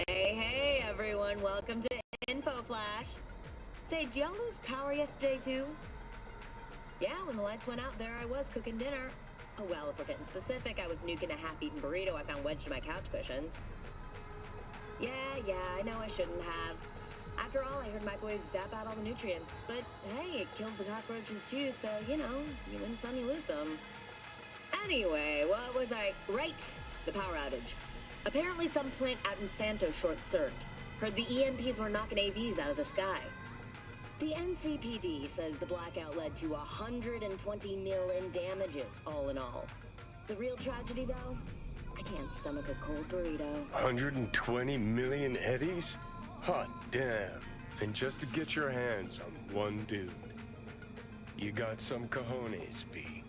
Hey, everyone, welcome to Info Flash. Say, did y'all lose power yesterday, too? Yeah, when the lights went out, there I was cooking dinner. Oh, well, if we're getting specific, I was nuking a half-eaten burrito I found wedged in my couch cushions. Yeah, I know I shouldn't have. After all, I heard microwaves zap out all the nutrients. But, hey, it kills the cockroaches, too, so, you win some, you lose some. Anyway, what was I... Right, the power outage. Apparently some plant out in Santo short-circuited. Heard the EMPs were knocking AVs out of the sky. The NCPD says the blackout led to 120 mil in damages, all in all. The real tragedy, though? I can't stomach a cold burrito. 120 million eddies? Hot damn. And just to get your hands on one dude. You got some cojones, B.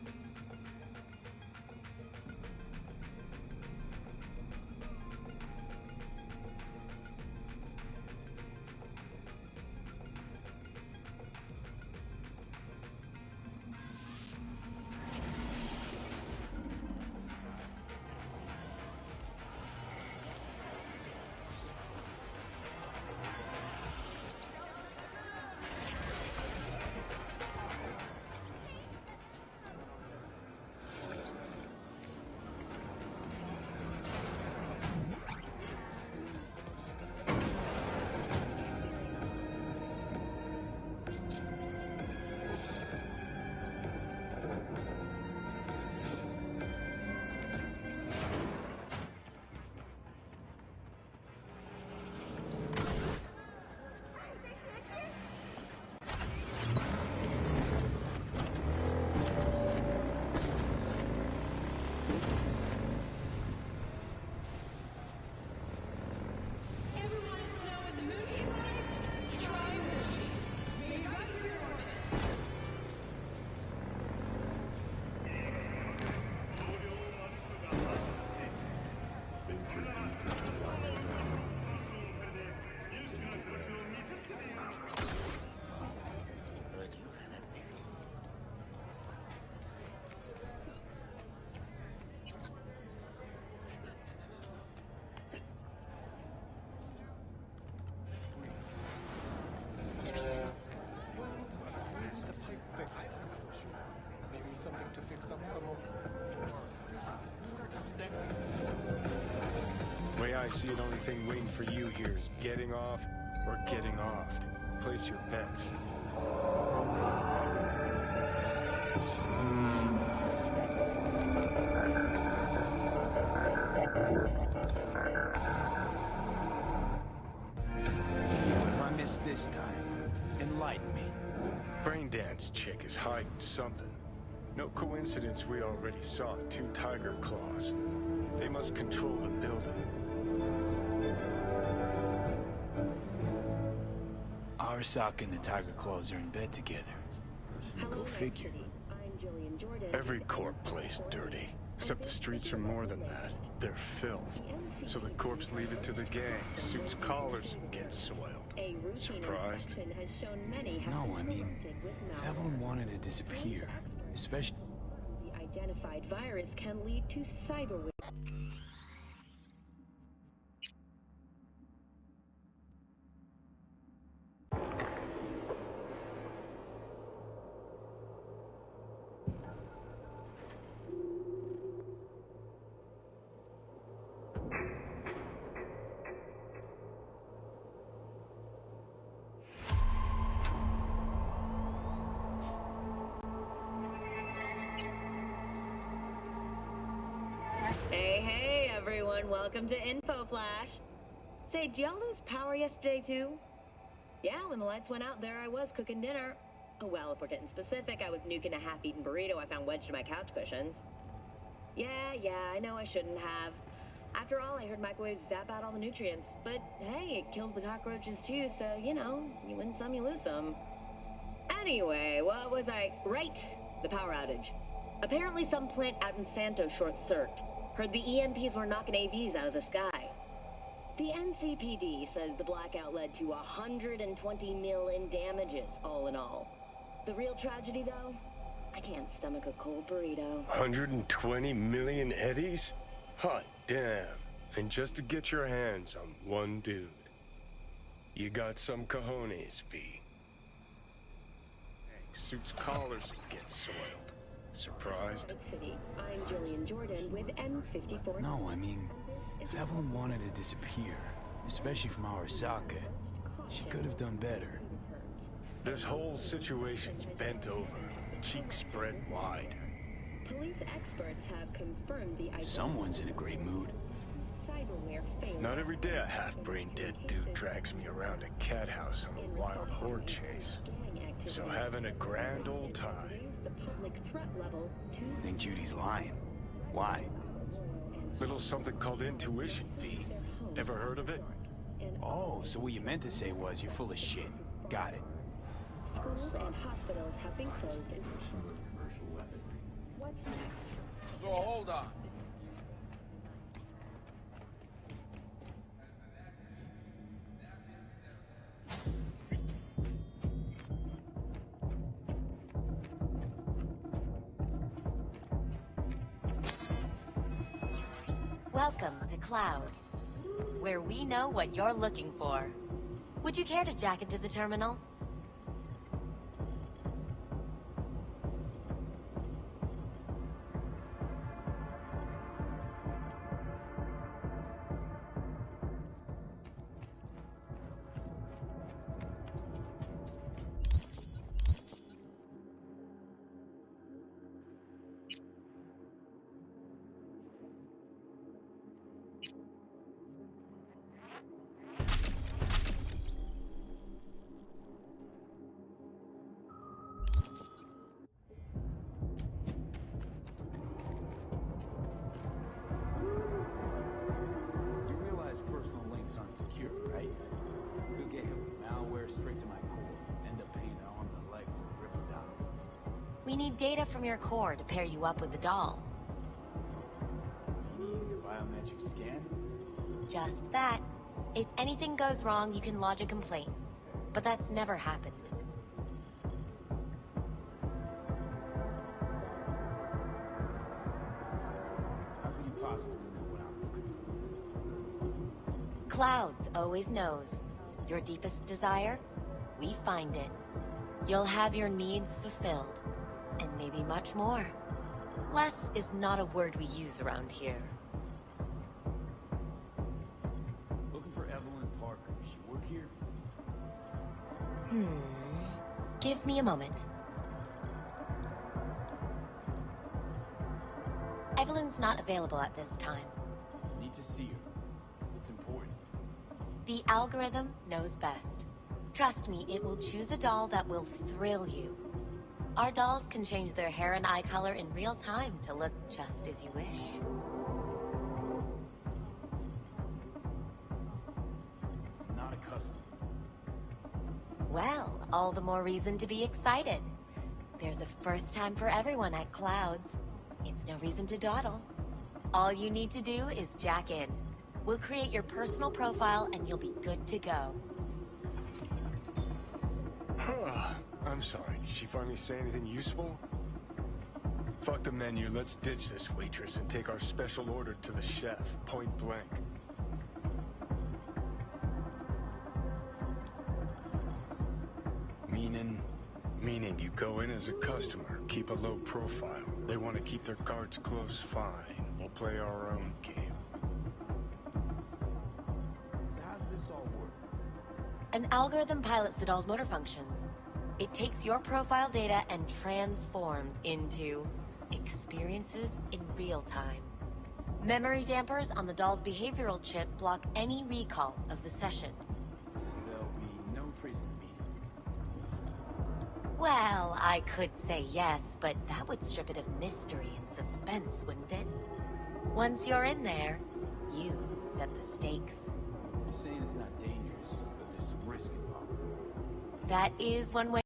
The way I see it, only thing waiting for you here is getting off or getting offed. Place your bets. If I miss this time, enlighten me. Braindance chick is hiding something. No coincidence we already saw 2 tiger claws. They must control the building. Arasaka and the Tiger Claws are in bed together. Go figure. Every corp plays dirty. Except the streets are more than that. They're filth. So the corps leave it to the gang. Suits collars get soiled. Surprised? No, I mean, if Evelyn wanted to disappear, especially... The identified virus can lead to cyber... Hey, everyone, welcome to Info Flash. Say, did y'all lose power yesterday, too? Yeah, when the lights went out, there I was cooking dinner. Oh, well, if we're getting specific, I was nuking a half-eaten burrito I found wedged in my couch cushions. Yeah, I know I shouldn't have. After all, I heard microwaves zap out all the nutrients. But, hey, it kills the cockroaches, too, so, you win some, you lose some. Anyway, what was I... Right, the power outage. Apparently some plant out in Santo short-circuited. Heard the EMPs were knocking AVs out of the sky. The NCPD says the blackout led to 120 mil in damages, all in all. The real tragedy, though? I can't stomach a cold burrito. 120 million eddies? Hot damn. And just to get your hands on one dude, you got some cojones, V. Suits collars get soiled. Surprised? I'm Jillian Jordan with M54. No, I mean, if Evelyn wanted to disappear, especially from Arasaka, she could have done better. This whole situation's bent over, cheeks spread wide. Police experts have confirmed the identity. Someone's in a great mood. Cyberware failed. Not every day a half-brain dead dude drags me around a cat house on a wild horde chase. So having a grand old time. The public threat level to I think Judy's lying. Why? Little something called intuition, V. Ever heard of it? Oh, so what you meant to say was you're full of shit. Got it. schools and hospitals have been closed. What's next? So hold on. Welcome to Clouds, where we know what you're looking for. Would you care to jack into the terminal? You realize personal links aren't secure, right? Could get hit with malware straight to my core. End up paying an arm and a leg for a ripper down. We need data from your core to pair you up with the doll. You mean a biometric scan? Just that. If anything goes wrong, you can lodge a complaint. But that's never happened. How could you possibly know what I'm looking for? Clouds always knows. Your deepest desire, we find it. You'll have your needs fulfilled. And maybe much more. Less is not a word we use around here. Looking for Evelyn Parker. She work here? Give me a moment. Evelyn's not available at this time. Need to see her. It's important. The algorithm knows best. Trust me, it will choose a doll that will thrill you. Our dolls can change their hair and eye color in real time to look just as you wish. Not accustomed. Well, all the more reason to be excited. There's a first time for everyone at Clouds. It's no reason to dawdle. All you need to do is jack in. We'll create your personal profile and you'll be good to go. I'm sorry, did she finally say anything useful? Fuck the menu, let's ditch this waitress and take our special order to the chef, point blank. Meaning you go in as a customer, keep a low profile. They want to keep their cards close, fine. We'll play our own game. So how does this all work? An algorithm pilots the doll's motor functions. It takes your profile data and transforms into experiences in real time. Memory dampers on the doll's behavioral chip block any recall of the session. So there'll be no trace of me. Well, I could say yes, but that would strip it of mystery and suspense, wouldn't it? Once you're in there, you set the stakes. You're saying it's not dangerous, but there's some risk involved. That is one way.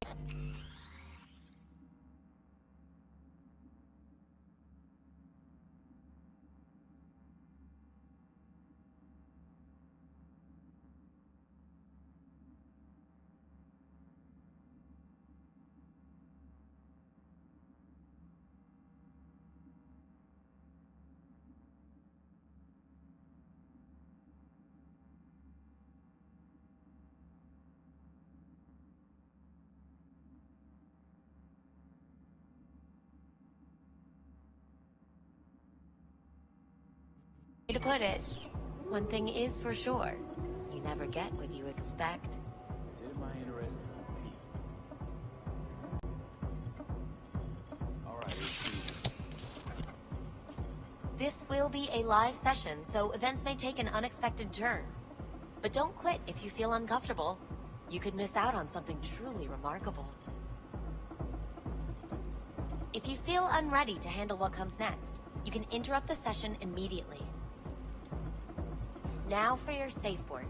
To put it, one thing is for sure, you never get what you expect. Consider my interest piqued. All right, let's see. This will be a live session, so events may take an unexpected turn. But don't quit if you feel uncomfortable. You could miss out on something truly remarkable. If you feel unready to handle what comes next, you can interrupt the session immediately. Now for your safe word.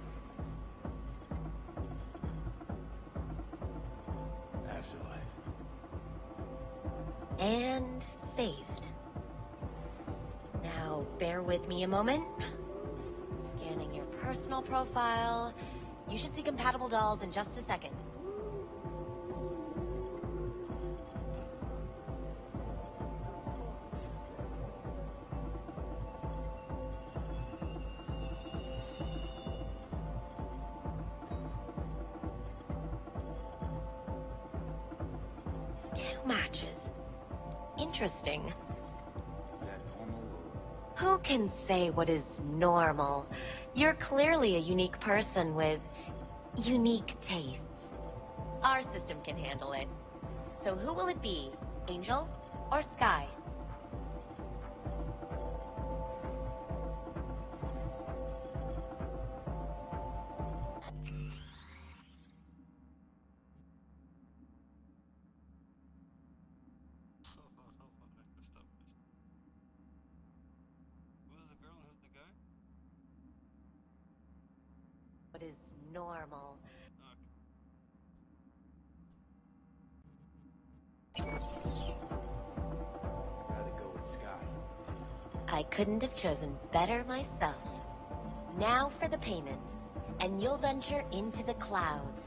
Afterlife. And saved. Now, bear with me a moment. Scanning your personal profile. You should see compatible dolls in just a second. Two matches. Interesting. Is that normal? Who can say what is normal? You're clearly a unique person with unique tastes. Our system can handle it. So who will it be? Angel or Sky? Who's the girl and who's the guy? What is normal? Gotta go with Sky. I couldn't have chosen better myself. Now for the payment, and you'll venture into the clouds.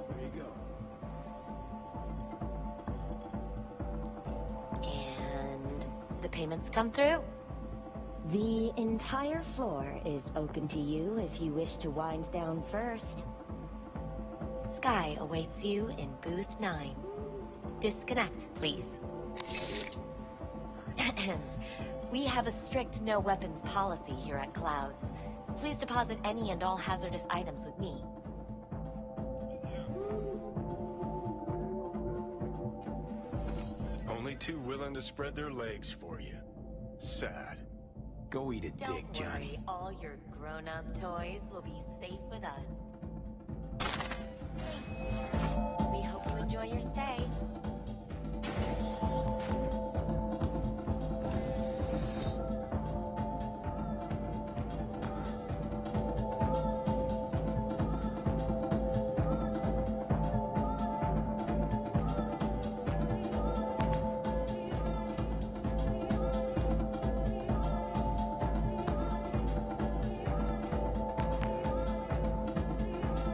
There you go. And the payments come through. The entire floor is open to you if you wish to wind down first. Sky awaits you in booth 9. Disconnect, please. We have a strict no weapons policy here at Clouds. Please deposit any and all hazardous items with me. Only two willing to spread their legs for you. Sad. Go eat a dick, Don't Johnny. worry, all your grown-up toys will be safe with us. We hope you enjoy your stay.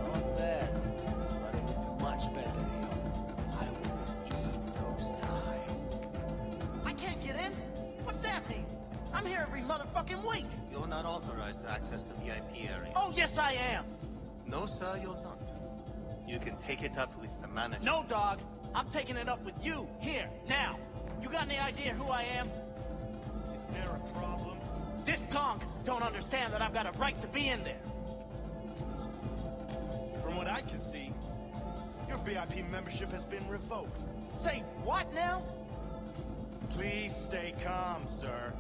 Not bad, but it would be much better here. I will eat those thighs. I can't get in? What's that mean? I'm here every motherfucking week. You're not authorized to access the VIP area. Oh, yes, I am. No, sir, you're not. You can take it up with the manager. No, dog. I'm taking it up with you, here, now. You got any idea who I am? Is there a problem? This conk don't understand that I've got a right to be in there. From what I can see, your VIP membership has been revoked. Say what now? Please stay calm, sir.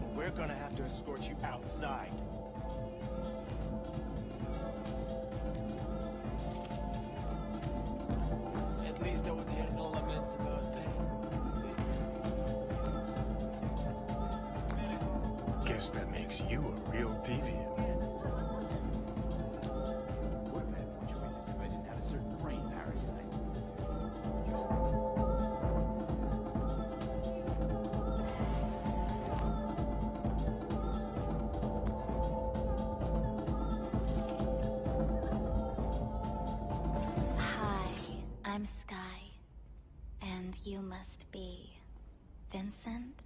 Or we're gonna have to escort you outside. At least I would hear no laments about pain. Guess that makes you a real deviant. Would have had more choices if I didn't have a certain brain parasite. Hi, I'm Sky. And you must be Vincent?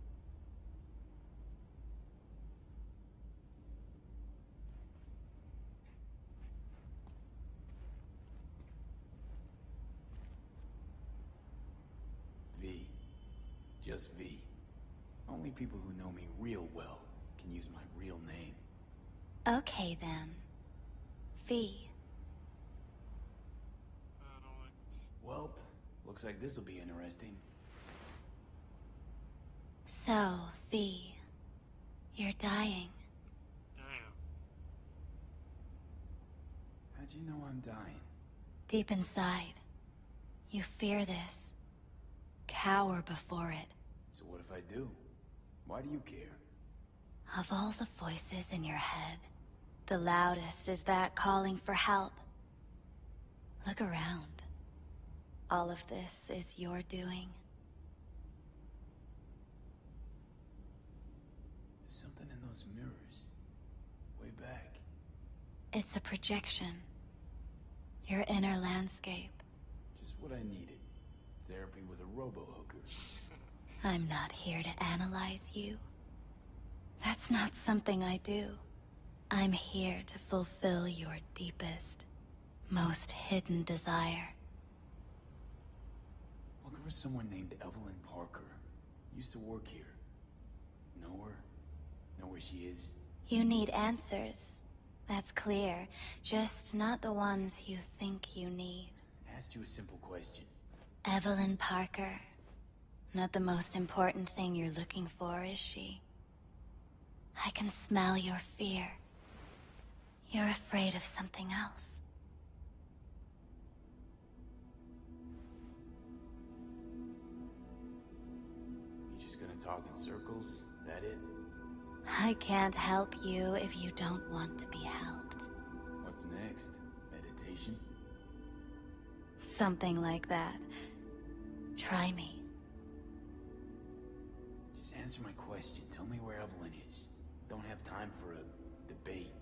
Just V. Only people who know me real well can use my real name. Okay then. V. Welp, looks like this'll be interesting. So, V. You're dying. Damn. How'd you know I'm dying? Deep inside, you fear this. Cower before it. So what if I do? Why do you care? Of all the voices in your head, the loudest is that calling for help. Look around. All of this is your doing. There's something in those mirrors. Way back. It's a projection. Your inner landscape. Just what I needed. Therapy with a robo-hooker. I'm not here to analyze you. That's not something I do. I'm here to fulfill your deepest, most hidden desire. Looking for someone named Evelyn Parker. Used to work here. Know her? Know where she is? You need answers. That's clear. Just not the ones you think you need. Asked you a simple question. Evelyn Parker. Not the most important thing you're looking for, is she? I can smell your fear. You're afraid of something else. You just gonna talk in circles? That it? I can't help you if you don't want to be helped. What's next? Meditation? Something like that. Try me. Just answer my question. Tell me where Evelyn is. Don't have time for a debate.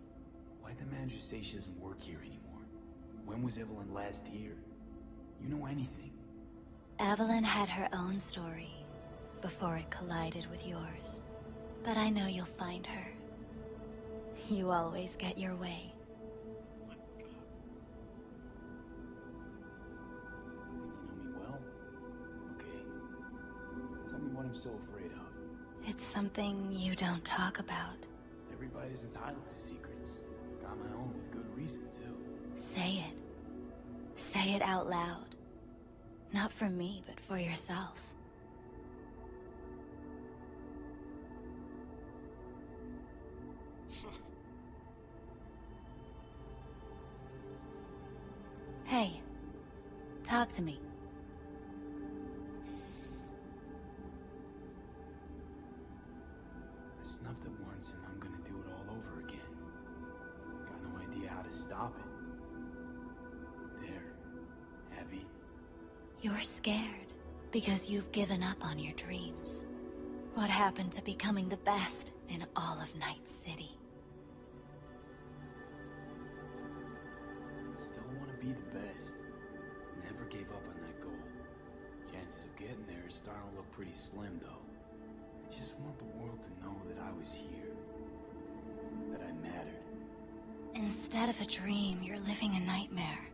Why'd the manager say she doesn't work here anymore? When was Evelyn last here? You know anything? Evelyn had her own story before it collided with yours. But I know you'll find her. You always get your way. You know me well? Okay. Tell me what I'm so afraid of. It's something you don't talk about. Everybody's entitled to secrets. Got my own with good reason, too. Say it. Say it out loud. Not for me, but for yourself. Hey, talk to me. I snubbed it once and I'm gonna do it all over again. Got no idea how to stop it. There. Abby. You're scared because you've given up on your dreams. What happened to becoming the best in all of Night City? Still want to be the best. Never gave up on that goal. Chances of getting there are starting to look pretty slim, though. I just want the world to know that I was here. That I mattered. Instead of a dream, you're living a nightmare.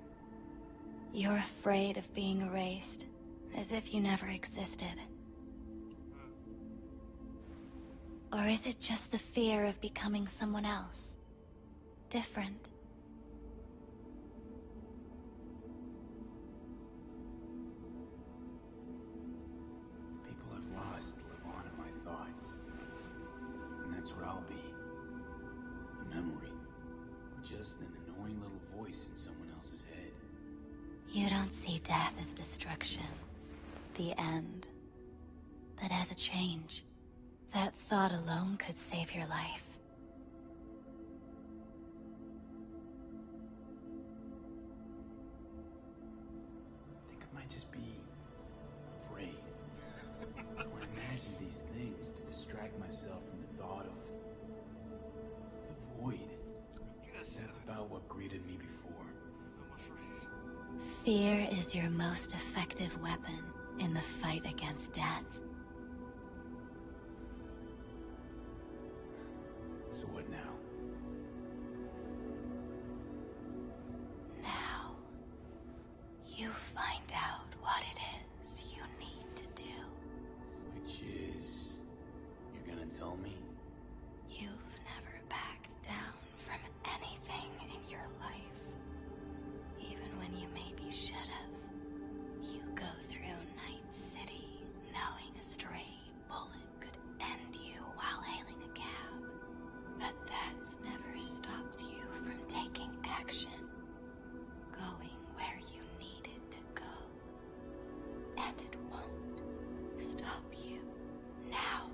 You're afraid of being erased, as if you never existed. Or is it just the fear of becoming someone else? Different? People I've lost live on in my thoughts. And that's where I'll be. A memory. Just an annoying little voice in someone else's head. You don't see death as destruction, the end, but as a change. That thought alone could save your life. I think I might just be afraid. I imagine these things to distract myself from the thought of the void. That's about what greeted me before. I'm afraid. Fear is your most effective weapon in the fight against death. So what now? Now, you find out what it is you need to do. Which You've never backed down from anything in your life. Even when you maybe should have. You go through Night City knowing a stray bullet could end you while hailing a cab. But that's never stopped you from taking action. Going where you needed to go. And it won't stop you now.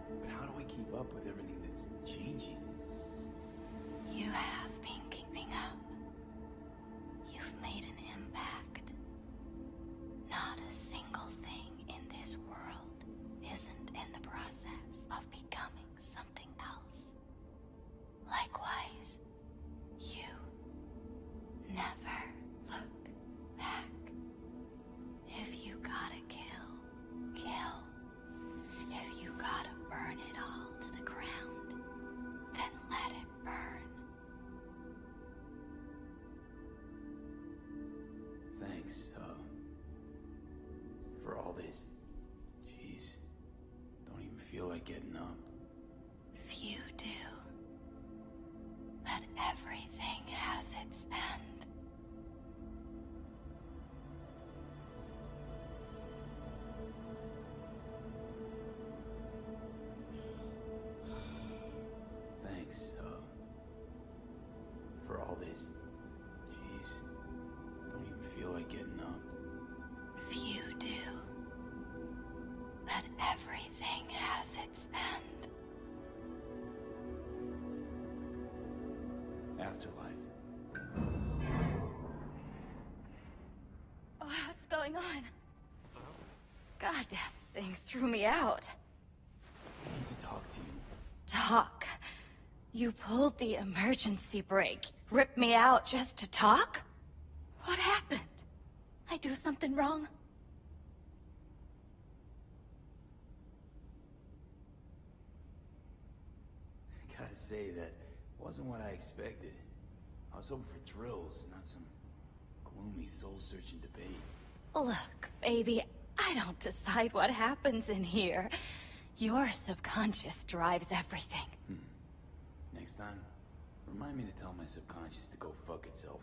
But how do we keep up with everything that's changing? You have been keeping up. You've made an impact. Not a single thing in this world isn't in the process of becoming something else. Likewise, you never look back. If you gotta kill, kill. If you gotta burn it all to the ground, then let it burn. Thanks, for all this. Jeez. Don't even feel like getting up. Few do. But everything has its end. Thanks, for all this. Jeez. Don't even feel like getting up. Few do. But everything has its end. Afterlife. Oh, what's going on? God, that thing threw me out. I need to talk to you. Talk? You pulled the emergency brake. Ripped me out just to talk? What happened? I do something wrong? I gotta say, that wasn't what I expected. I was hoping for thrills, not some gloomy, soul-searching debate. Look, baby, I don't decide what happens in here. Your subconscious drives everything. Next time, remind me to tell my subconscious to go fuck itself.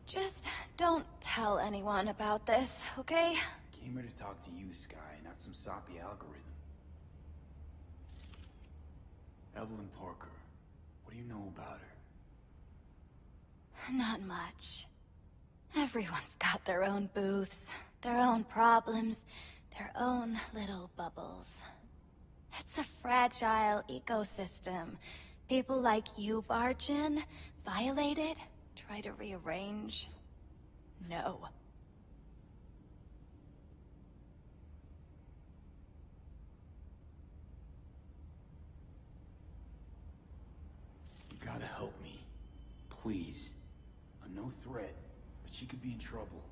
Just don't tell anyone about this, okay? Came here to talk to you, Sky, not some soppy algorithm. Evelyn Parker, what do you know about her? Not much. Everyone's got their own booths, their own problems, their own little bubbles. It's a fragile ecosystem. People like you barge in, violate it, try to rearrange. No. You gotta help me. Please. I'm no threat, but she could be in trouble.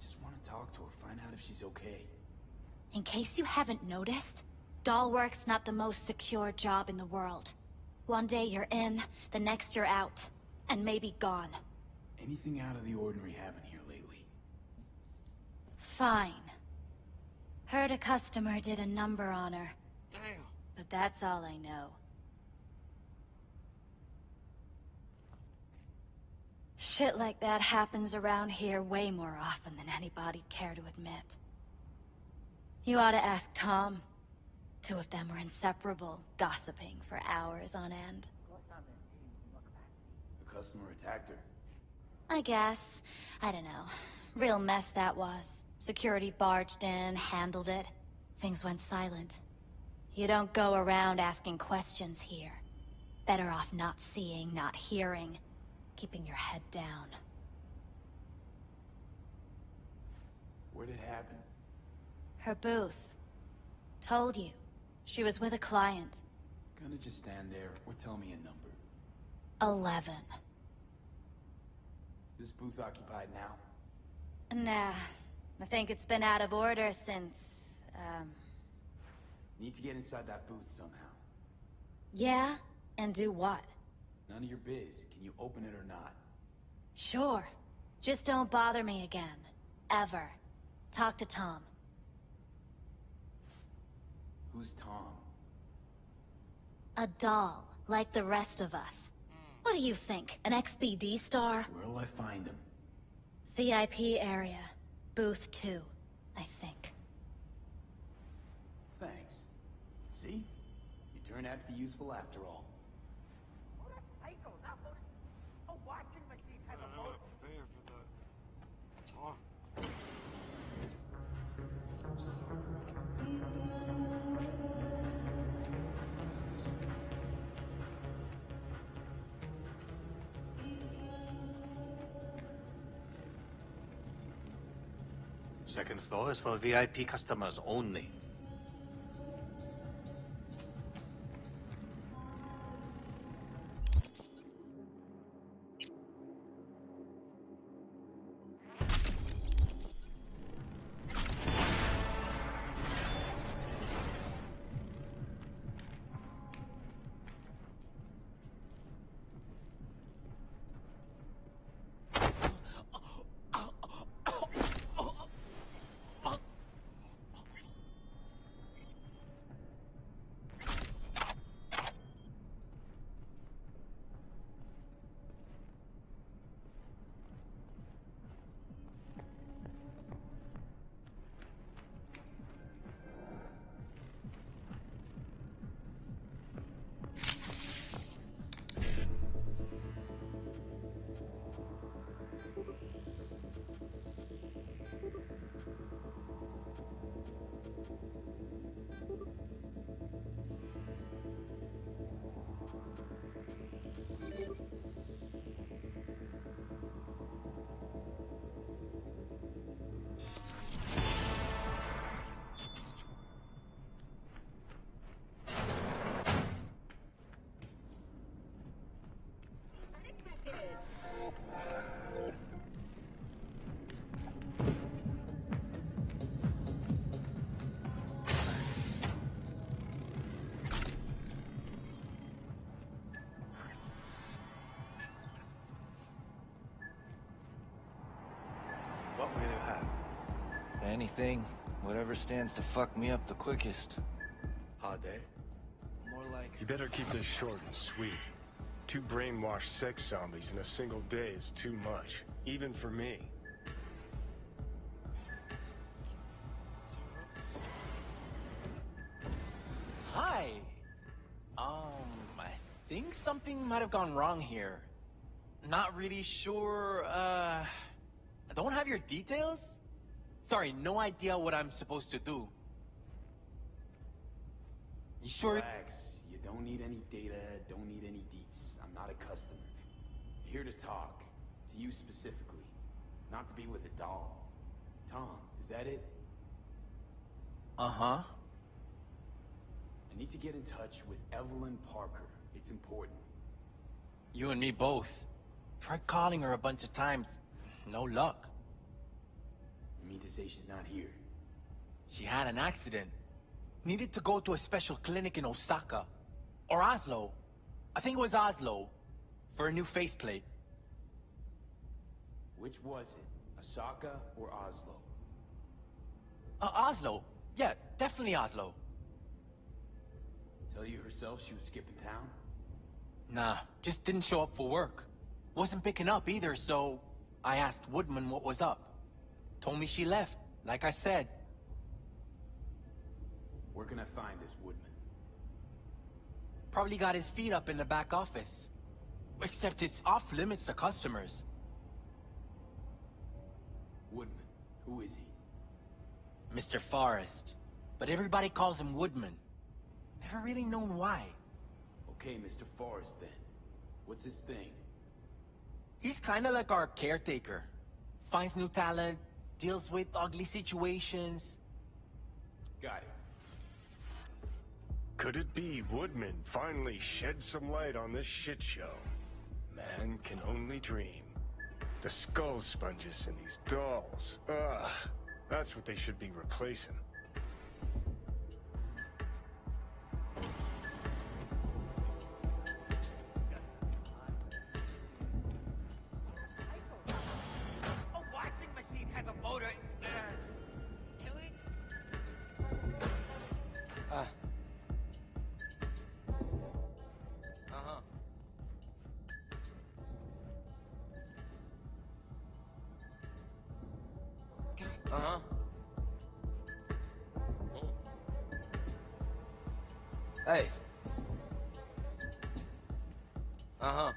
Just want to talk to her, find out if she's okay. In case you haven't noticed, doll work's not the most secure job in the world. One day you're in, the next you're out, and maybe gone. Anything out of the ordinary happen here lately? Fine. Heard a customer did a number on her. Damn. But that's all I know. Shit like that happens around here way more often than anybody'd care to admit. You ought to ask Tom. Two of them were inseparable, gossiping for hours on end. The customer attacked her. I guess. I don't know. Real mess that was. Security barged in, handled it. Things went silent. You don't go around asking questions here. Better off not seeing, not hearing. Keeping your head down. Where'd it happen? Her booth. Told you. She was with a client. Gonna just stand there or tell me a number. 11. This booth occupied now? Nah. I think it's been out of order since, Need to get inside that booth somehow. Yeah? And do what? None of your biz. Can you open it or not? Sure. Just don't bother me again. Ever. Talk to Tom. Who's Tom? A doll, like the rest of us. What do you think, an XBD star? Where'll I find him? VIP area. Booth 2, I think. Thanks. See? You turned out to be useful after all. Second floor is for VIP customers only. What will you have? Anything. Whatever stands to fuck me up the quickest. Hot day? More like... You better keep this short and sweet. 2 brainwashed sex zombies in a single day is too much, even for me. Hi. I think something might have gone wrong here. Not really sure, I don't have your details? Sorry, no idea what I'm supposed to do. You sure? Relax. You don't need any data, don't need any deets. I'm not a customer. I'm here to talk. To you specifically. Not to be with a doll. Tom, is that it? Uh-huh. I need to get in touch with Evelyn Parker. It's important. You and me both. Tried calling her a bunch of times. No luck. You mean to say she's not here? She had an accident. Needed to go to a special clinic in Osaka. Or Oslo. I think it was Oslo. For a new faceplate. Which was it? Osaka or Oslo? Oslo. Yeah, definitely Oslo. Tell you herself she was skipping town? Nah, just didn't show up for work. Wasn't picking up either, so I asked Woodman what was up. Told me she left, like I said. Where can I find this Woodman? Probably got his feet up in the back office. Except it's off limits to customers. Woodman. Who is he? Mr. Forrest. But everybody calls him Woodman. Never really known why. Okay, Mr. Forrest then. What's his thing? He's kinda like our caretaker. Finds new talent, deals with ugly situations. Got it. Could it be Woodman finally shed some light on this shit show? Man can only dream. The skull sponges in these dolls. Ugh. That's what they should be replacing. Uh-huh. Hey. Uh-huh.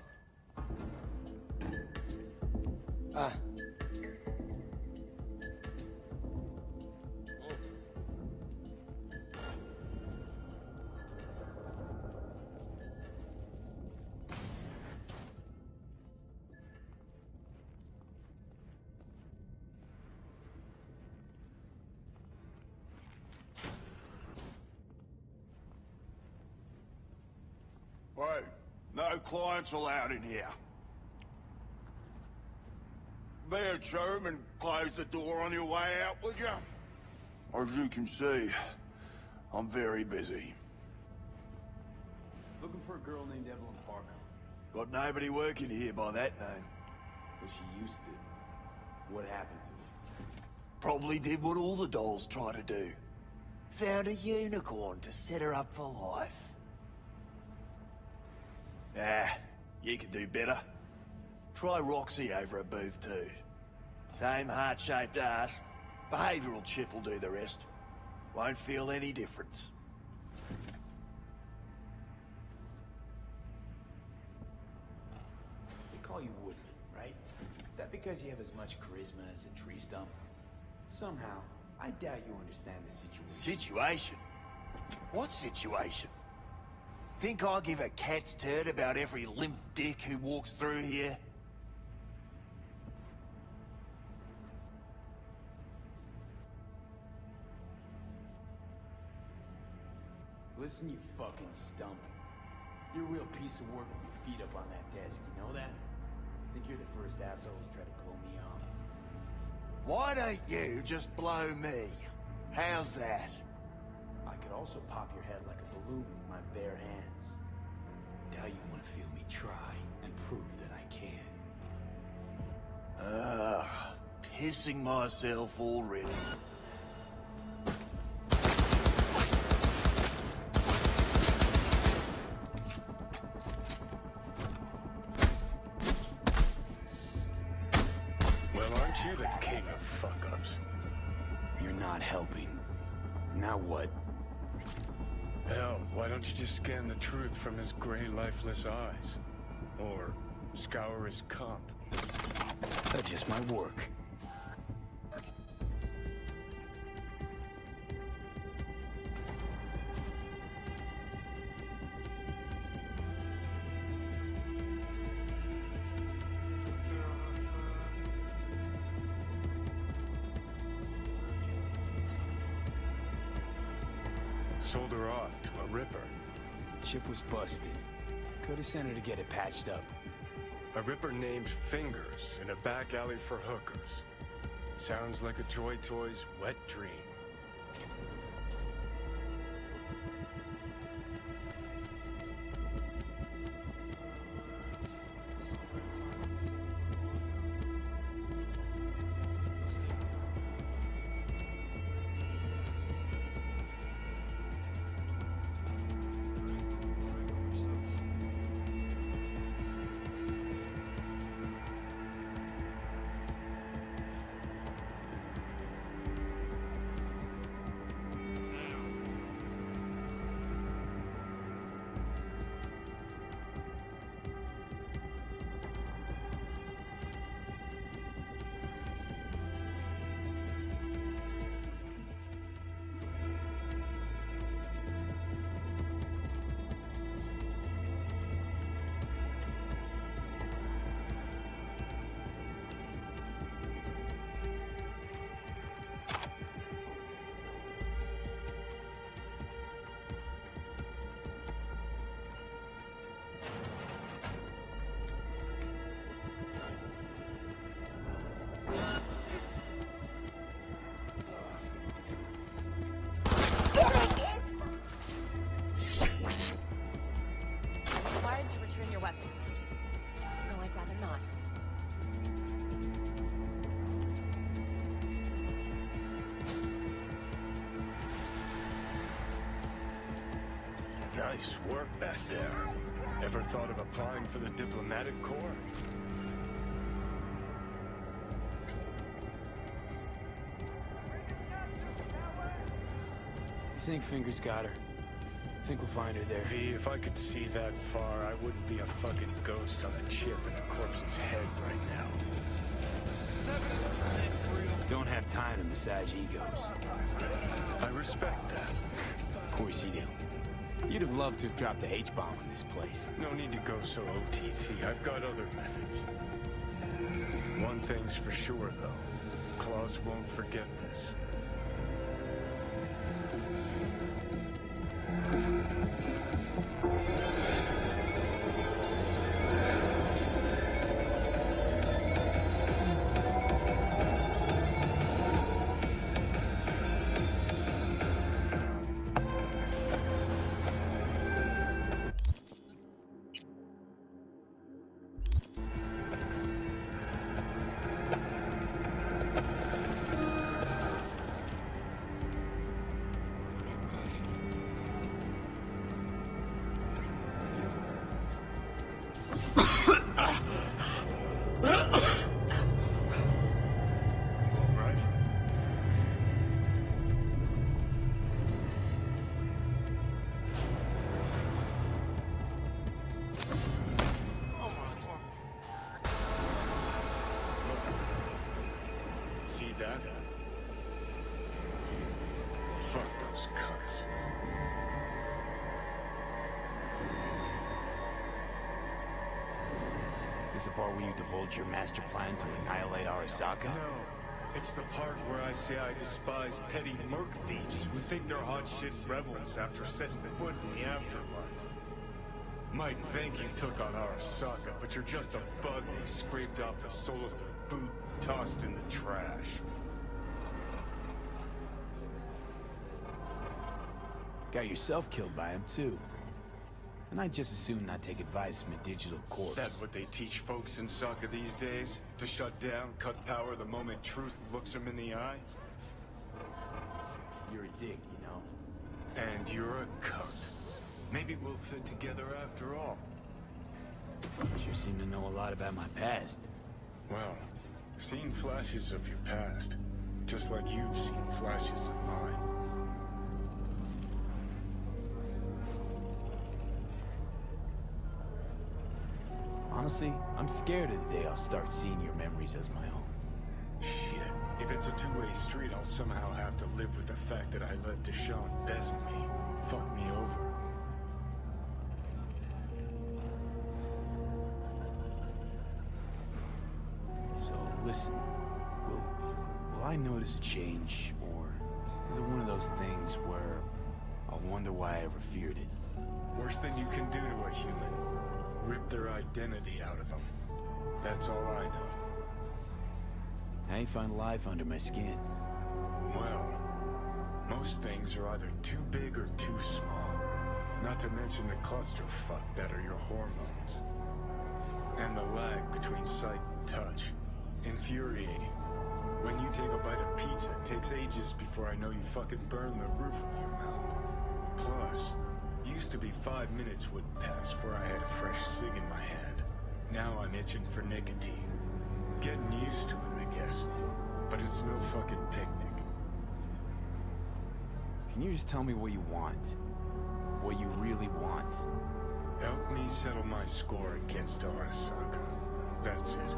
Hey, no clients allowed in here. Be a chum and close the door on your way out, would you? As you can see, I'm very busy. Looking for a girl named Evelyn Parker. Got nobody working here by that name. Well, she used to. What happened to her? Probably did what all the dolls try to do. Found a unicorn to set her up for life. Ah, you can do better. Try Roxy over at booth 2. Same heart-shaped ass. Behavioral chip will do the rest. Won't feel any difference. They call you Woodman, right? That because you have as much charisma as a tree stump? Somehow, I doubt you understand the situation. Situation? What situation? Think I give a cat's turd about every limp dick who walks through here? Listen, you fucking stump. You're a real piece of work with your feet up on that desk, you know that? Think you're the first asshole who's tried to blow me off. Why don't you just blow me? How's that? I could also pop your head like a balloon with my bare hands. Now you want to feel me try and prove that I can. Pissing myself already. Well, aren't you the king of fuck-ups? You're not helping. Now what? Hell, why don't you just scan the truth from his gray, lifeless eyes? Or scour his comp? That just might work. Sold her off to a ripper. Chip was busted. Could have sent her to get it patched up. A ripper named Fingers in a back alley for hookers. Sounds like a Joy Toy's wet dream. Required to return your weapon. No, I'd rather not. Nice work back there. Ever thought of applying for the diplomatic corps? think Finger's got her. I think we'll find her there. V, if I could see that far, I wouldn't be a fucking ghost on a chip in a corpse's head right now. Don't have time to massage egos. I respect that. Of course you do. You'd have loved to have dropped the H-bomb on this place. No need to go so OTT. I've got other methods. One thing's for sure, though. Claus won't forget this. That? Fuck those cunts. This is the part where you divulge your master plan to annihilate Arasaka? No. It's the part where I say I despise petty merc thieves who think they're hot shit rebels after setting foot in the afterlife. Might think you took on Arasaka, but you're just a bug they scraped off the sole of their boot and tossed in the trash. Got yourself killed by him, too. And I'd just as soon not take advice from a digital corpse. That's what they teach folks in Sokka these days? To shut down, cut power the moment truth looks them in the eye? You're a dick, you know. And you're a cunt. Maybe we'll fit together after all. You seem to know a lot about my past. Well, seen flashes of your past. Just like you've seen flashes of mine. Honestly, I'm scared of the day I'll start seeing your memories as my own. Shit. If it's a two-way street, I'll somehow have to live with the fact that I let Deshaun best me. Fuck me over. So, listen. Will I notice a change, or is it one of those things where I'll wonder why I ever feared it? Worst thing you can do to a human. Rip their identity out of them. That's all I know. How you find life under my skin? Well, most things are either too big or too small. Not to mention the clusterfuck that are your hormones. And the lag between sight and touch. Infuriating. When you take a bite of pizza, it takes ages before I know you fucking burned the roof of your mouth. Plus, used to be 5 minutes wouldn't pass before I had a fresh cig in my hand. Now I'm itching for nicotine. Getting used to it, I guess. But it's no fucking picnic. Can you just tell me what you want? What you really want? Help me settle my score against Arasaka. That's it.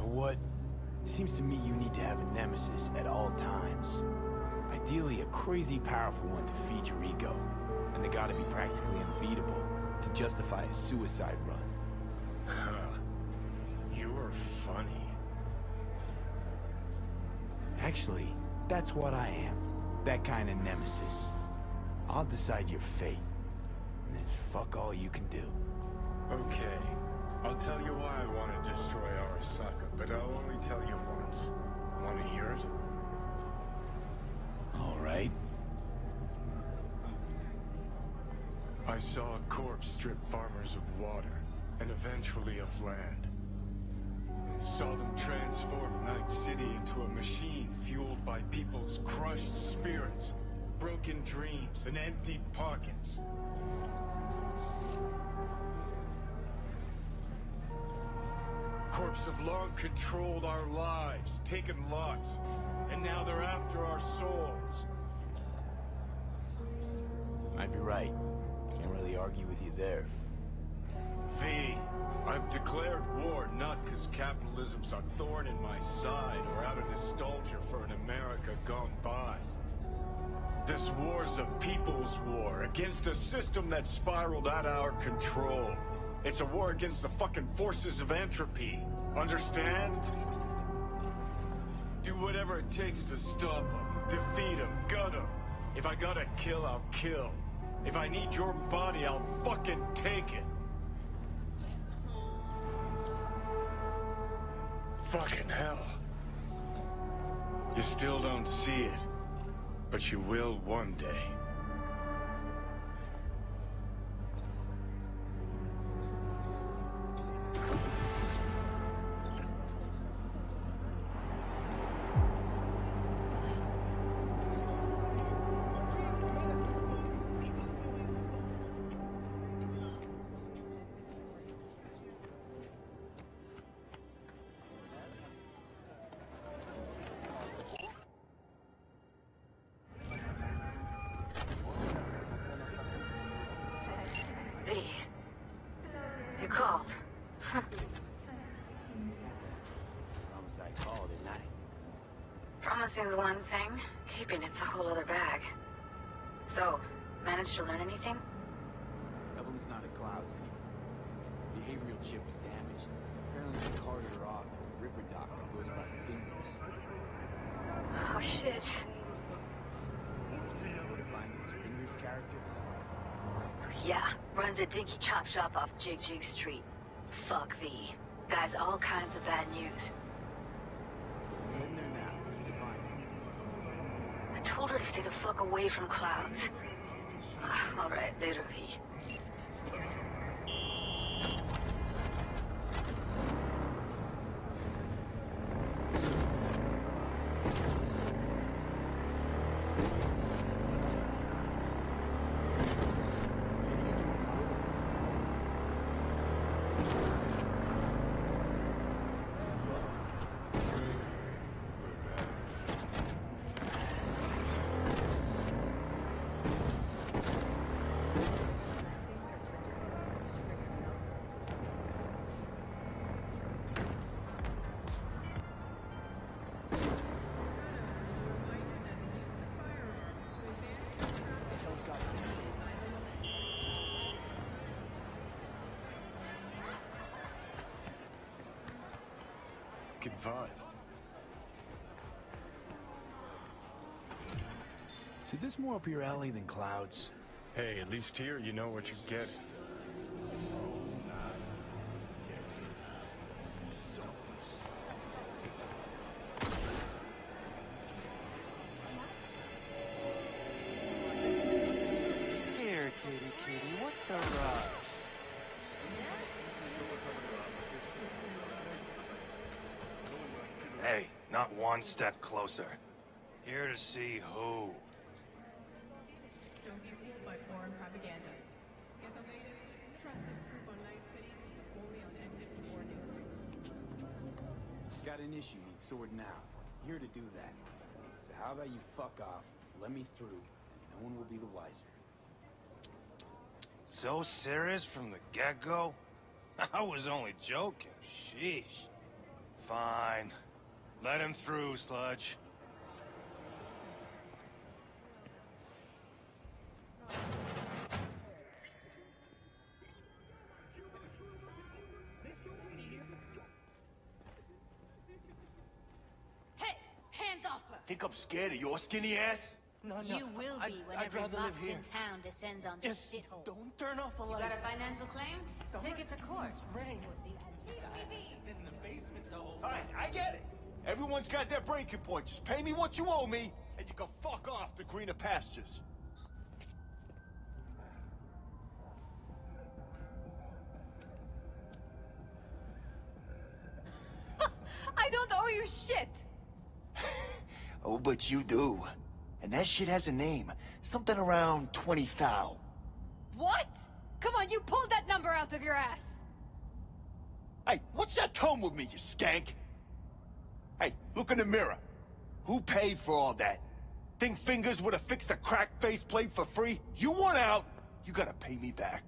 What? Seems to me you need to have a nemesis at all times. Ideally, a crazy powerful one to feed your ego. And they gotta be practically unbeatable to justify a suicide run. Huh. You're funny. Actually, that's what I am. That kind of nemesis. I'll decide your fate. And then fuck all you can do. Okay. I'll tell you why I want to destroy Arasaka, but I'll only tell you once. Want to hear it? All right. I saw a corpse strip farmers of water, and eventually of land. Saw them transform Night City into a machine fueled by people's crushed spirits, broken dreams, and empty pockets. corps have long controlled our lives, taken lots, and now they're after our souls. Might be right. Can't really argue with you there. V, I've declared war not because capitalism's a thorn in my side or out of nostalgia for an America gone by. This war's a people's war against a system that spiraled out of our control. It's a war against the fucking forces of entropy. Understand? Do whatever it takes to stop them, defeat them, gut them. If I gotta kill, I'll kill. If I need your body, I'll fucking take it. Fucking hell. You still don't see it, but you will one day. You called. Promise I called, didn't I? Promising's one thing, keeping it's a whole other bag. So, managed to learn anything? Evelyn's not at Clouds anymore. The behavioral chip was damaged. Apparently they carted her off to a river dock that goes by Fingers. Oh, shit. Able to find this Fingers character? Yeah, runs a dinky chop shop off Jig Jig Street. Fuck V. Guy's all kinds of bad news. Heading there now. Need to find her. I told her to stay the fuck away from Clouds. Alright, later, V. Good vibe. So this more up your alley than Clouds? Hey, at least here you know what you're getting. Here, kitty, what's the rush? Hey, not one step closer. Here to see who. Don't be fooled by foreign propaganda. Get the latest, trusted scoop on Night City only on Exit 4 News. Got an issue, need sorting out. Here to do that. So how about you fuck off, let me through, and no one will be the wiser. So serious from the get-go? I was only joking. Sheesh. Fine. Let him through, Sludge. Hey, hands off her! Think I'm scared of your skinny ass? No, You will be when I'd every rather live box here. in town descends on this Just shithole. don't turn off the You light. got a financial claim? Take it to court. Ring. Pussy. It's in the basement the whole Alright, time. I get it. Everyone's got their breaking point. Just pay me what you owe me, and you can fuck off to greener pastures. I don't owe you shit! Oh, but you do. And that shit has a name. Something around 20 thou. What? Come on, you pulled that number out of your ass! Hey, what's that tone with me, you skank? Hey, look in the mirror. Who paid for all that? Think Fingers would have fixed a cracked faceplate for free? You want out, you gotta pay me back.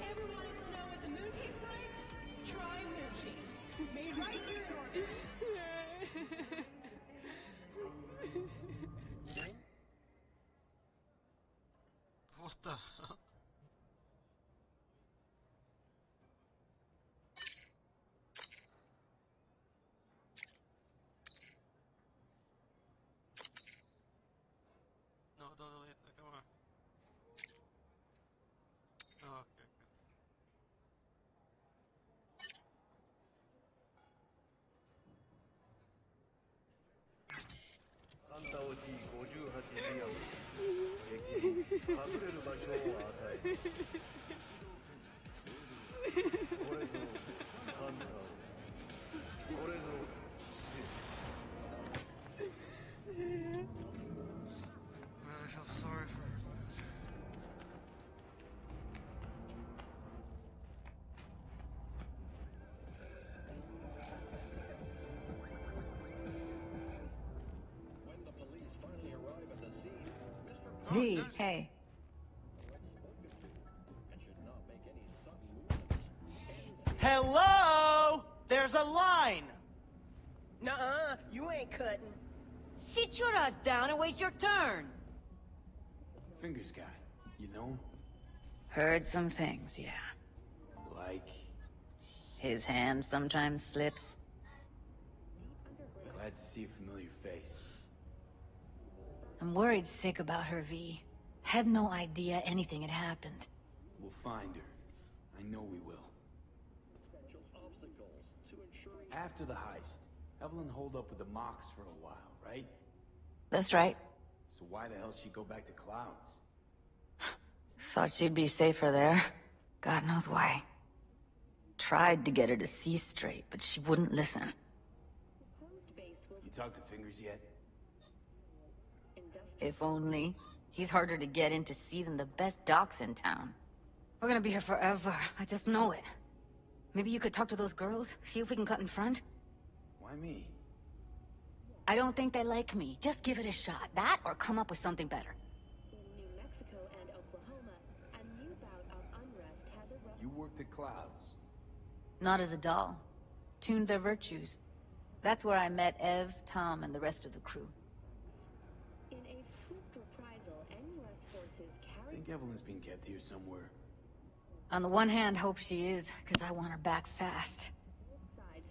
Ever wanted to know what the moon tastes like? Try moochie. Made right here in orbit. What the fuck? No, don't delete it. Come on. Oh, okay, okay. あんたを T58 リアム敵に隠れる場所を与えるこれぞハンターでこれぞシス Man, I feel sorry for her. V, hey. Hello? There's a line! Nuh-uh, you ain't cutting. Sit your ass down and wait your turn. Fingers guy, you know him? Heard some things, yeah. Like? His hand sometimes slips. Glad to see a familiar face. I'm worried sick about her, V. Had no idea anything had happened. We'll find her. I know we will. After the heist, Evelyn holed up with the Mox for a while, right? That's right. So why the hell she go back to Clouds? Thought she'd be safer there. God knows why. Tried to get her to see straight, but she wouldn't listen. You talked to Fingers yet? If only. He's harder to get in to see than the best docs in town. We're gonna be here forever. I just know it. Maybe you could talk to those girls, see if we can cut in front? Why me? I don't think they like me. Just give it a shot. That or come up with something better. You worked at Clouds. Not as a doll. Tuned their virtues. That's where I met Ev, Tom, and the rest of the crew. I think Evelyn's been kept here somewhere. On the one hand, hope she is, because I want her back fast.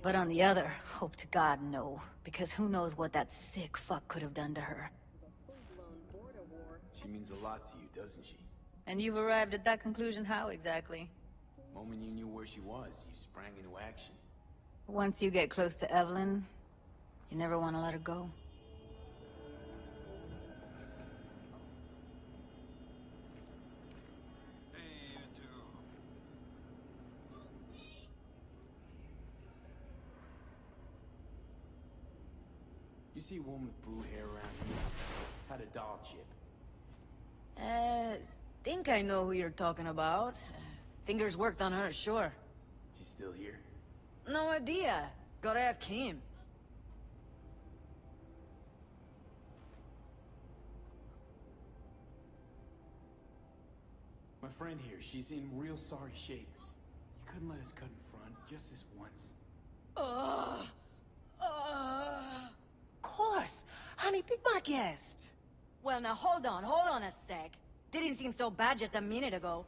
But on the other, hope to God no, because who knows what that sick fuck could have done to her. She means a lot to you, doesn't she? And you've arrived at that conclusion how exactly? The moment you knew where she was, you sprang into action. Once you get close to Evelyn, you never want to let her go. Hey, you too. You see a woman with blue hair around here? Had a doll chip. Think I know who you're talking about. Fingers worked on her, sure. She's still here? No idea. Gotta ask him. My friend here, she's in real sorry shape. You couldn't let us cut in front, just this once. Of course. Honey, pick my guest. Well, now hold on a sec. Didn't seem so bad just a minute ago.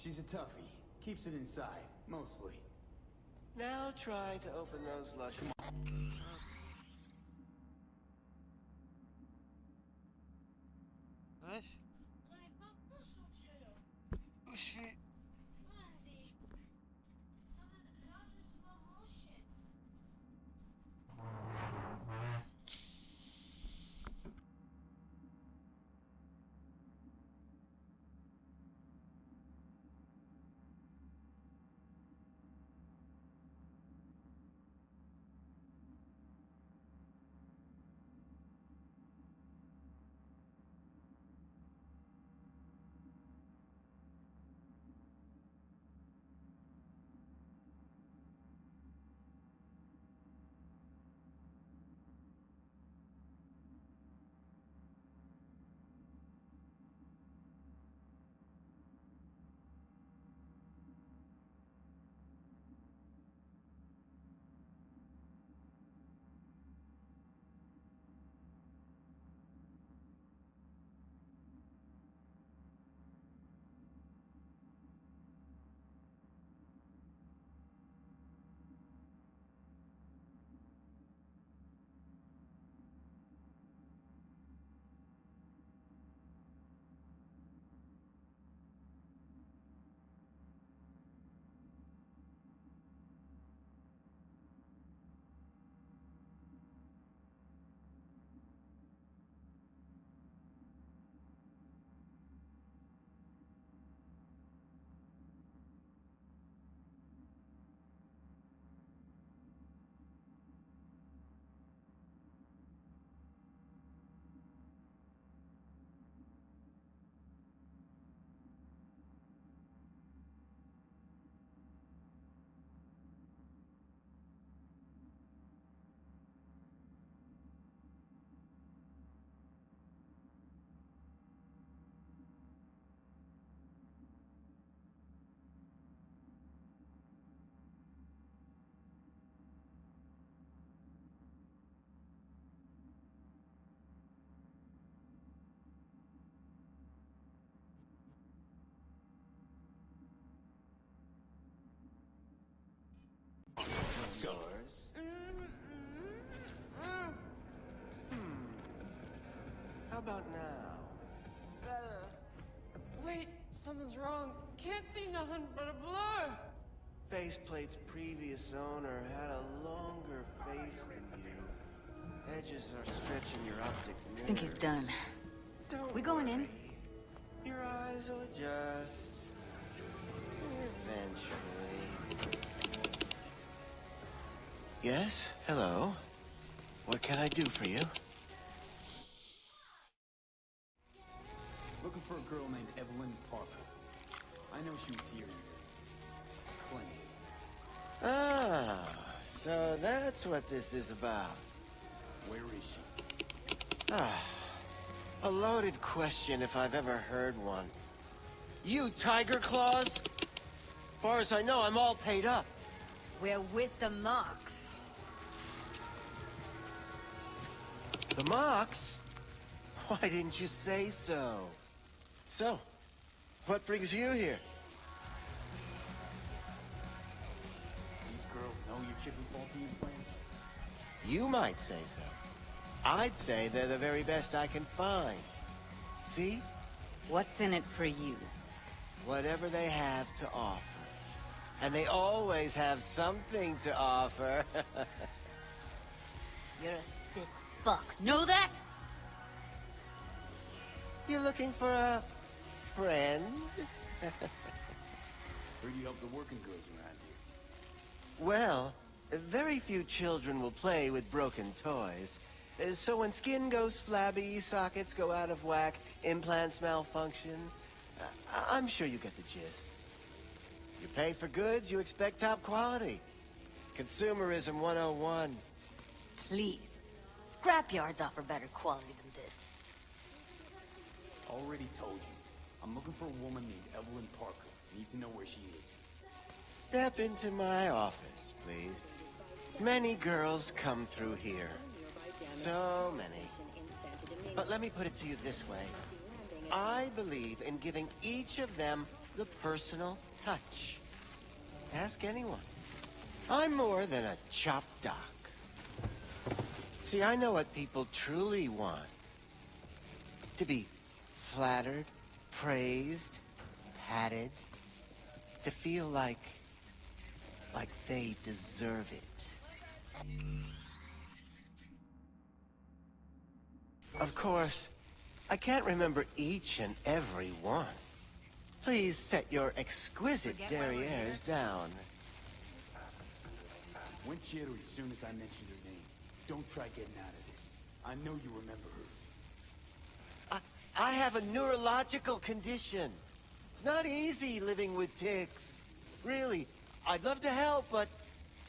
She's a toughie. Keeps it inside, mostly. Now try to open those lush... ماشي. وشي Yours? How about now? Better. Wait, something's wrong. Can't see nothing but a blur. Faceplate's previous owner had a longer face than you. Edges are stretching your optic nerves. I think he's done. Don't We going in? worry. Your eyes will adjust. Eventually. Yes? Hello? What can I do for you? Looking for a girl named Evelyn Parker. I know she was here in your clinic. Ah, so that's what this is about. Where is she? Ah, a loaded question if I've ever heard one. You Tiger Claws? As far as I know, I'm all paid up. We're with the Mox. The Mox? Why didn't you say so? So, what brings you here? These girls know you're chipping faulty implants? You might say so. I'd say they're the very best I can find. See? What's in it for you? Whatever they have to offer. And they always have something to offer. You're a sick fuck. Know that? You looking for a friend? Heard you help the working girls around here. Well, very few children will play with broken toys. So when skin goes flabby, sockets go out of whack, implants malfunction, I'm sure you get the gist. You pay for goods, you expect top quality. Consumerism 101. Please. Scrapyards offer better quality than this. Already told you. I'm looking for a woman named Evelyn Parker. Need to know where she is. Step into my office, please. Many girls come through here. So many. But let me put it to you this way. I believe in giving each of them the personal touch. Ask anyone. I'm more than a chop doc. See, I know what people truly want. To be flattered, praised, patted. To feel like they deserve it. Of course, I can't remember each and every one. Please set your exquisite derrieres down. Went jittery as soon as I mentioned her name. Don't try getting out of this. I know you remember her. I have a neurological condition. It's not easy living with tics. Really, I'd love to help, but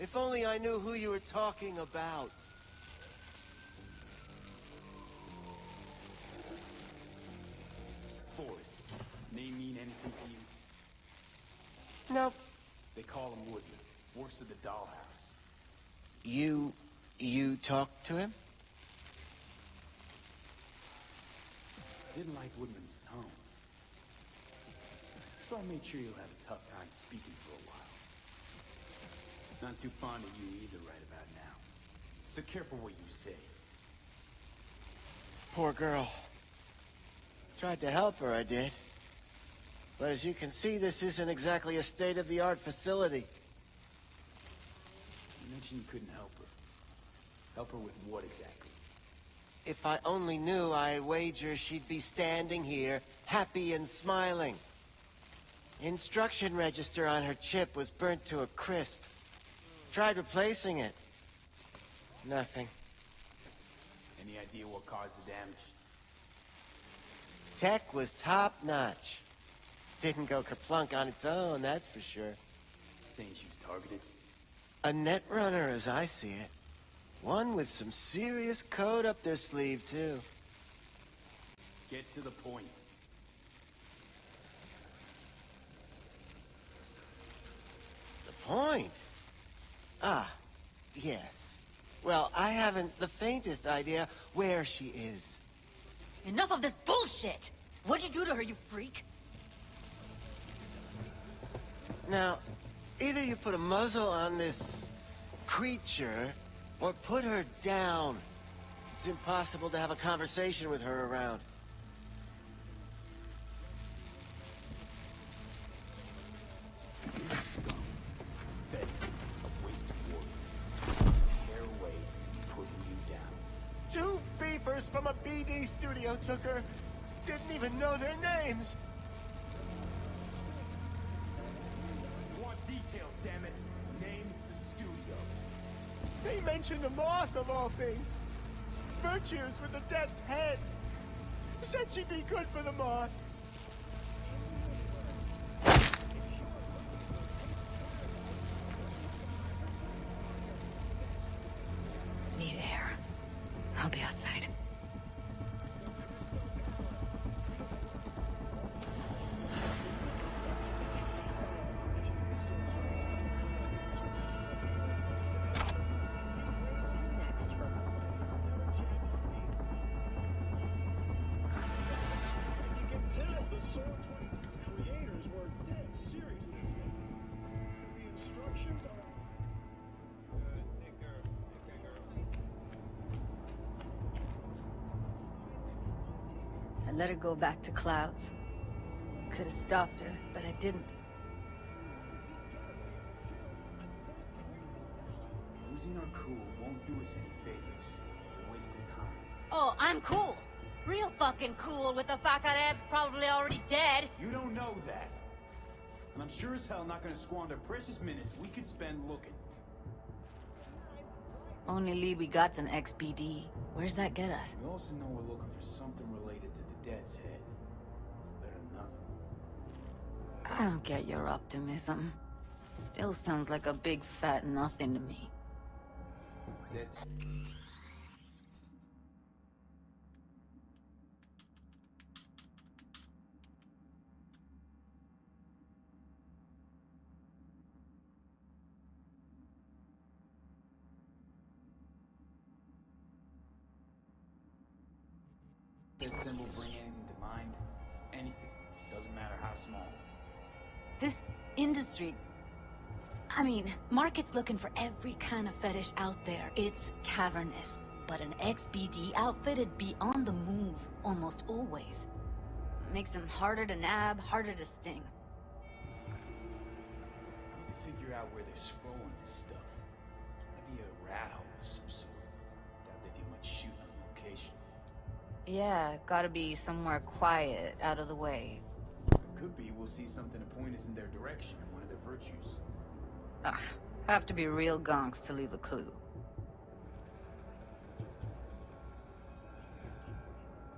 if only I knew who you were talking about. Forrest. Name mean anything to you? Nope. They call him Woodman. Works at the dollhouse. You talked to him? Didn't like Woodman's tone. So I made sure you'll have a tough time speaking for a while. Not too fond of you either right about now. So careful what you say. Poor girl. Tried to help her, I did. But as you can see, this isn't exactly a state-of-the-art facility. You mentioned you couldn't help her. Help her with what exactly? If I only knew, I wager she'd be standing here, happy and smiling. Instruction register on her chip was burnt to a crisp. Tried replacing it. Nothing. Any idea what caused the damage? Tech was top-notch. Didn't go kerplunk on its own, that's for sure. Saying she was targeted? A net runner, as I see it. One with some serious code up their sleeve, too. Get to the point. The point? Ah, yes. Well, I haven't the faintest idea where she is. Enough of this bullshit! What'd you do to her, you freak? Now, either you put a muzzle on this creature, or put her down. It's impossible to have a conversation with her around. Scum. Fed. A waste of words. Their way of putting you down. 2 beepers from a BD studio took her. Didn't even know their names. Want details, damn it. Name the studio. They mentioned a moth of all things. Virtues with the death's head. Said she'd be good for the moth. Need air. I'll be outside. I let her go back to Clouds. Could have stopped her, but I didn't. Losing our cool won't do us any favors. It's a waste of time. Oh, I'm cool. Real fucking cool with the fact that Ed's probably already dead. You don't know that. And I'm sure as hell not gonna squander precious minutes we could spend looking. Only lead we got's an XBD. Where's that get us? We also know we're looking for something related to the dead's head. Better than nothing. I don't get your optimism. Still sounds like a big fat nothing to me. Dead's... That symbol bring anything to mind? Anything. Doesn't matter how small. This industry... I mean, market's looking for every kind of fetish out there. It's cavernous. But an XBD outfit'd be on the move almost always. Makes them harder to nab, harder to sting. I need to figure out where they're scrolling this stuff. Maybe a rat hole of some sort. Doubt they do much shooting on location. Yeah, gotta be somewhere quiet, out of the way. Could be we'll see something to point us in their direction, one of their virtues. Have to be real gonks to leave a clue.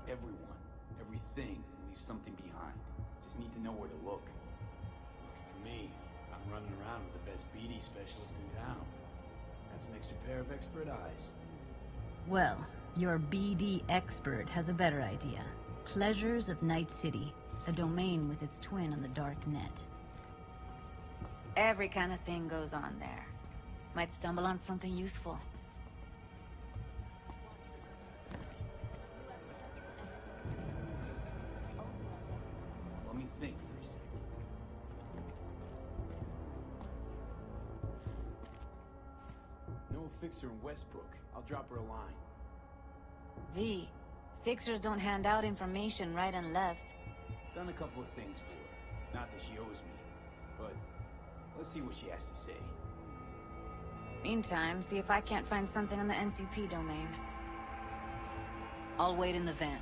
Everyone, everything leaves something behind. Just need to know where to look. Lucky for me, I'm running around with the best BD specialist in town. That's an extra pair of expert eyes. Well, your BD expert has a better idea. Pleasures of Night City, a domain with its twin on the dark net. Every kind of thing goes on there. Might stumble on something useful. Let me think for a second. Know a fixer in Westbrook. I'll drop her a line. V, fixers don't hand out information right and left. Done a couple of things for her. Not that she owes me, but let's see what she has to say. Meantime, see if I can't find something on the NCP domain. I'll wait in the van.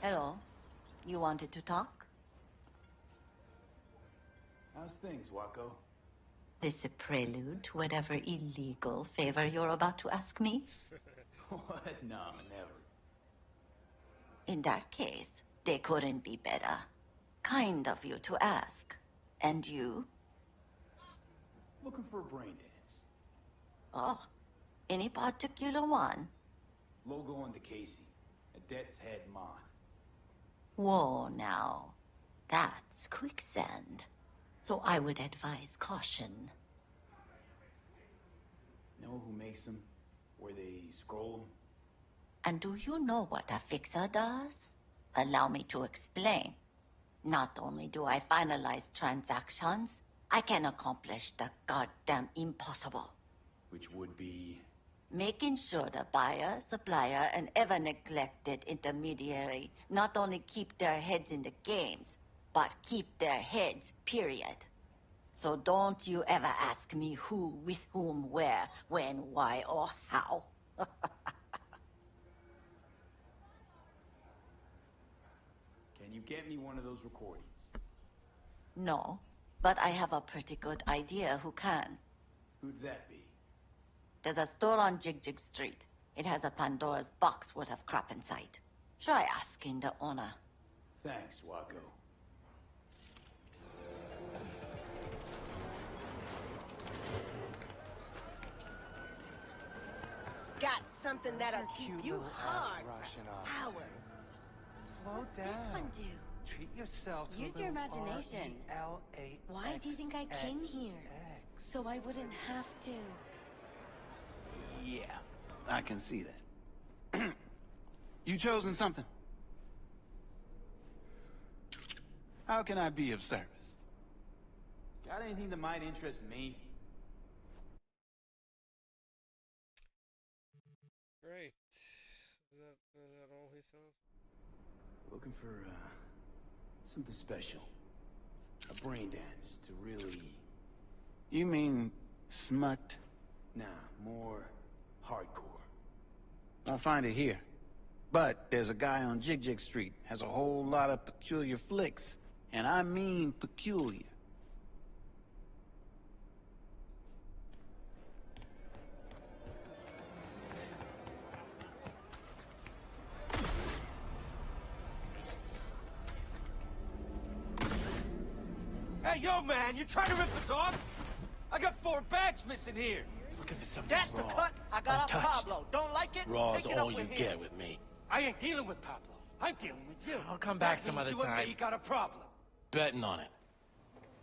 Hello. You wanted to talk? How's things, Wako? This a prelude to whatever illegal favor you're about to ask me? What? No, never. In that case, they couldn't be better. Kind of you to ask. And you? Looking for a brain dance. Oh, any particular one? Logo on the Casey. A death's head moth. Whoa, now. That's quicksand. So I would advise caution. Know who makes them? Where they scroll them? And do you know what a fixer does? Allow me to explain. Not only do I finalize transactions, I can accomplish the goddamn impossible. Which would be? Making sure the buyer, supplier, and ever neglected intermediary not only keep their heads in the games, but keep their heads, period. So don't you ever ask me who, with whom, where, when, why, or how. Can you get me one of those recordings? No, but I have a pretty good idea who can. Who'd that be? There's a store on Jig Jig Street. It has a Pandora's box worth of crap inside. Try asking the owner. Thanks, Wako. Got something that'll keep you hard for hours. Slow down. This one do? Treat yourself to Use a your little imagination. R-E-L-A-X-X. Why do you think I came here? So I wouldn't have to. Yeah, I can see that. You chosen something. How can I be of service? Got anything that might interest me? Great. Is that all he says? Looking for, something special. A brain dance to really... You mean smut? Nah, more hardcore. Won't find it here. But there's a guy on Jig Jig Street, has a whole lot of peculiar flicks. And I mean peculiar. Hey, yo, man, you trying to rip us off? I got 4 bags missing here. Look if it's something That's raw. the cut I got off Untouched. Pablo. Don't like it? Raw's Take it all up you with him. get with me. I ain't dealing with Pablo. I'm dealing with you. I'll come back That some means other you and time. me got a problem. Betting on it.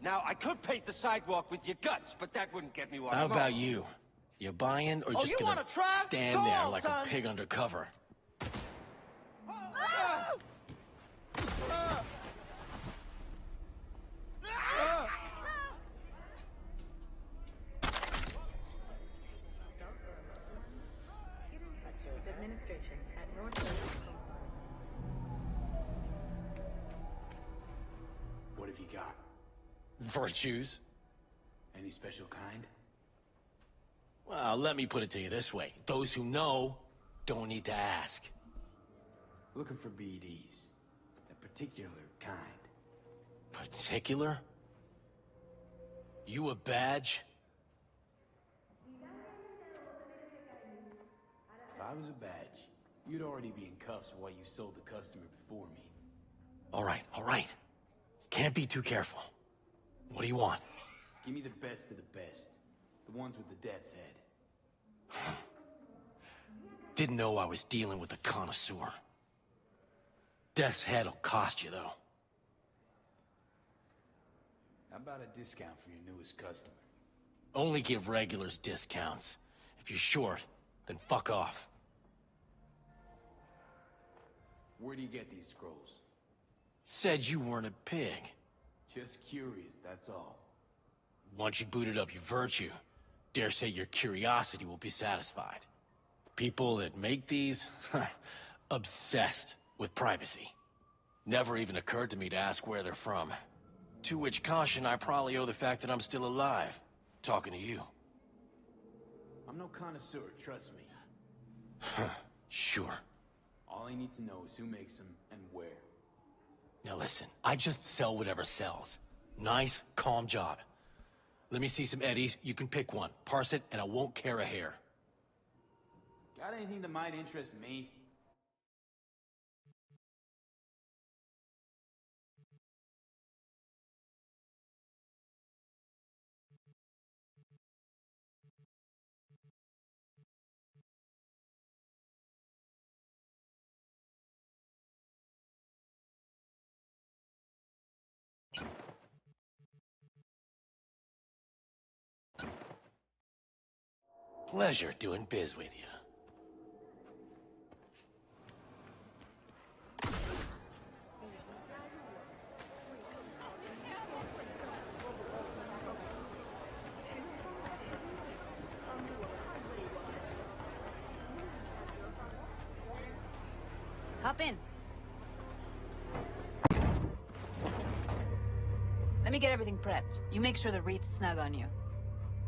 Now, I could paint the sidewalk with your guts, but that wouldn't get me what I How want. about you? You buying or Oh, just you gonna wanna try? stand Go there on, like son. a pig undercover? Administration at North. What have you got? Virtues? Any special kind? Well, let me put it to you this way. Those who know don't need to ask. Looking for BDs. A particular kind. Particular? You a badge? If I was a badge, you'd already be in cuffs while you sold the customer before me. All right. Can't be too careful. What do you want? Give me the best of the best. The ones with the death's head. Didn't know I was dealing with a connoisseur. Death's head'll cost you, though. How about a discount for your newest customer? Only give regulars discounts. If you're short, then fuck off. Where do you get these scrolls? Said you weren't a pig. Just curious, that's all. Once you booted up your virtue, dare say your curiosity will be satisfied. The people that make these, obsessed with privacy. Never even occurred to me to ask where they're from. To which caution I probably owe the fact that I'm still alive, talking to you. I'm no connoisseur, trust me. Sure. All I need to know is who makes them and where. Now listen, I just sell whatever sells. Nice, calm job. Let me see some eddies, you can pick one. Parse it, and I won't care a hair. Got anything that might interest me? Pleasure doing biz with you. Hop in. Let me get everything prepped. You make sure the wreath's snug on you.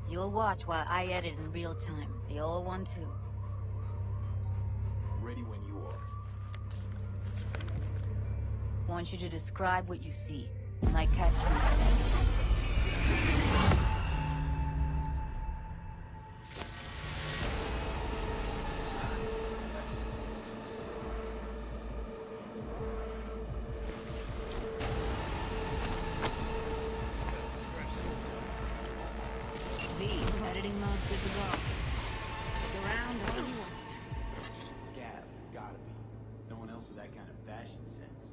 You'll watch while I edit in real time. The old one, too. Ready when you are. Want you to describe what you see. My catchphrase. Editing mode's good to go. Stick around all you want. Scab, gotta be. No one else with that kind of fashion sense.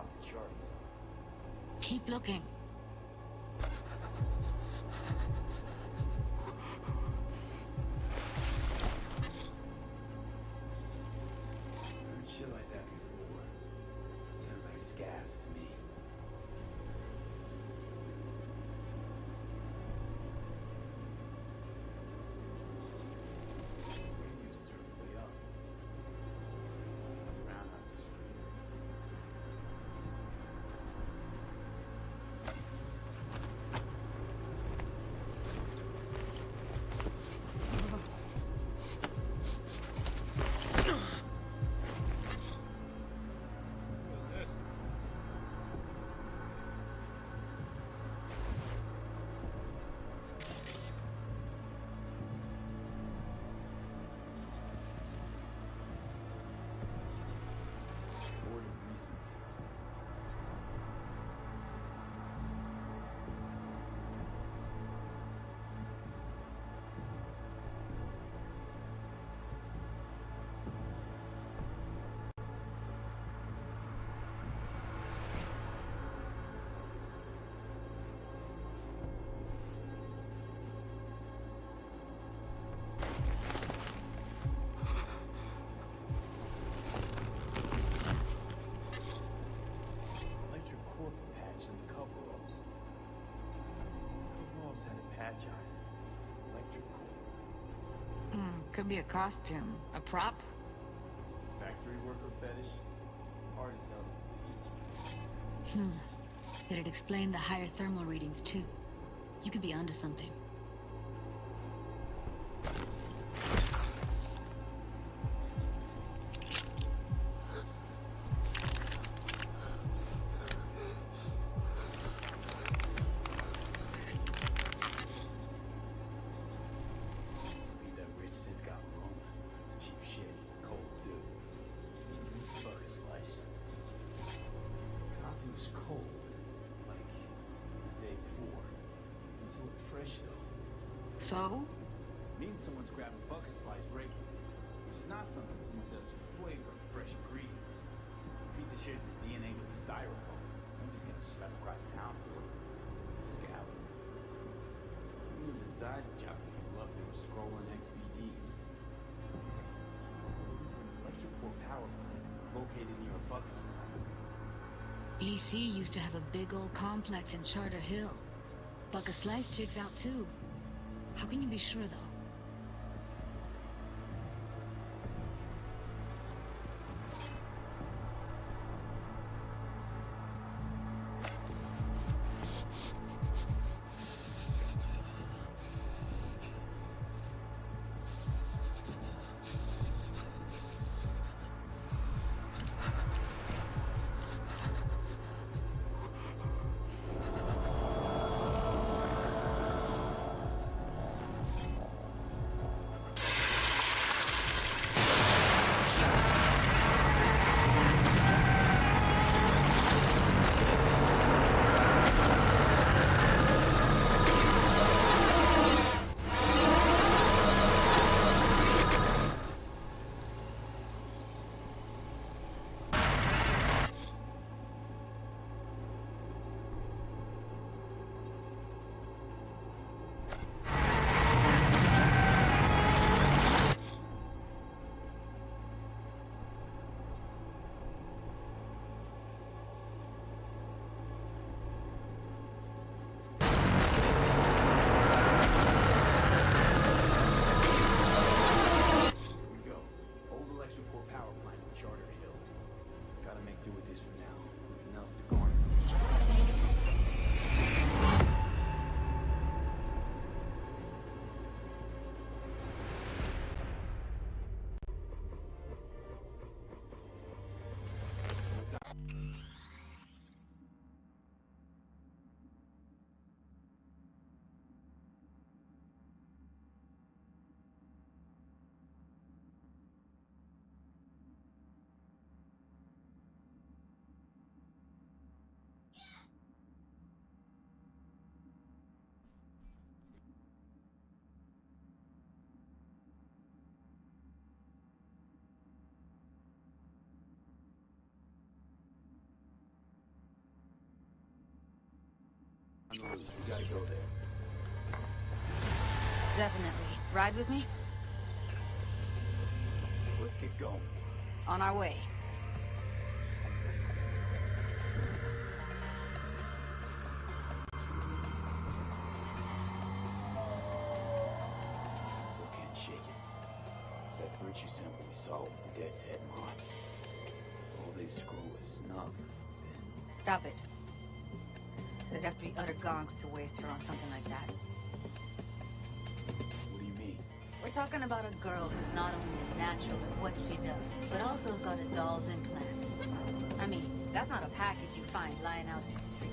off the charts. Keep looking. Heard shit like that before. Sounds like scabs to me. Radio's turned way up. Round on the screen. What's this? Ordered recently. Electric cork patch on the coveralls. Coveralls had a patch on it. Electric cork. Could be a costume. A prop? Factory worker fetish. Hard as hell. Did it explain the higher thermal readings too? You could be onto something. Believe that rich synth got Roma. Cheap shit. Cold too. Fuck a slice. Coffee was cold. Like the day before. Until it fresh though. So? Means someone's grabbing bucket slice regularly. Which is not something someone does for flavor and fresh ingredients. Pizza shares its DNA with styrofoam. Nobody's gonna schlep across town for it. Scab. Who knew besides chopping people up, they were scrolling XBDs? An electric core power plant located near a bucket slice. EC used to have a big old complex in Charter Hill. Bucket Slice checks out too. How can you be sure though? On the loose. We gotta go there. Definitely. Ride with me? Let's get going. On our way. Still can't shake it. It's that virtue sample we saw with the dead's head mark. All they screw was snuff. Stop it. There'd have to be utter gonks to waste her on something like that. What do you mean? We're talking about a girl who's not only as natural at what she does, but also has got a doll's implant. I mean, that's not a package you find lying out in the street.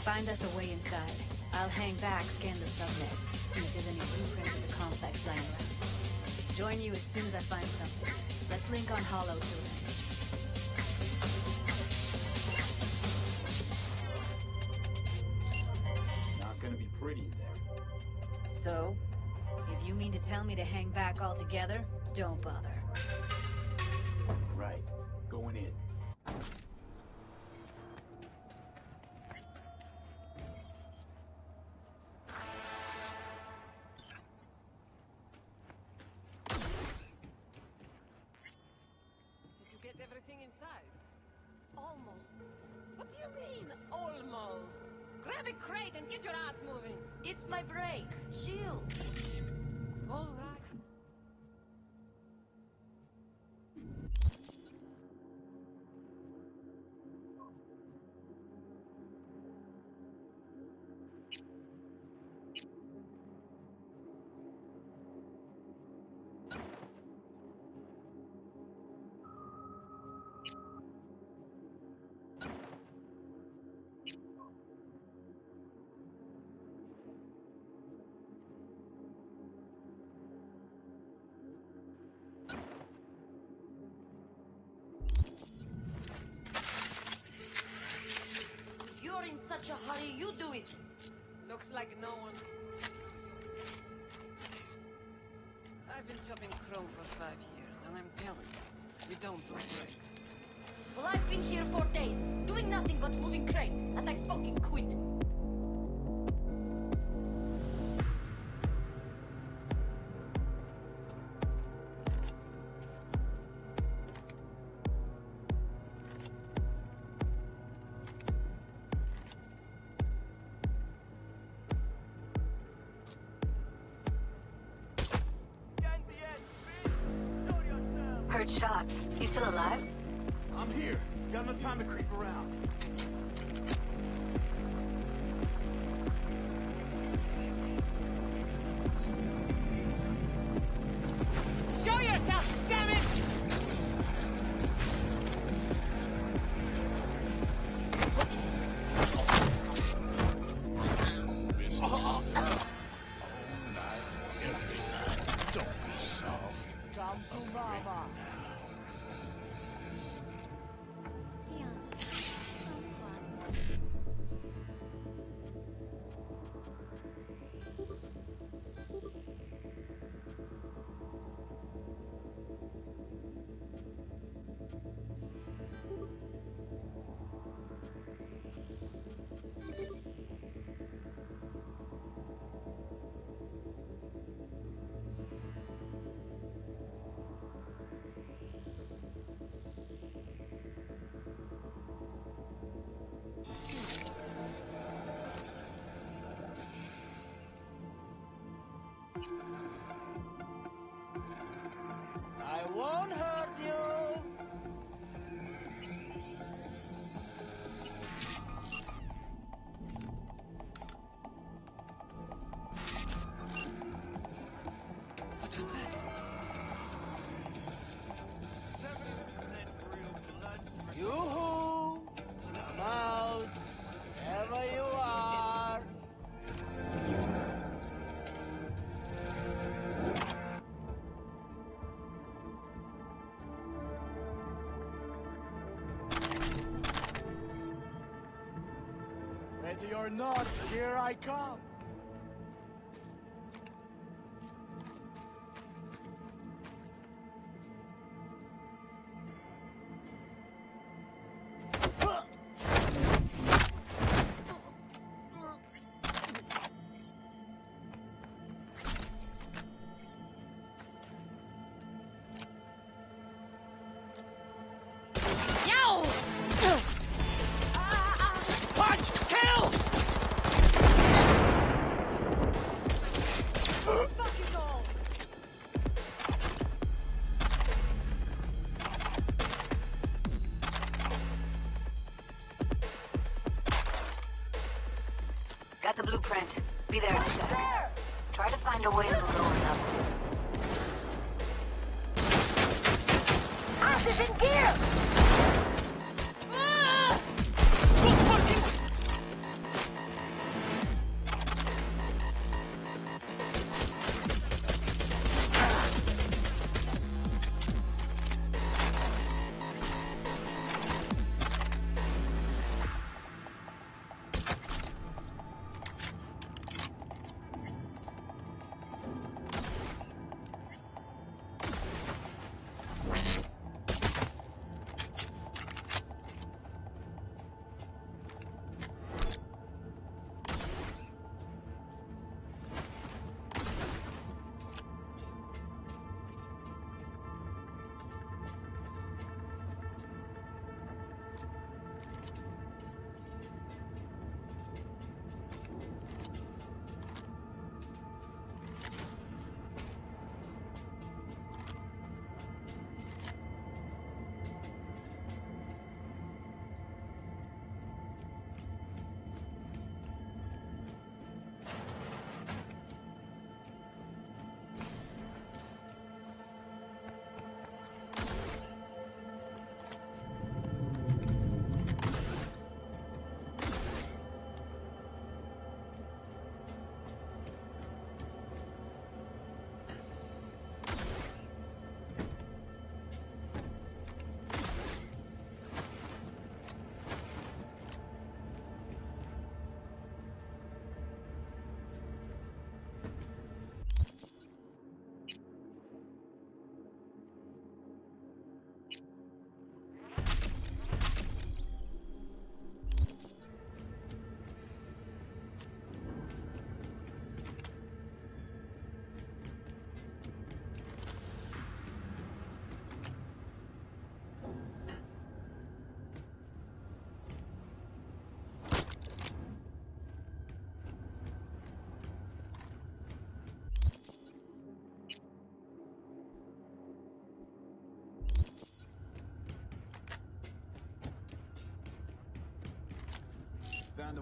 Find us a way inside. I'll hang back, scan the subnet, see if there's any blueprints of the complex lying around. Join you as soon as I find something. Let's link on Hollow till then. Not gonna be pretty in there. So, if you mean to tell me to hang back altogether, don't bother. Right. Going in. Get everything inside. Almost. What do you mean, almost? Grab a crate and get your ass moving. It's my break. Chill. All right. If you're in such a hurry, you do it. Looks like no one. I've been shopping Chrome for 5 years, and I'm telling you, we don't do breaks. Well, I've been here 4 days, doing nothing but moving crates, and I fucking quit. Heard shots. You still alive? I'm here. Got no time to creep around. Show yourself, damn it! Don't be soft. Come to mama. I won't hurt you. Yoo-hoo! Come out, wherever you are. Ready or not, here I come. Punch! Kill! Fuck you all! Got the blueprint. Be there in a sec. Try to find a way to the lower levels. Ash is in gear!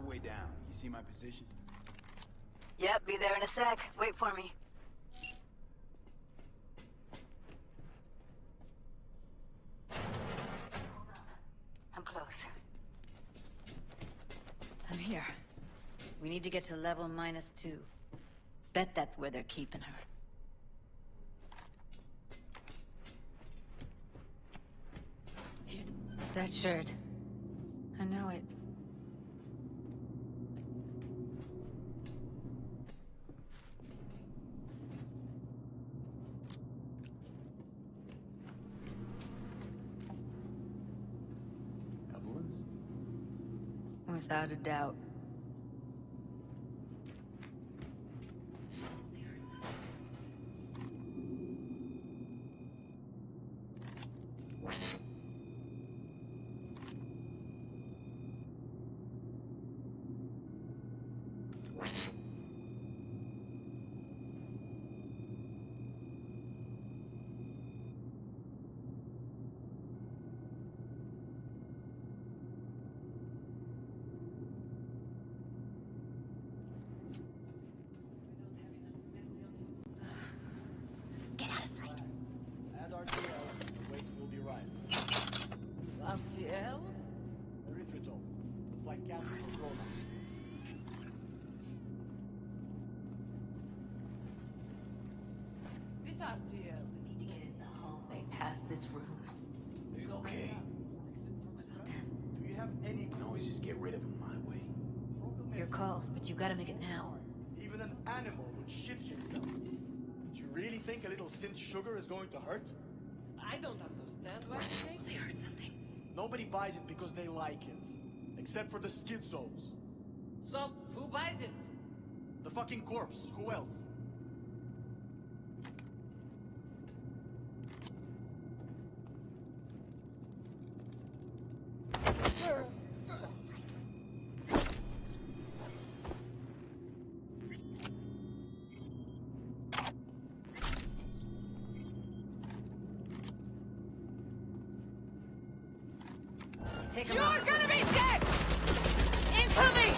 way down. You see my position? Yep, be there in a sec. Wait for me. I'm close. I'm here. We need to get to level -2. Bet that's where they're keeping her. That shirt. I know it. Evelyn's? Without a doubt. Get out of sight. As RTL, the waste will be right. RTL? Erythritol. It's like cancer for grown-ups. This RTL. We need to get in the hallway past this room. Okay. Do you have any... You can always just get rid of him my way. Your call, but you gotta make it now. Even an animal would shit himself. Do you really think a little synth sugar is going to hurt? I don't understand why you're They taking heard something. Nobody buys it because they like it. Except for the schizos. So, who buys it? The fucking corpse. Who else? Take him You're out. gonna be dead! Incoming!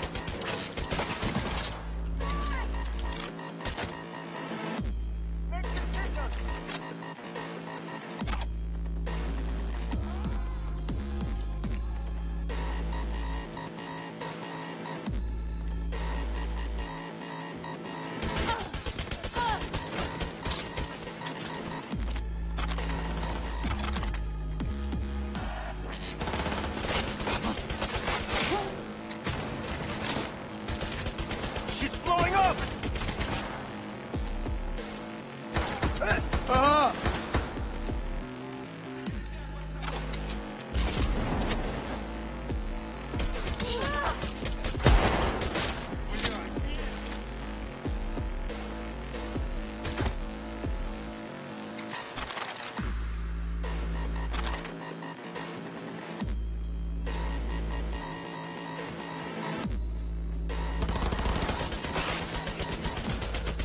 Shit's blowing up!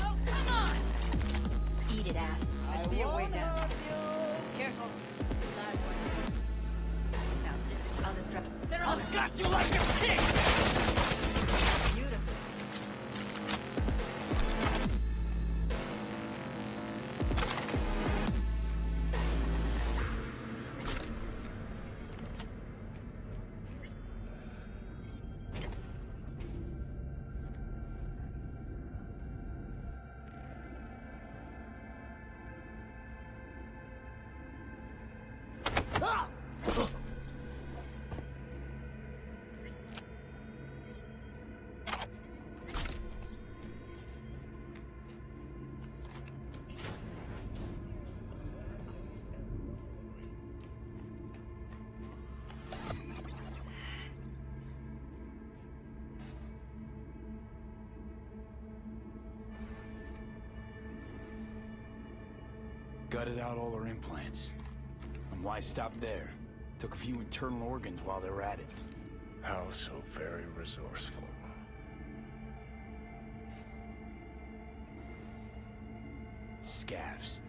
Oh, come on! Eat it, ass. There's be a way down. Careful. Side one. Now, I'll disrupt. I've got you like a pig! Beautiful. Gutted out all her implants. And why stop there? Took a few internal organs while they were at it. How so very resourceful. Scavs.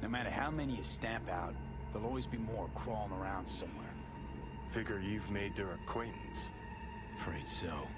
No matter how many you stamp out, there'll always be more crawling around somewhere. Figure you've made their acquaintance. Afraid so.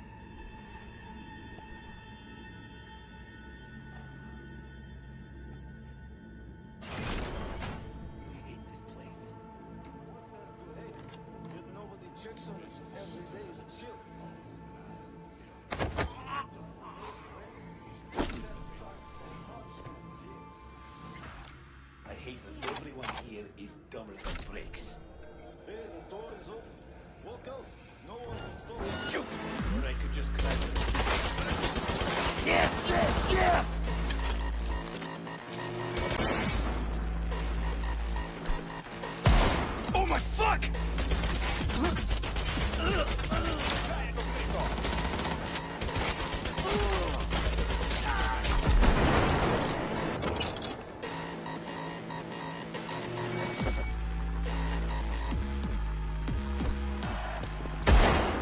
my fuck!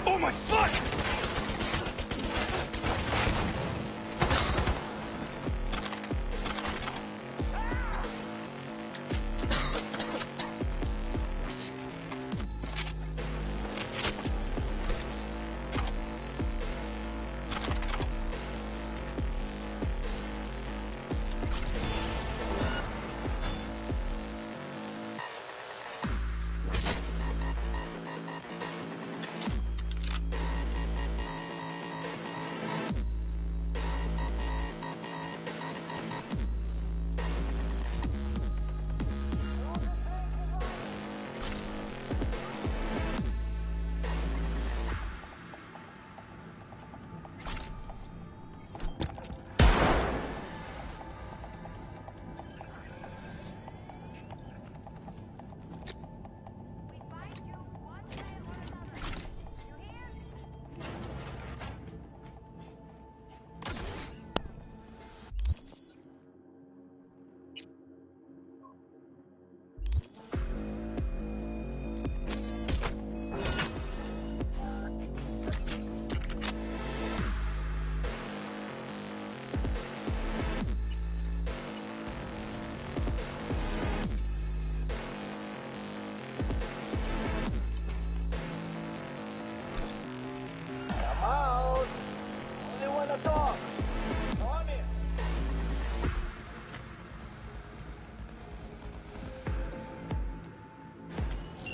Oh my fuck!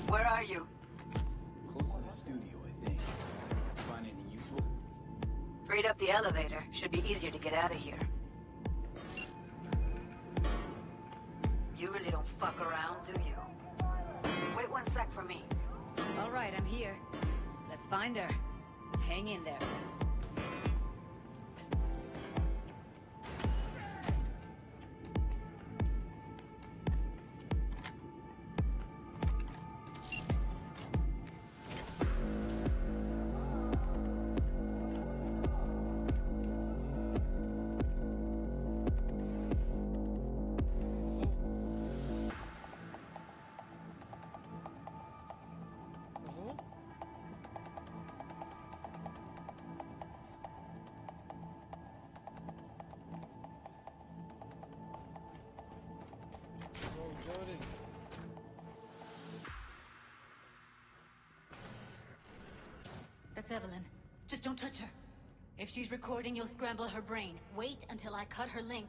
Where are you? Close to the studio, I think. Find anything useful? Freed up the elevator. Should be easier to get out of here. You really don't fuck around, do you? Wait 1 sec for me. All right, I'm here. Let's find her. Hang in there. That's Evelyn. Just don't touch her. If she's recording, you'll scramble her brain. Wait until I cut her link.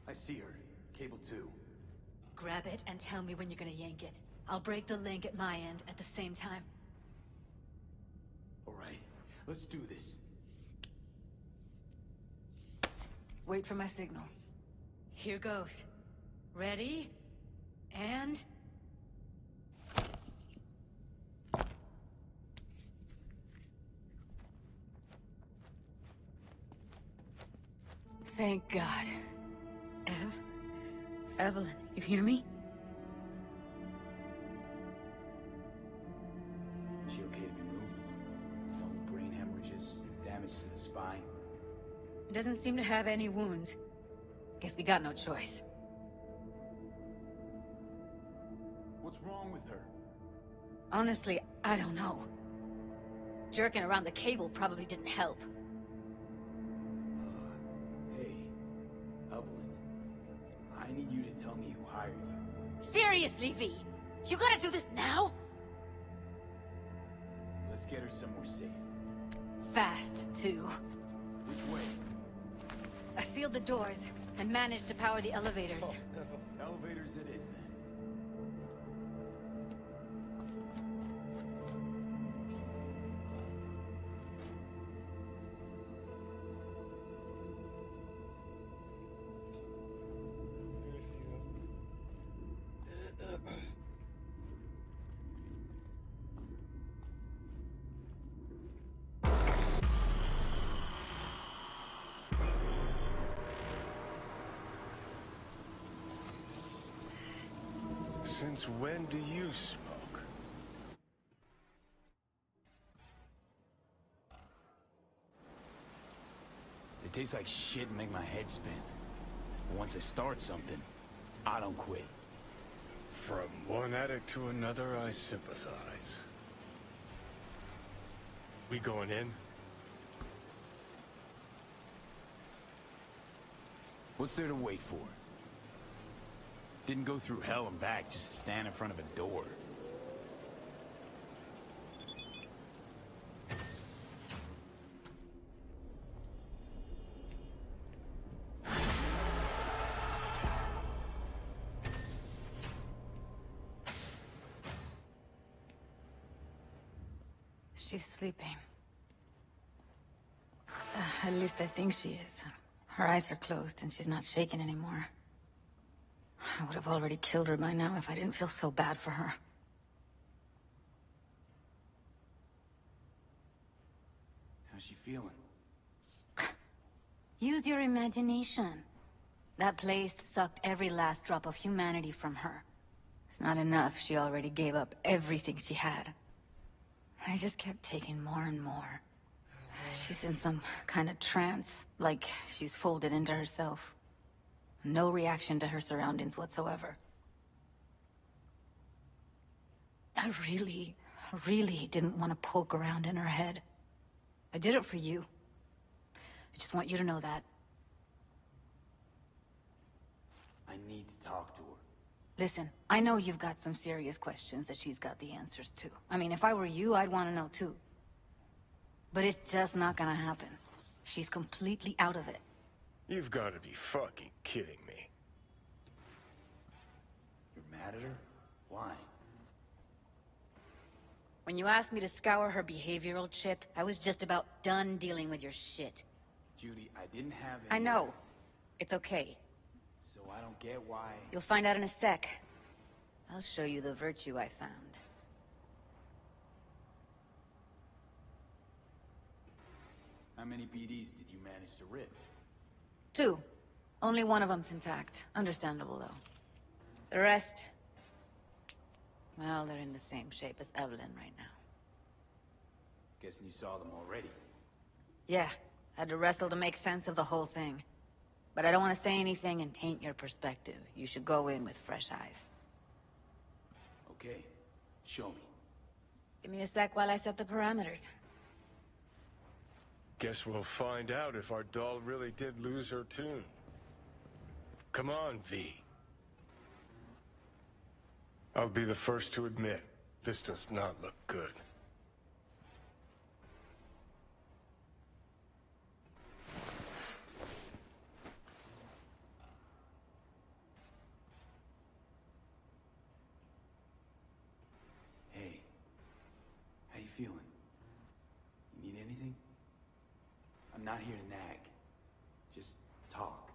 I see her. Cable 2. Grab it and tell me when you're gonna yank it. I'll break the link at my end at the same time. All right, let's do this. Wait for my signal. Here goes. Ready? And... Thank God. Evelyn, you hear me? Is she okay to be moved? No brain hemorrhages, damage to the spine. Doesn't seem to have any wounds. Guess we got no choice. What's wrong with her? Honestly, I don't know. Jerking around the cable probably didn't help. Hey, Evelyn. I need you to tell me who hired you. Seriously, V? You gotta do this now? Let's get her somewhere safe. Fast, too. Which way? I sealed the doors and managed to power the elevators. Elevators it is, then. Since when do you smoke? It tastes like shit and make my head spin. But once I start something, I don't quit. From one addict to another, I sympathize. We going in? What's there to wait for? Didn't go through hell and back just to stand in front of a door. She's sleeping. At least I think she is. Her eyes are closed and she's not shaking anymore. I would have already killed her by now if I didn't feel so bad for her. How's she feeling? Use your imagination. That place sucked every last drop of humanity from her. It's not enough. She already gave up everything she had. I just kept taking more and more. She's in some kind of trance, like she's folded into herself. No reaction to her surroundings whatsoever. I really didn't want to poke around in her head. I did it for you. I just want you to know that. I need to talk to her. Listen, I know you've got some serious questions that she's got the answers to. I mean, if I were you, I'd want to know too. But it's just not gonna happen. She's completely out of it. You've got to be fucking kidding me. You're mad at her? Why? When you asked me to scour her behavioral chip, I was just about done dealing with your shit. Judy, I didn't have any... I know. It's okay. So I don't get why... You'll find out in a sec. I'll show you the virtue I found. How many BDs did you manage to rip? 2. Only one of them's intact. Understandable, though. The rest... well, they're in the same shape as Evelyn right now. Guessing you saw them already. Yeah. Had to wrestle to make sense of the whole thing. But I don't want to say anything and taint your perspective. You should go in with fresh eyes. Okay. Show me. Give me a sec while I set the parameters. Guess we'll find out if our doll really did lose her tune. Come on, V. I'll be the first to admit, this does not look good. Hey. How you feeling? You need anything? I'm not here to nag. Just talk.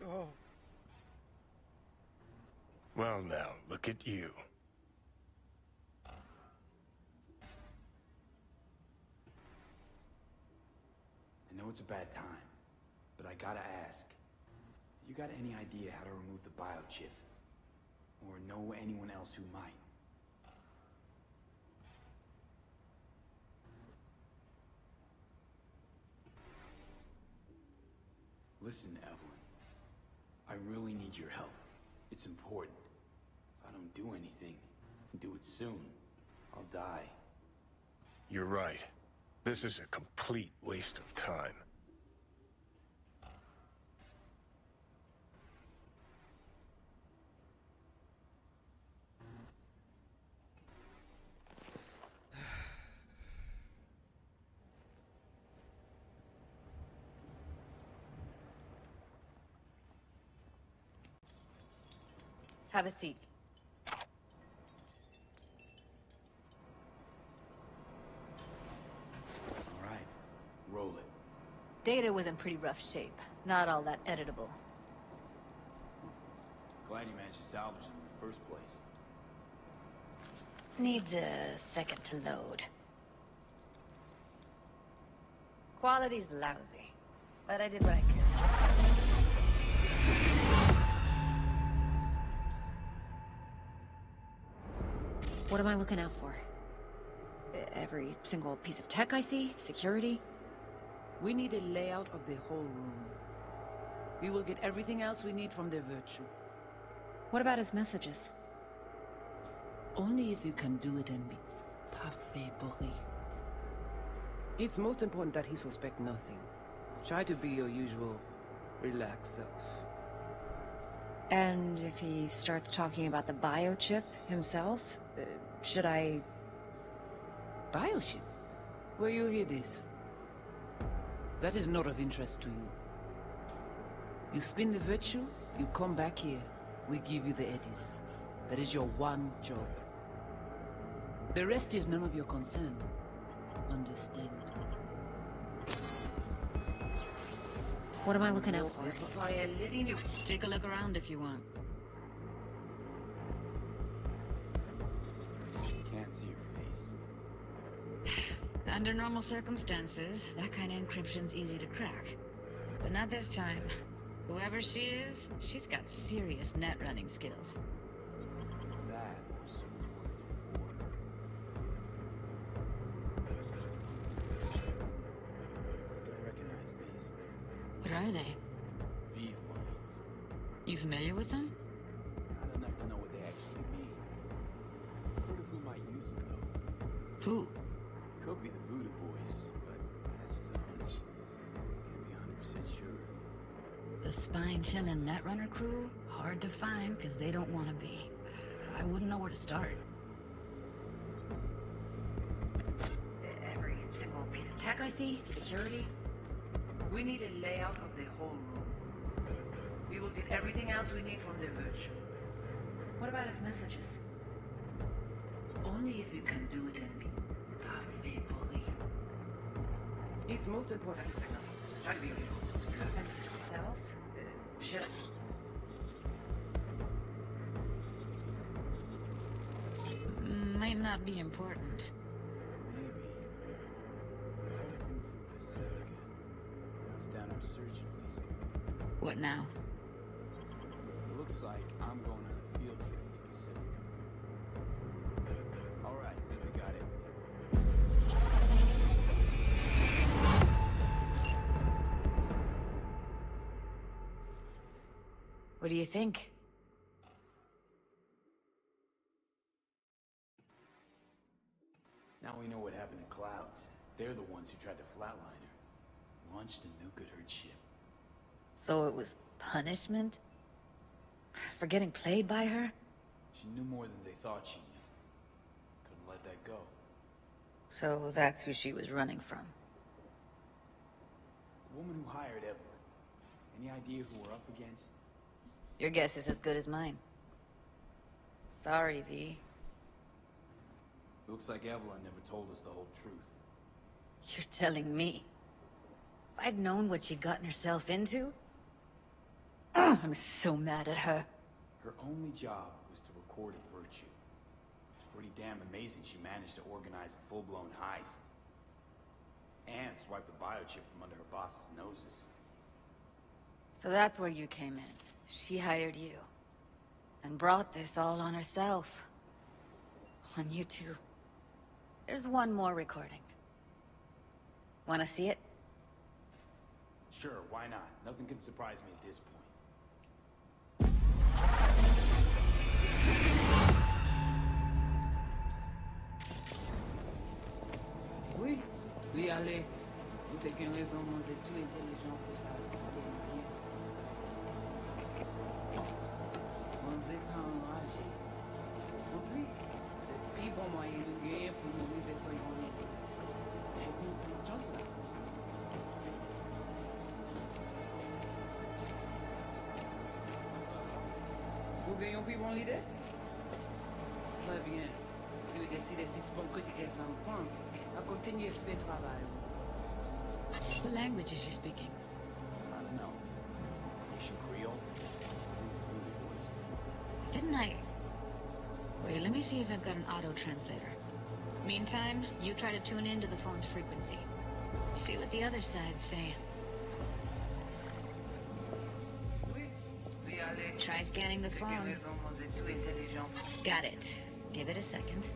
Oh. Well now, look at you. I know it's a bad time, but I gotta ask. You got any idea how to remove the biochip? Or know anyone else who might? Listen, Evelyn. I really need your help. It's important. If I don't do anything, and do it soon, I'll die. You're right. This is a complete waste of time. Have a seat. All right. Roll it. Data was in pretty rough shape. Not all that editable. Glad you managed to salvage them in the first place. Needs a second to load. Quality's lousy, but I did what I could. What am I looking out for? Every single piece of tech I see? Security? We need a layout of the whole room. We will get everything else we need from the virtue. What about his messages? Only if you can do it and be parfait bourré. It's most important that he suspect nothing. Try to be your usual relaxed self. And if he starts talking about the biochip himself, should I... Biochip? Where you hear this? That is not of interest to you. You spin the virtue, you come back here, we give you the eddies. That is your one job. The rest is none of your concern. Understand? What am I looking out for? Take a look around if you want. Can't see your face. Under normal circumstances, that kind of encryption's easy to crack. But not this time. Whoever she is, she's got serious net running skills. That was so Don't recognize these. What are they? V-lines. You familiar with them? Not enough to know what they actually mean. Heard of who might use them, though. Who? Could be the Voodoo Boys, but that's just a hunch. Can't be 100% sure. The spine-chilling Netrunner crew? Hard to find, because they don't want to be. I wouldn't know where to start. Every single piece of tech I see? Security? We need a layout of the whole room. We will get everything else we need from the virtue. What about his messages? Only if you can do it and be parfait bourré. It's most important. Try to be Self? Should Might not be important. Maybe. Everything from Pacifica. I was down our search recently. What now? It looks like I'm going on a field trip to Pacifica. All right, think we got it. What do you think? Now we know what happened to Clouds. They're the ones who tried to flatline her. Launched a nuke at her ship. So it was punishment? For getting played by her? She knew more than they thought she knew. Couldn't let that go. So that's who she was running from. The woman who hired Evelyn. Any idea who we're up against? Your guess is as good as mine. Sorry, V. Looks like Evelyn never told us the whole truth. You're telling me. If I'd known what she'd gotten herself into... I'm so mad at her. Her only job was to record a virtue. It's pretty damn amazing she managed to organize a full-blown heist. And swipe the biochip from under her boss's noses. So that's where you came in. She hired you. And brought this all on herself. On you two. There's one more recording. Wanna see it? Sure, why not? Nothing can surprise me at this point. Oui, oui, allez. Vous avez une raison, vous êtes tout intelligent pour ça. On ne s'est pas enragé. En plus, c'est le plus bon moyen de gagner pour nous vivre sur une journée. Aucune chance là. Vous gagnez plus bon l'idée? Très bien. Si vous décidez si c'est bon critiquer ça en France, à continuer de faire travail. What language is she speaking? I don't know. Haitian Creole? At least the Voodoo Boys. Didn't I... Wait, let me see if I've got an auto-translator. Meantime, you try to tune in to the phone's frequency. See what the other side's saying. Try scanning the phone. Got it. Give it a second.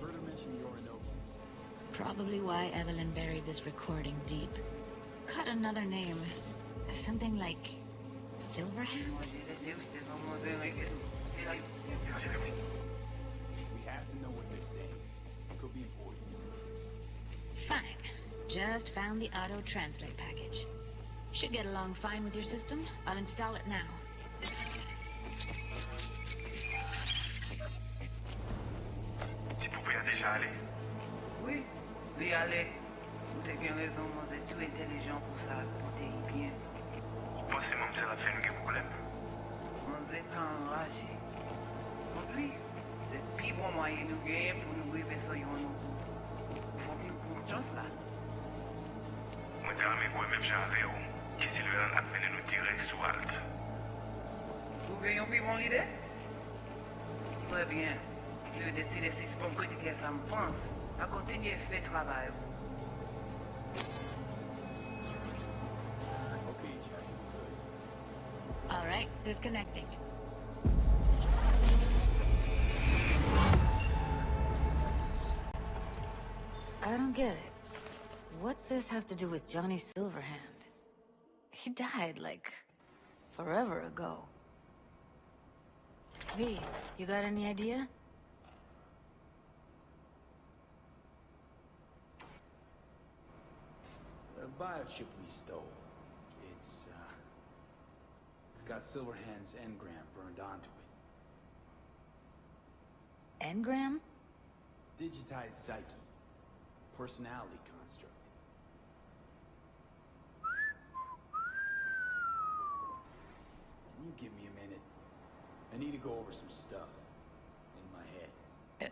Further mention the Orinoco. Probably why Evelyn buried this recording deep. Cut another name. Something like Silverhand? We have to know what they're saying. It could be important. Fine. Just found the auto-translate package. Should get along fine with your system. I'll install it now. Tu pouvais déjà aller. Oui, oui, allez. Vous avez bien raison, vous êtes tout intelligent pour ça, comptez bien. Pensez même que ça va faire un problème. On n'est pas enragé. En plus, c'est le plus bon moyen de nous gagner pour nous arriver sur yon nouveau. Faut que nous prenions chance là. Moi, j'ai jamais vu même j'avais où. Ici, le a fait nous tirer sous halte. Vous voyez un peu mon idée? Très bien. Si vous décidez si c'est bon critiquer ça me pense, à continuer à faire le travail. All right, disconnecting. I don't get it. What's this have to do with Johnny Silverhand? He died, like, forever ago. V, you got any idea? The biochip we stole. It's got Silverhand's engram burned onto it. Engram? Digitized psyche. Personality construct. Can you give me a minute? I need to go over some stuff in my head.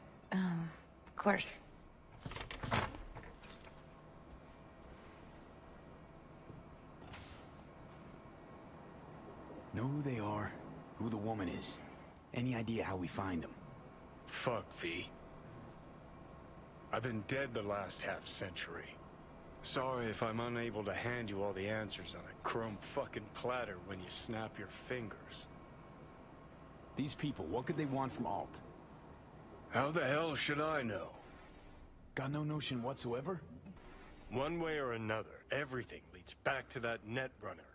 Of course. Know who they are? Who the woman is? Any idea how we find them? Fuck, V. I've been dead the last half-century. Sorry if I'm unable to hand you all the answers on a chrome fucking platter when you snap your fingers. These people, what could they want from Alt? How the hell should I know? Got no notion whatsoever? One way or another, everything leads back to that Netrunner.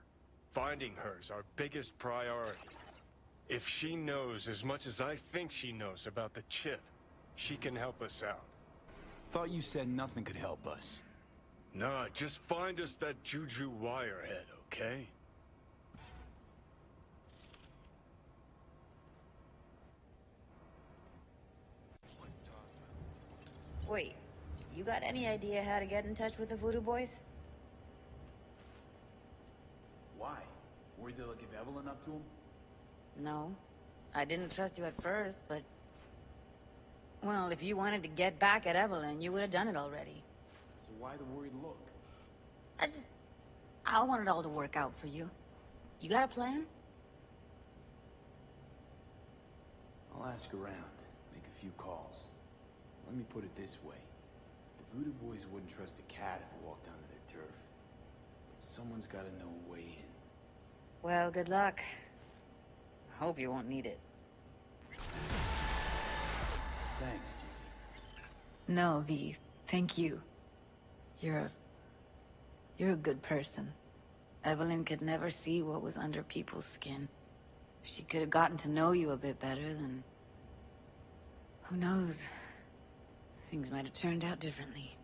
Finding her's our biggest priority. If she knows as much as I think she knows about the chip, she can help us out. Thought you said nothing could help us. Nah, just find us that Juju wirehead, okay? Wait, you got any idea how to get in touch with the Voodoo Boys? Why? Worried they'll give Evelyn up to him? No. I didn't trust you at first, but... Well, if you wanted to get back at Evelyn, you would have done it already. So why the worried look? I want it all to work out for you. You got a plan? I'll ask around, make a few calls. Let me put it this way. The Voodoo Boys wouldn't trust a cat if it walked onto their turf. But someone's gotta know a way in. Well, good luck. I hope you won't need it. Thanks, Jimmy. No, V. Thank you. You're a good person. Evelyn could never see what was under people's skin. If she could have gotten to know you a bit better, then... Who knows? Things might have turned out differently.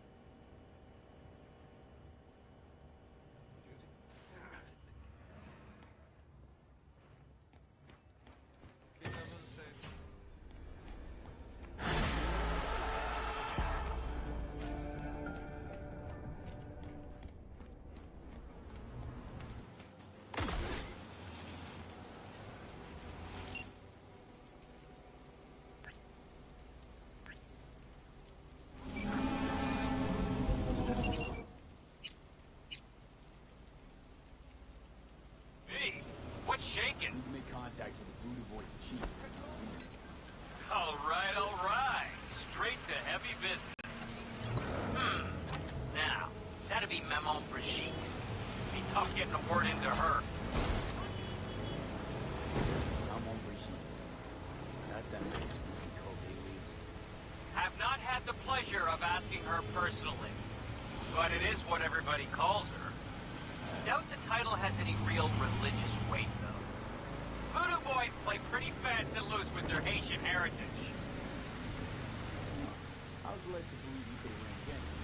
contact with the Voodoo Boys chief. All right. Straight to heavy business. Now, that'd be Maman Brigitte. Be tough getting a word into her. Maman Brigitte. That sounds like a spooky cult alias. Have not had the pleasure of asking her personally, but it is what everybody calls her. Doubt the title has any real religious weight, though. Voodoo Boys play pretty fast and loose with their Haitian heritage. I was led to believe you could arrange anything.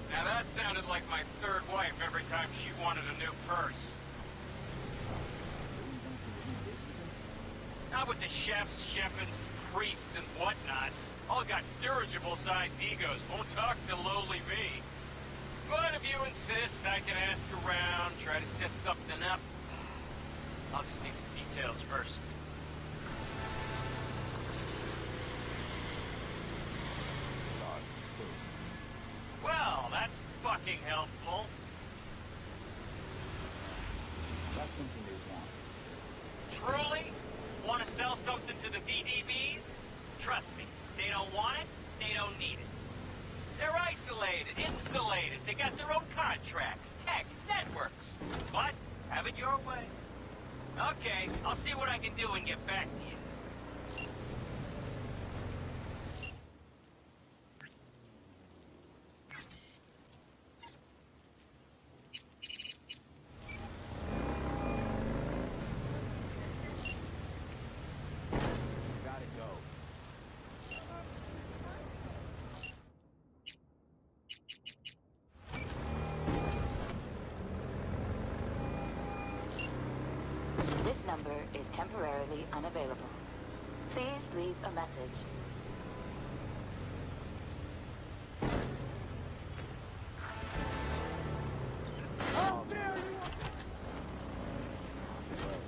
Now that sounded like my third wife every time she wanted a new purse. Really don't do any of this with him? Not with the chefs, chefins, priests, and whatnot. All got dirigible-sized egos, won't talk to lowly me. But if you insist, I can ask around, try to set something up. I'll just need some details first. Well, that's fucking helpful. That's something they want. Truly? Want to sell something to the VDBs? Trust me, they don't want it, they don't need it. They're isolated, insulated, they got their own contracts, tech, networks. But, have it your way. Okay, I'll see what I can do and get back to you. Gotta go. This number is temporarily unavailable. Please leave a message. How dare you! Well,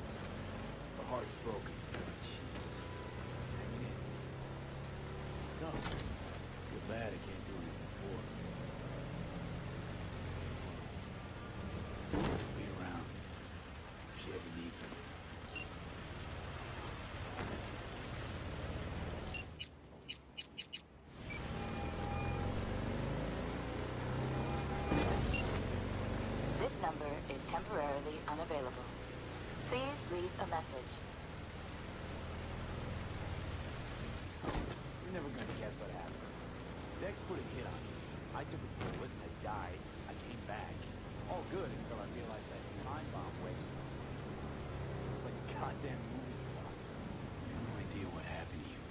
the heart's broken. Jeez. Hang in. No. Feel bad I can't do anything for her. Be around. If she ever needs me. This number is temporarily unavailable. Please leave a message. You're never gonna guess what happened. Dex put a hit on me. I took a bullet and I died. I came back. All good until I realized that time bomb wasted. It was like a goddamn movie plot. I have no idea what happened to you.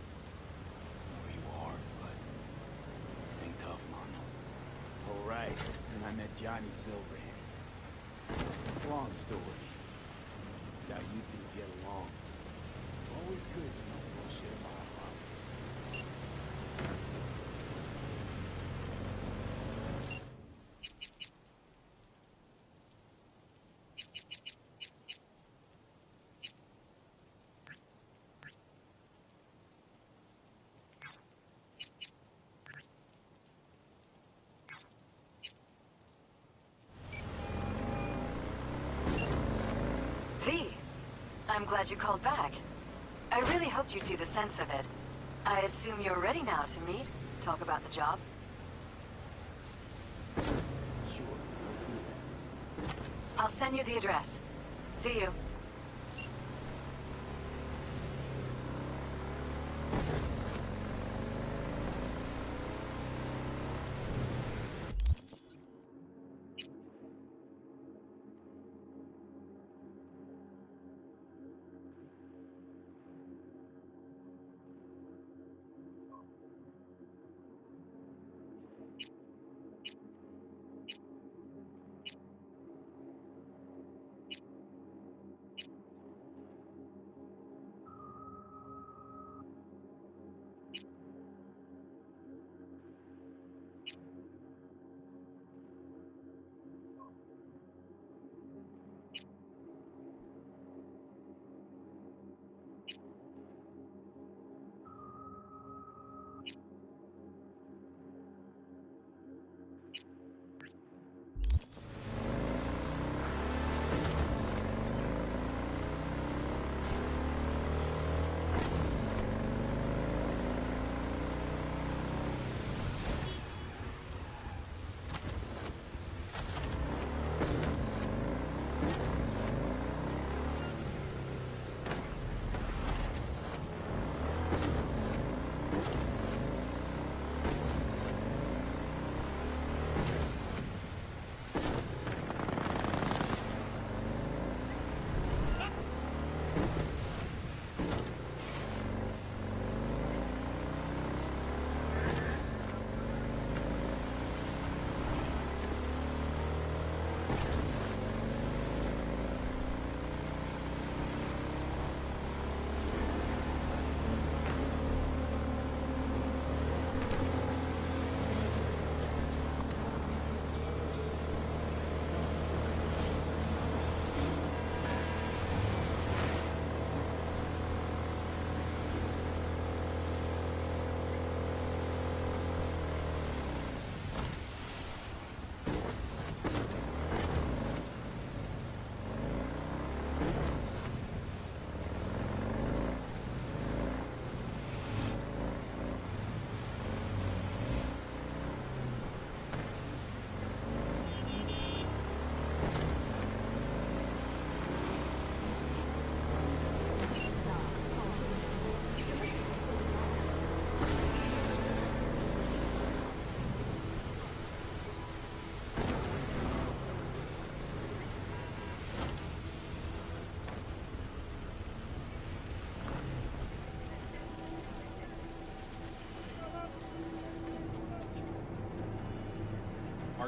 Where you are, but hang tough, man. All right. And I met Johnny Silverhand. Long story. How you two get along. Always good to know bullshit about love. V, I'm glad you called back. I really hoped you'd see the sense of it. I assume you're ready now to meet, talk about the job. Sure, let's do that. I'll send you the address. See you.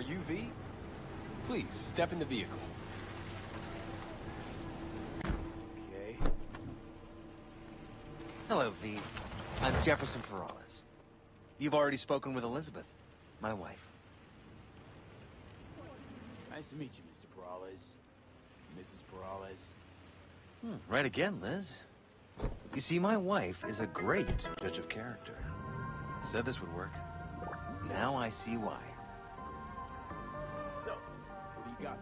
Are you V? Please, step in the vehicle. Okay. Hello, V. I'm Jefferson Perales. You've already spoken with Elizabeth, my wife. Nice to meet you, Mr. Perales. Mrs. Perales. Right again, Liz. You see, my wife is a great judge of character. Said this would work. Now I see why. So, what do you got?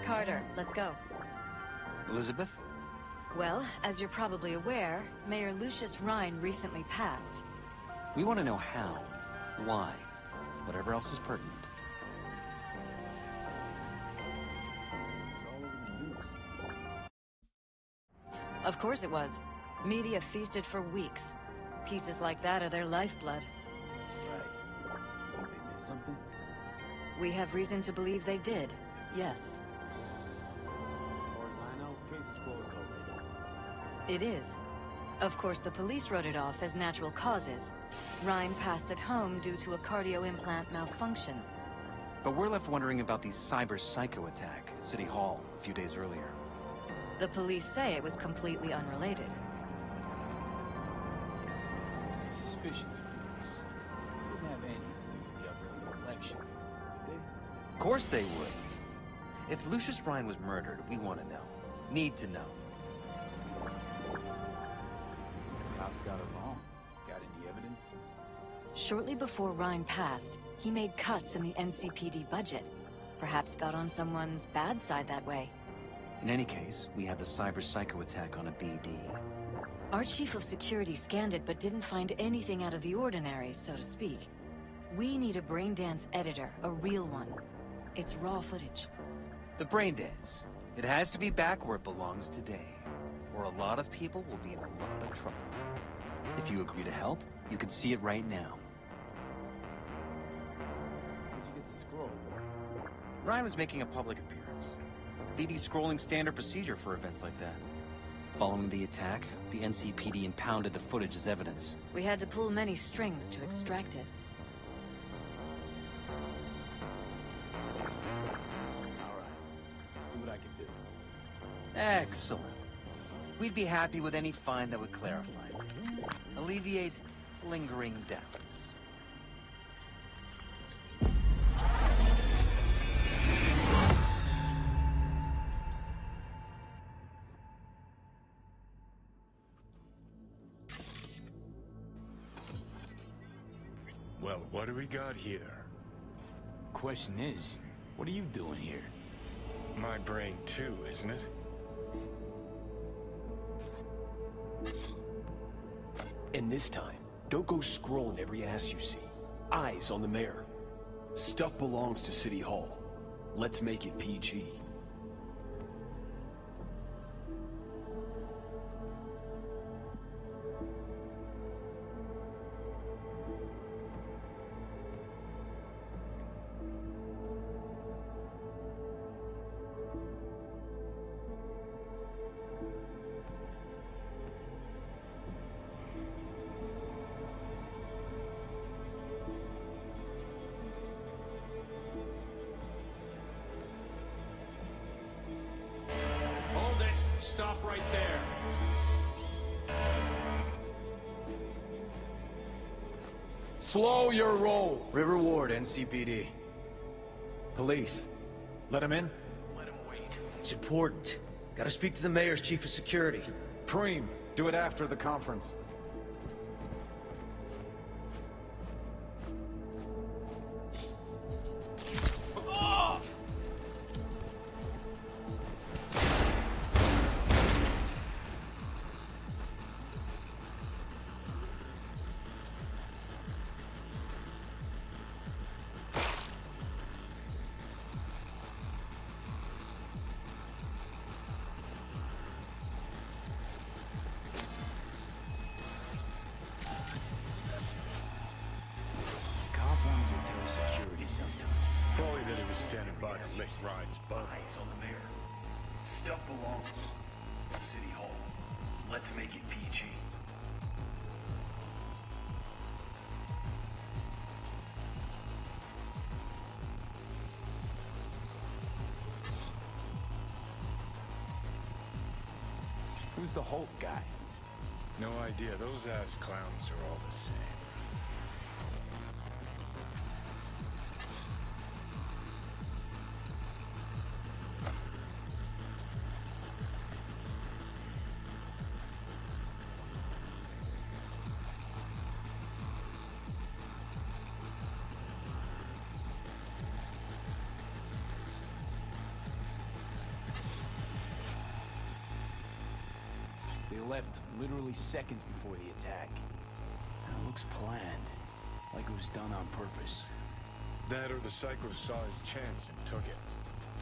Carter, let's go. Elizabeth? Well, as you're probably aware, Mayor Lucius Rhine recently passed. We want to know how, why, whatever else is pertinent. It's all over the news. Of course it was. Media feasted for weeks. Pieces like that are their lifeblood. Right. You think they missed something? We have reason to believe they did, yes. As far as I know, case is closed already. It is. Of course, the police wrote it off as natural causes. Rhine passed at home due to a cardio implant malfunction. But we're left wondering about the cyber psycho attack at City Hall a few days earlier. The police say it was completely unrelated. Suspicions of yours wouldn't have anything to do with the upcoming election, would they? Of course they would. If Lucius Rhine was murdered, we want to know. Need to know. The cops got it wrong. Got any evidence? Shortly before Rhine passed, he made cuts in the NCPD budget. Perhaps got on someone's bad side that way. In any case, we have the cyber psycho attack on a BD. Our chief of security scanned it but didn't find anything out of the ordinary, so to speak. We need a Braindance editor, a real one. It's raw footage. The Braindance. It has to be back where it belongs today, or a lot of people will be in a lot of trouble. If you agree to help, you can see it right now. How'd you get the scroll? Ryan was making a public appearance. BD scrolling standard procedure for events like that. Following the attack, the NCPD impounded the footage as evidence. We had to pull many strings to extract it. All right. See what I can do. Excellent. We'd be happy with any find that would clarify things. Alleviate lingering doubts. Well, what do we got here? Question is, what are you doing here? My brain too, isn't it? And this time, don't go scrolling every ass you see. Eyes on the mayor. Stuff belongs to City Hall. Let's make it PG. Hold it. Stop right there. Slow your roll. River Ward, NCPD. Police. Let him in? Let him wait. It's important. Gotta speak to the mayor's chief of security. Preem, do it after the conference. Probably that he was standing by to lick Ryan's butt. Eyes on the mayor. Stuff belongs to City Hall. Let's make it PG. Who's the Holt guy? No idea. Those ass clowns are all the same. They left literally seconds before the attack. That looks planned, like it was done on purpose. That or the psycho saw his chance and took it.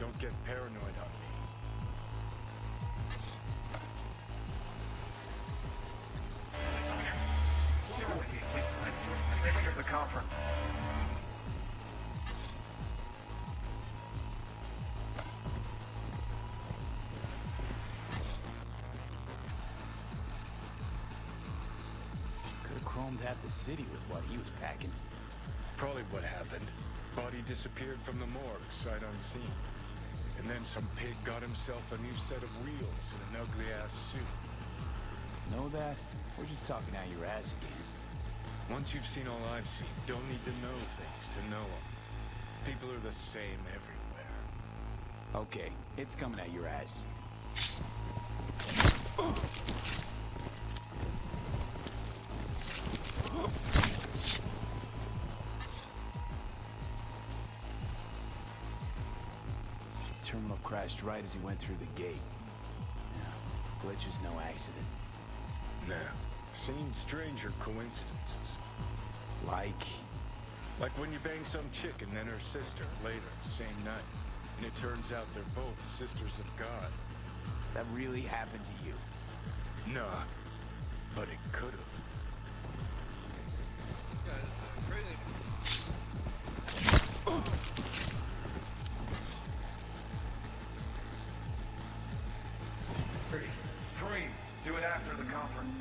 Don't get paranoid on me. The conference. Could have chromed half the city with what he was packing. Probably what happened. Body disappeared from the morgue, sight unseen. And then some pig got himself a new set of wheels and an ugly-ass suit. Know that? We're just talking out your ass again. Once you've seen all I've seen, don't need to know things to know them. People are the same everywhere. Okay, it's coming at your ass. Terminal crashed right as he went through the gate. Yeah, glitch was no accident. Nah, seen stranger coincidences. Like when you bang some chick and then her sister later, same night. And it turns out they're both sisters of God. That really happened to you? Nah, but it could've. Kareem, do it after the conference.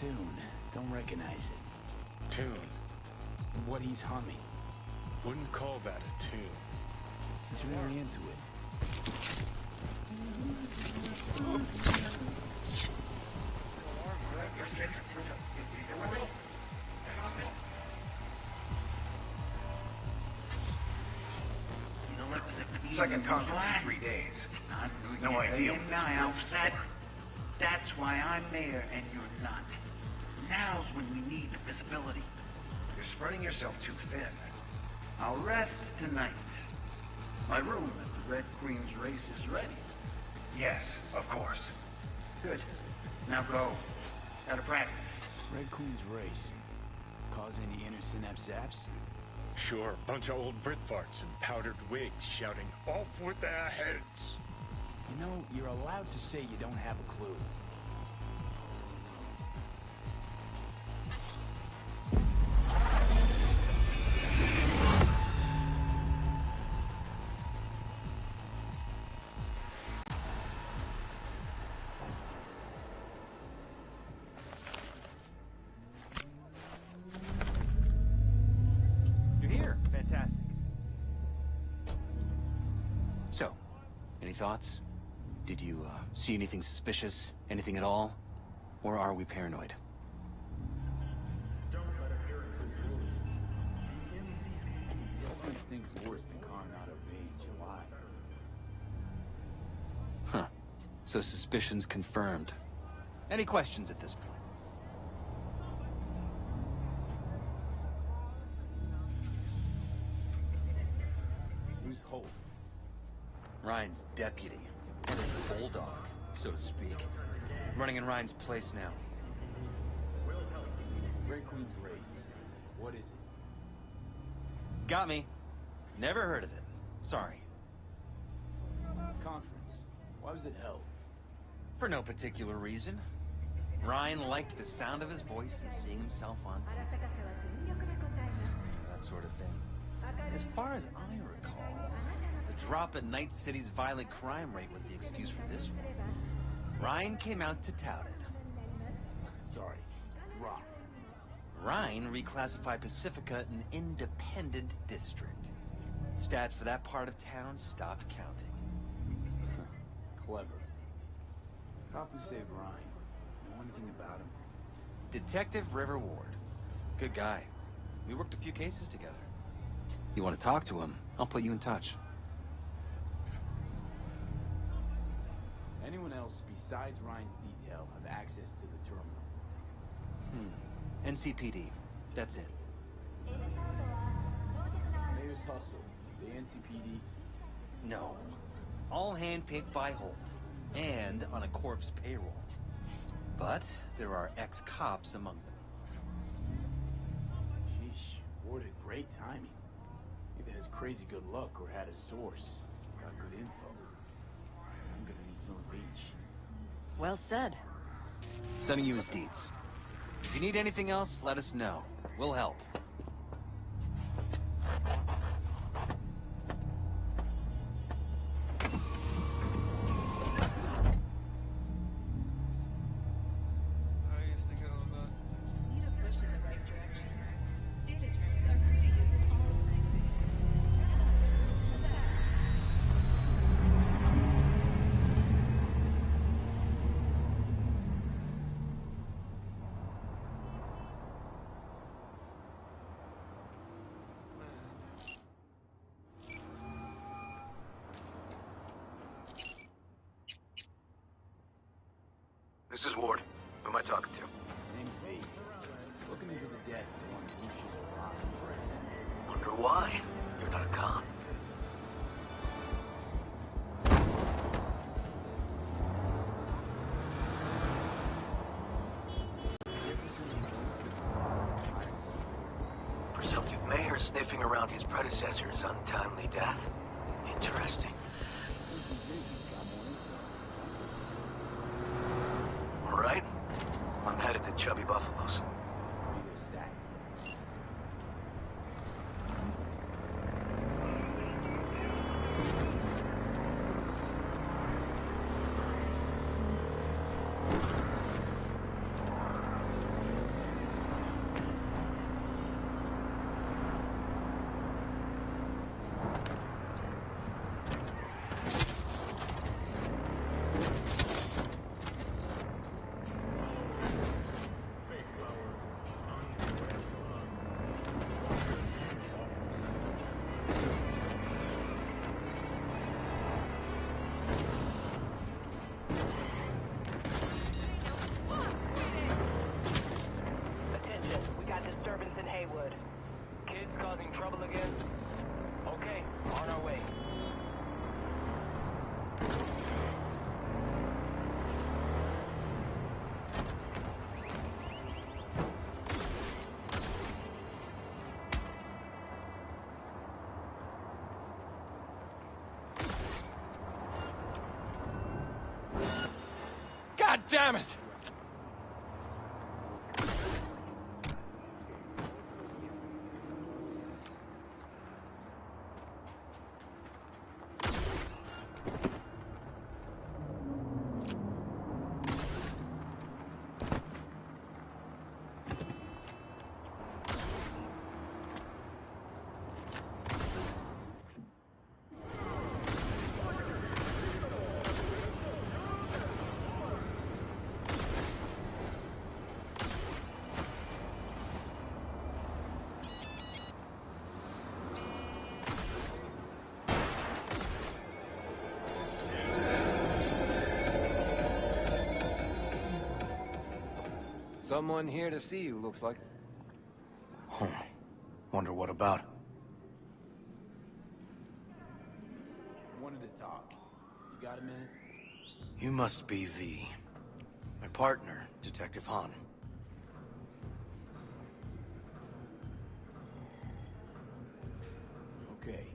Tune. Don't recognize it. Tune? What he's humming. Wouldn't call that a tune. He's really into it. Second conference in 3 days. No idea what this is. That's why I'm mayor and you're not. Now's when we need the visibility. You're spreading yourself too thin. I'll rest tonight. My room at the Red Queen's race is ready. Yes, of course. Good. Now go. Gotta practice. Red Queen's race. Cause any inner synapse zaps? Sure, bunch of old Brit farts in powdered wigs shouting, "Off with their heads!" You know, you're allowed to say you don't have a clue. You're here. Fantastic. So, any thoughts? Did you see anything suspicious? Anything at all? Or are we paranoid? Nothing stinks worse than Coronado Bay in July. Huh. So suspicions confirmed. Any questions at this point? Who's Holt? Ryan's deputy. His bulldog, so to speak. Running in Ryan's place now. Red Queen's race. What is it? Got me. Never heard of it. Sorry. Conference. Why was it held? For no particular reason. Ryan liked the sound of his voice and seeing himself on TV. That sort of thing. As far as I recall, the drop in Night City's violent crime rate was the excuse for this one. Ryan came out to tout it. Sorry. Drop. Ryan reclassified Pacifica an independent district. Stats for that part of town stopped counting. Clever. Cop who saved Ryan. Know anything about him? Detective River Ward. Good guy. We worked a few cases together. You want to talk to him, I'll put you in touch. Anyone else besides Ryan's detail have access to the terminal? NCPD. That's it. Mayor's hustle. The NCPD? No. All handpicked by Holt. And on a corpse payroll. But there are ex-cops among them. Sheesh. Ward had great timing. Either has crazy good luck or had a source. Got good info. I'm gonna need some of each. Well said. Sending you his deeds. If you need anything else, let us know. We'll help. This is Ward. Who am I talking to? Name's V. Looking into the death of one Lucius alive. Wonder why? You're not a cop. Presumptive mayor sniffing around his predecessor's untimely death. Interesting. All right. I'm headed to Chubby Buffalo's. God damn it! Someone here to see you, looks like. Wonder what about. Wanted to talk. You got a minute? You must be V. My partner, Detective Han. Okay.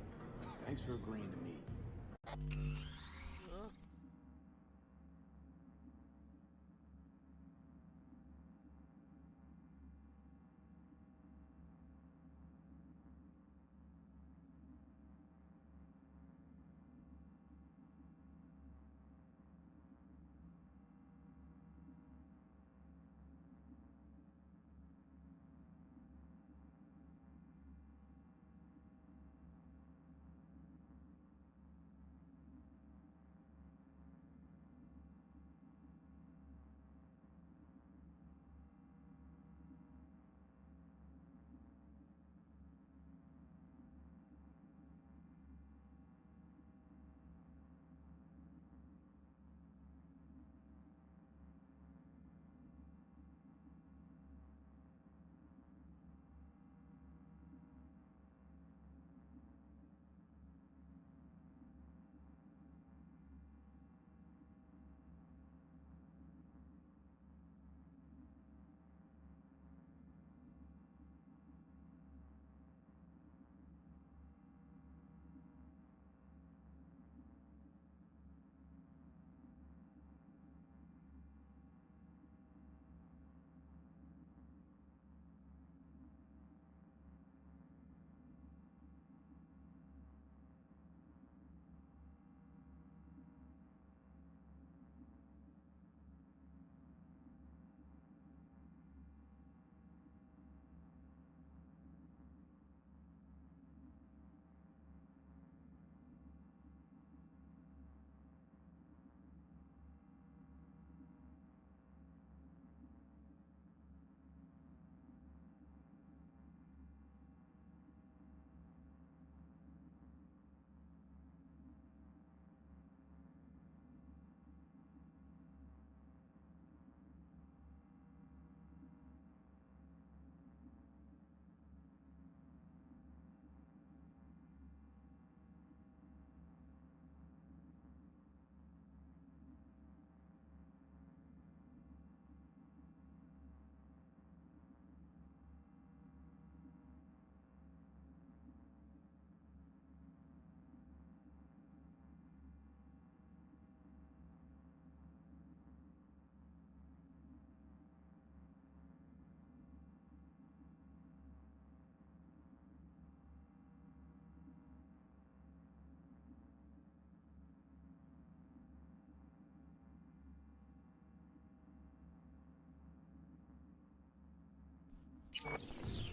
Thanks for agreeing to meet.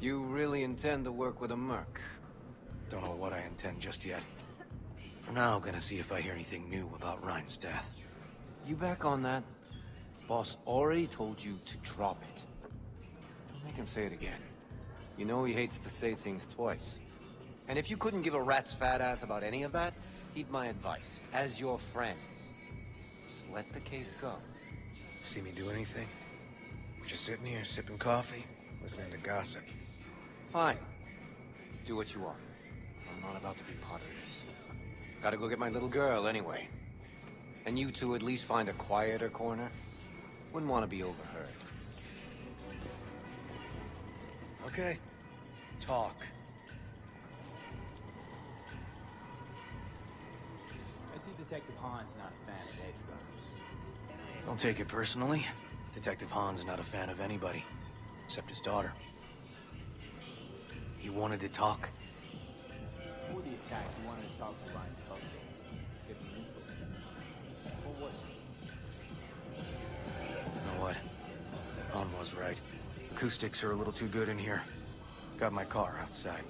You really intend to work with a merc? Don't know what I intend just yet. For now, gonna see if I hear anything new about Ryan's death. You back on that? Boss already told you to drop it. Don't make him say it again. You know he hates to say things twice. And if you couldn't give a rat's fat ass about any of that, heed my advice. As your friend, just let the case go. See me do anything? We're just sitting here, sipping coffee, listening to gossip. Fine. Do what you want. I'm not about to be part of this. Gotta go get my little girl anyway. And you two at least find a quieter corner. Wouldn't want to be overheard. Okay. Talk. I see Detective Hahn's not a fan of edge runners. Don't take it personally. Detective Hahn's not a fan of anybody, except his daughter. He wanted to talk. Before the attack, you wanted to talk to Ryan's hustle. Get the info. What was it? You know what? Hahn was right. Acoustics are a little too good in here. Got my car outside.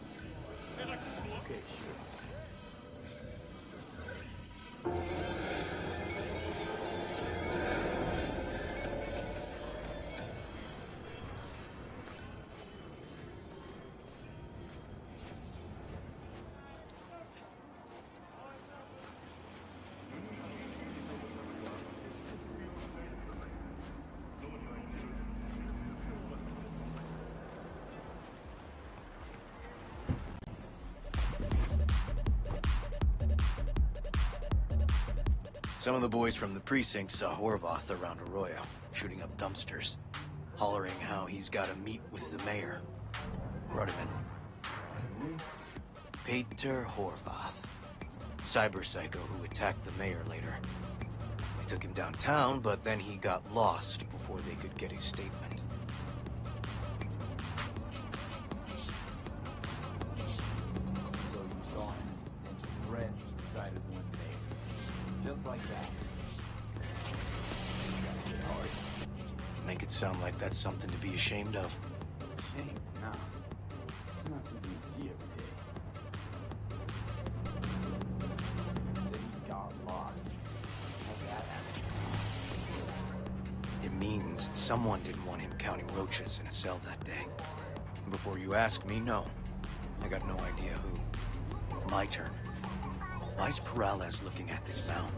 Okay, sure. Some of the boys from the precinct saw Horvath around Arroyo, shooting up dumpsters, hollering how he's got to meet with the mayor. Brought him in. Peter Horvath, cyber psycho who attacked the mayor later. They took him downtown, but then he got lost before they could get his statement. So you saw him as a potential threat and you decided to eliminate him. Just like that. You got a good heart. Make it sound like that's something to be ashamed of. Ashamed? Nah. It's not something you see every day. Then he got lost. How'd that happen? It means someone didn't want him counting roaches in a cell that day. And before you ask me, no. I got no idea who. My turn. Why's Peralez looking at this now?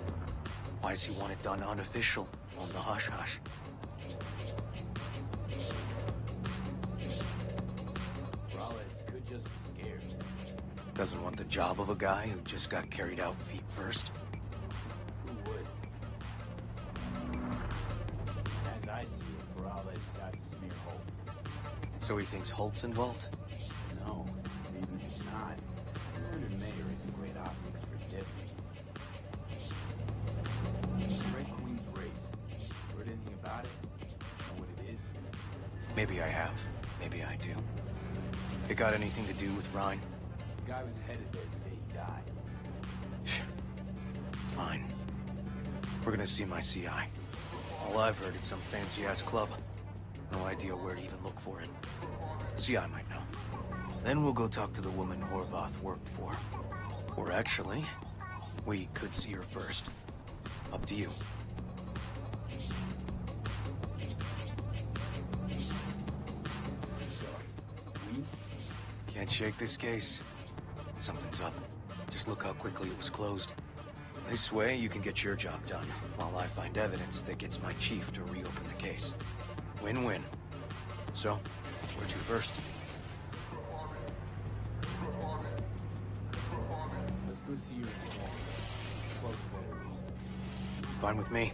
Why does he want it done unofficial, on the hush-hush? Peralez could just be scared. Doesn't want the job of a guy who just got carried out feet first? Who would? As I see it, Peralez is out to smear Holt. So he thinks Holt's involved? No, even if he's not. The mayor is a great optics for deputy. Red Queen's race. Heard anything about it? Know what it is? Maybe I have. Maybe I do. It got anything to do with Ryan? The guy was headed there the day he died. Fine. We're gonna see my CI. All I've heard is some fancy-ass club. No idea where to even look for him. CI might know. Then we'll go talk to the woman Horvath worked for. Or actually, we could see her first. Up to you. Can't shake this case. Something's up. Just look how quickly it was closed. This way, you can get your job done, while I find evidence that gets my chief to reopen the case. Win-win. So, where to first? Let's go see your informant. Close quarter. Fine with me.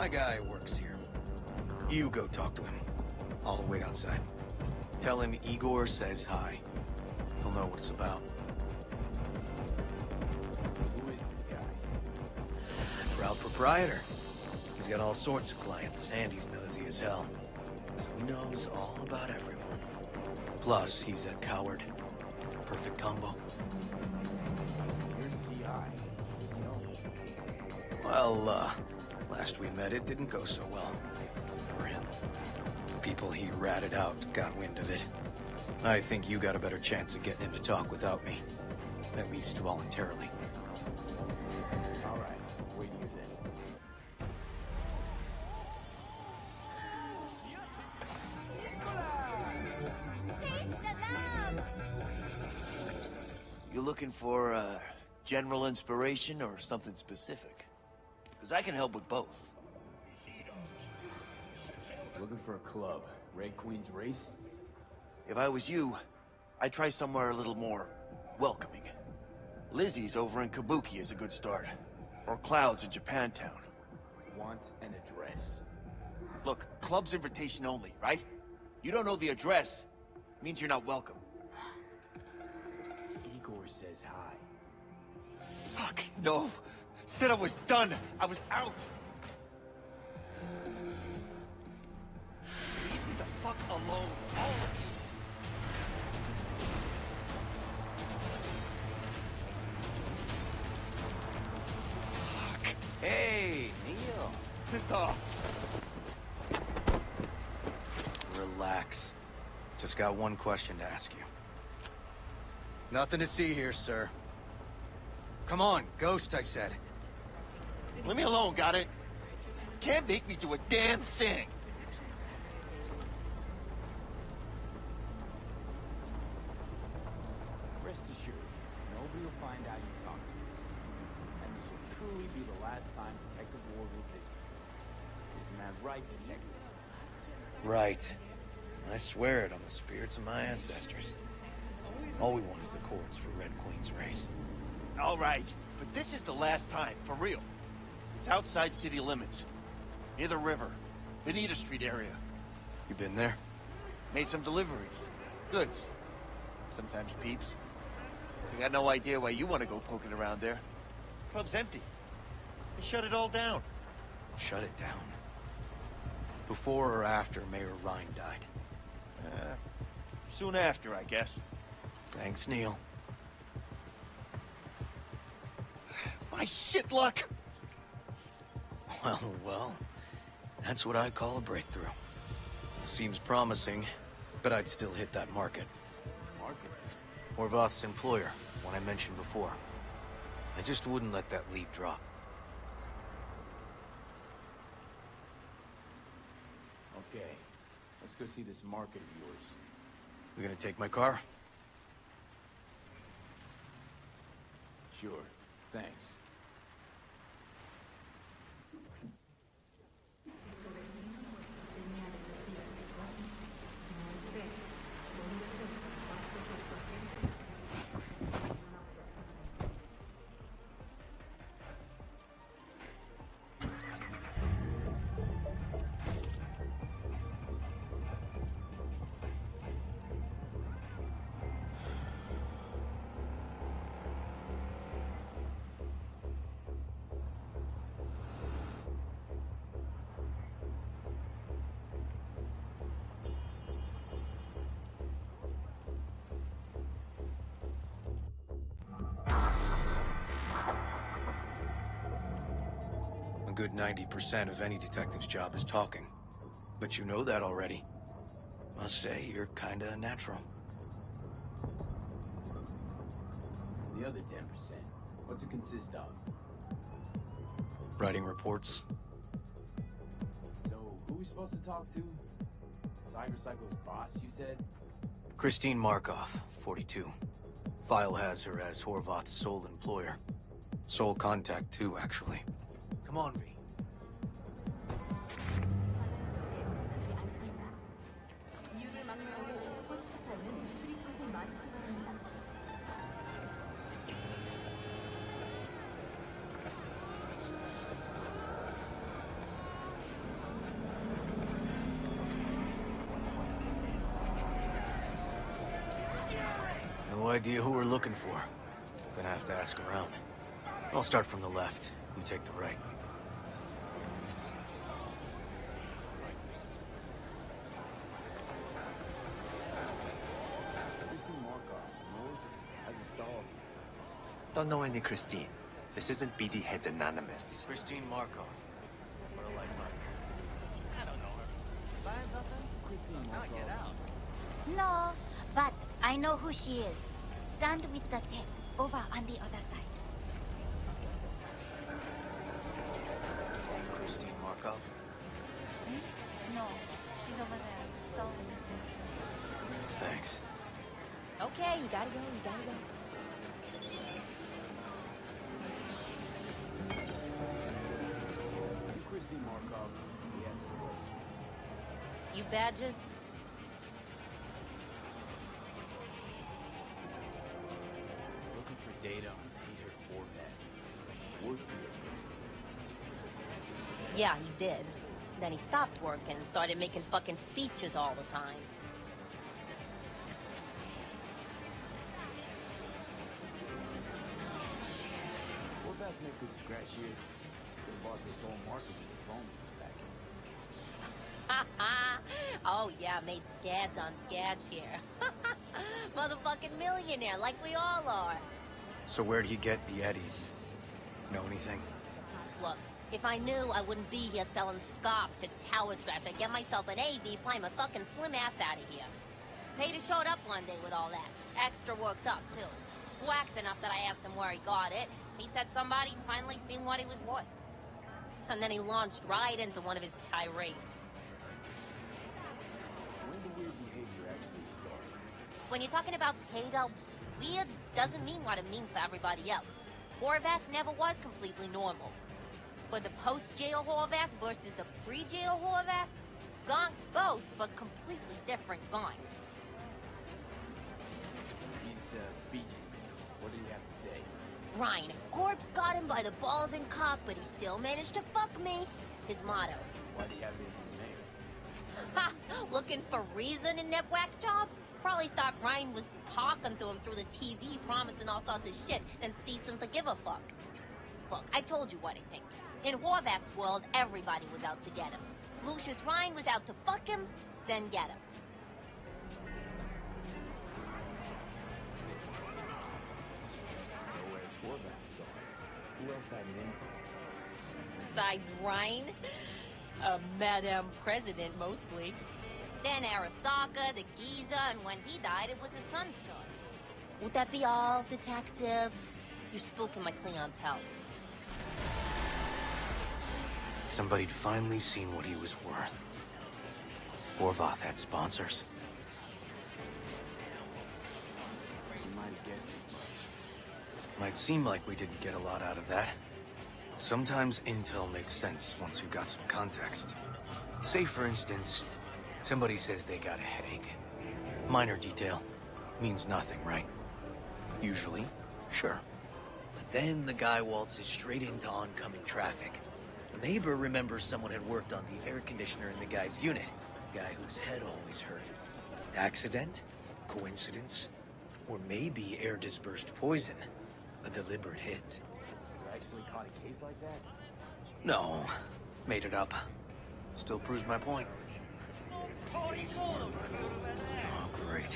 My guy works here. You go talk to him. I'll wait outside. Tell him Igor says hi. He'll know what it's about. Who is this guy? Proud proprietor. He's got all sorts of clients, and he's nosy as hell. So he knows all about everyone. Plus, he's a coward. Perfect combo. Where's CI? Does he know? Well, last we met, it didn't go so well. For him. The people he ratted out got wind of it. I think you got a better chance of getting him to talk without me. At least voluntarily. All right, wait here then. You looking for general inspiration or something specific? Because I can help with both. Looking for a club. Red Queen's Race? If I was you, I'd try somewhere a little more welcoming. Lizzie's over in Kabuki is a good start. Or Clouds in Japantown. Want an address. Look, club's invitation only, right? You don't know the address, means you're not welcome. Igor says hi. Fuck, no. Said I was done. I was out. Leave me the fuck alone, all of you. Fuck. Hey, Neil. Piss off. Relax. Just got one question to ask you. Nothing to see here, sir. Come on, Ghost, I said. Leave me alone, got it? Can't make me do a damn thing. Rest assured, nobody will find out you talked to us. And this will truly be the last time Detective Ward will visit. Isn't that right, Detective? Right. I swear it on the spirits of my ancestors. All we want is the courts for Red Queen's Race. All right, but this is the last time, for real. It's outside city limits. Near the river. Benita Street area. You been there? Made some deliveries. Goods. Sometimes peeps. I got no idea why you want to go poking around there. Club's empty. They shut it all down. Shut it down. Before or after Mayor Rhine died? Soon after, I guess. Thanks, Neil. My shit luck! Well, that's what I call a breakthrough. Seems promising, but I'd still hit that market. Market? Horvath's employer, one I mentioned before. I just wouldn't let that lead drop. Okay, let's go see this market of yours. You gonna take my car? Sure, thanks. A good 90% of any detective's job is talking. But you know that already. Must say, you're kinda natural. The other 10%, what's it consist of? Writing reports. So, who are we supposed to talk to? Cybercycle's boss, you said? Christine Markov, 42. File has her as Horvath's sole employer. Sole contact, too, actually. Come on, V. idea who we're looking for. Gonna have to ask around. I'll start from the left. You take the right. Christine Markov, North, as a star. Don't know any Christine. This isn't BD Heads Anonymous. Christine Markov. What a lifeline. I don't know her. Find something? Christine Not get out. No, but I know who she is. Stand with the tape, over on the other side. Christine Markov? No, she's over there. So... Thanks. Okay, you gotta go, you gotta go. Christine Markov, yes, to wait. You badges? Looking for data on Peter Forvet. Worked here. Yeah, he did. Then he stopped working and started making fucking speeches all the time. Forvet made good scratch here. Could have bought this whole market with the phone back in. Oh yeah, made scads on scads here. Motherfucking millionaire, like we all are. So where'd he get the Eddies? Know anything? Look, if I knew, I wouldn't be here selling scarves to tower trash. I'd get myself an AV, fly my fucking slim ass out of here. Peter showed up one day with all that. Extra worked up, too. Whacked enough that I asked him where he got it. He said somebody finally seen what he was worth. And then he launched right into one of his tirades. When did weird behavior actually start? When you're talking about Cato, weird doesn't mean what it means for everybody else. Horvath never was completely normal. But the post-jail Horvath versus the pre-jail Horvath, gone both, but completely different guns. These speeches, what did he have to say? Ryan, Corpse got him by the balls and cock, but he still managed to fuck me. His motto. Why do you have it in the mail? Ha! Looking for reason in that whack job? Probably thought Ryan was talking to him through the TV, promising all sorts of shit, and ceasing to give a fuck. Look, I told you what I think. In Horvath's world, everybody was out to get him. Lucius Ryan was out to fuck him, then get him. No way Horvath saw it. Who else had it in? Besides Ryan, a Madame President, mostly. Then Arasaka, the Giza, and when he died, it was his son's turn. Would that be all, detectives? You're spooking my clientele. Somebody'd finally seen what he was worth. Horvath had sponsors. You might have guessed as much. Might seem like we didn't get a lot out of that. Sometimes intel makes sense once you've got some context. Say, for instance, somebody says they got a headache. Minor detail. Means nothing, right? Usually, sure. But then the guy waltzes straight into oncoming traffic. A neighbor remembers someone had worked on the air conditioner in the guy's unit. The guy whose head always hurt. Accident? Coincidence? Or maybe air-dispersed poison. A deliberate hit. You actually caught a case like that? No. Made it up. Still proves my point. Oh, great.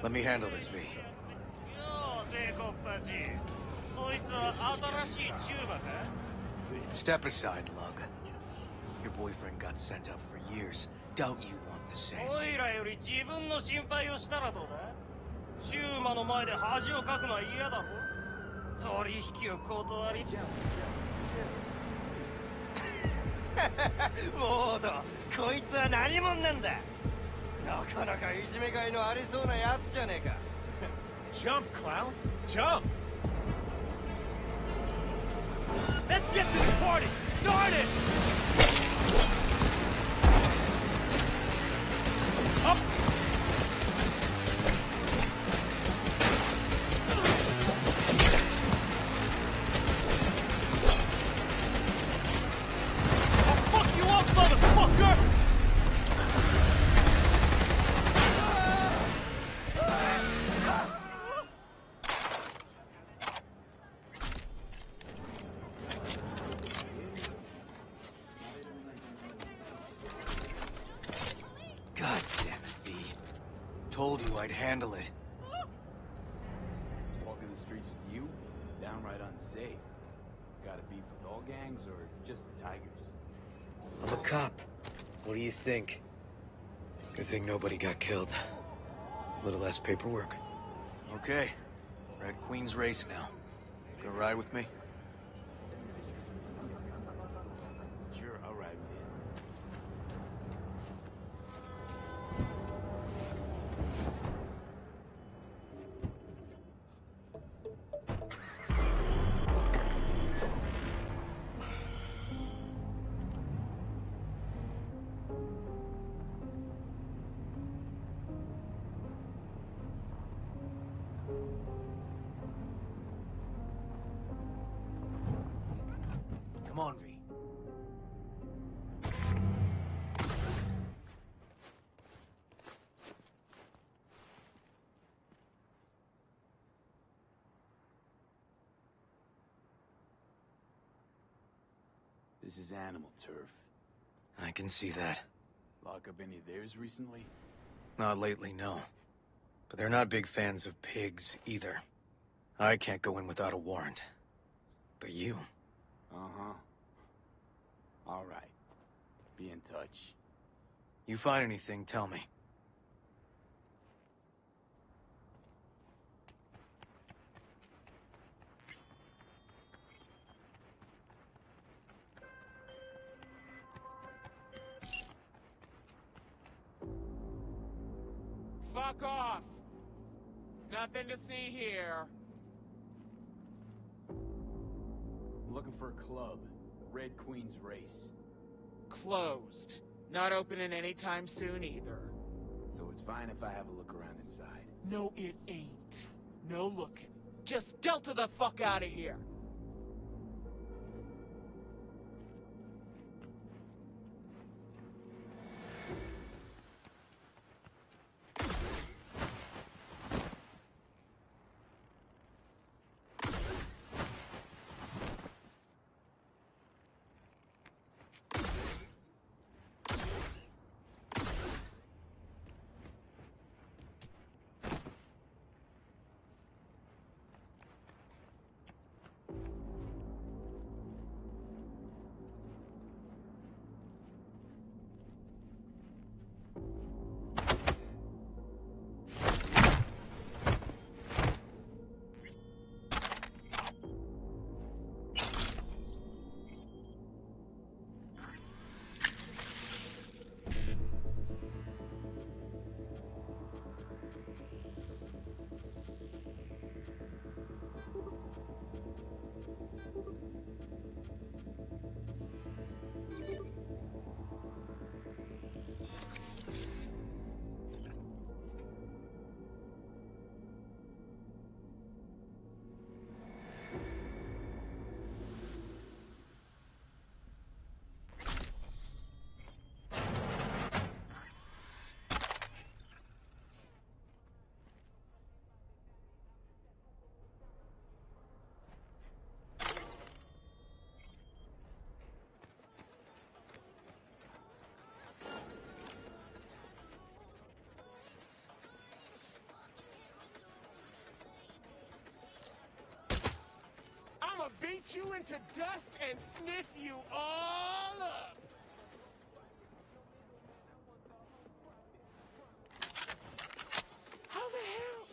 Let me handle this, V. Step aside, Lug. Your boyfriend got sent up for years. Doubt you want the same. Jump, clown! Jump! Let's get to the party! Start it! Up! I'll fuck you up, motherfucker! told you I'd handle it. Walking the streets with you? Downright unsafe. Got a beef with all gangs or just the Tigers? I'm a cop. What do you think? Good thing nobody got killed. A little less paperwork. Okay. Red Queen's race now. Gonna ride with me? Sure, I'll ride with you. Come on, V. This is animal turf. I can see that. Lock up any of theirs recently? Not lately, no. But they're not big fans of pigs, either. I can't go in without a warrant. But you... Uh-huh. All right. Be in touch. You find anything, tell me. Fuck off! Nothing to see here. I'm looking for a club. Red Queen's Race. Closed. Not opening anytime soon either. So it's fine if I have a look around inside. No, it ain't. No looking. Just Delta the fuck out of here. I'ma beat you into dust and sniff you all up! How the hell?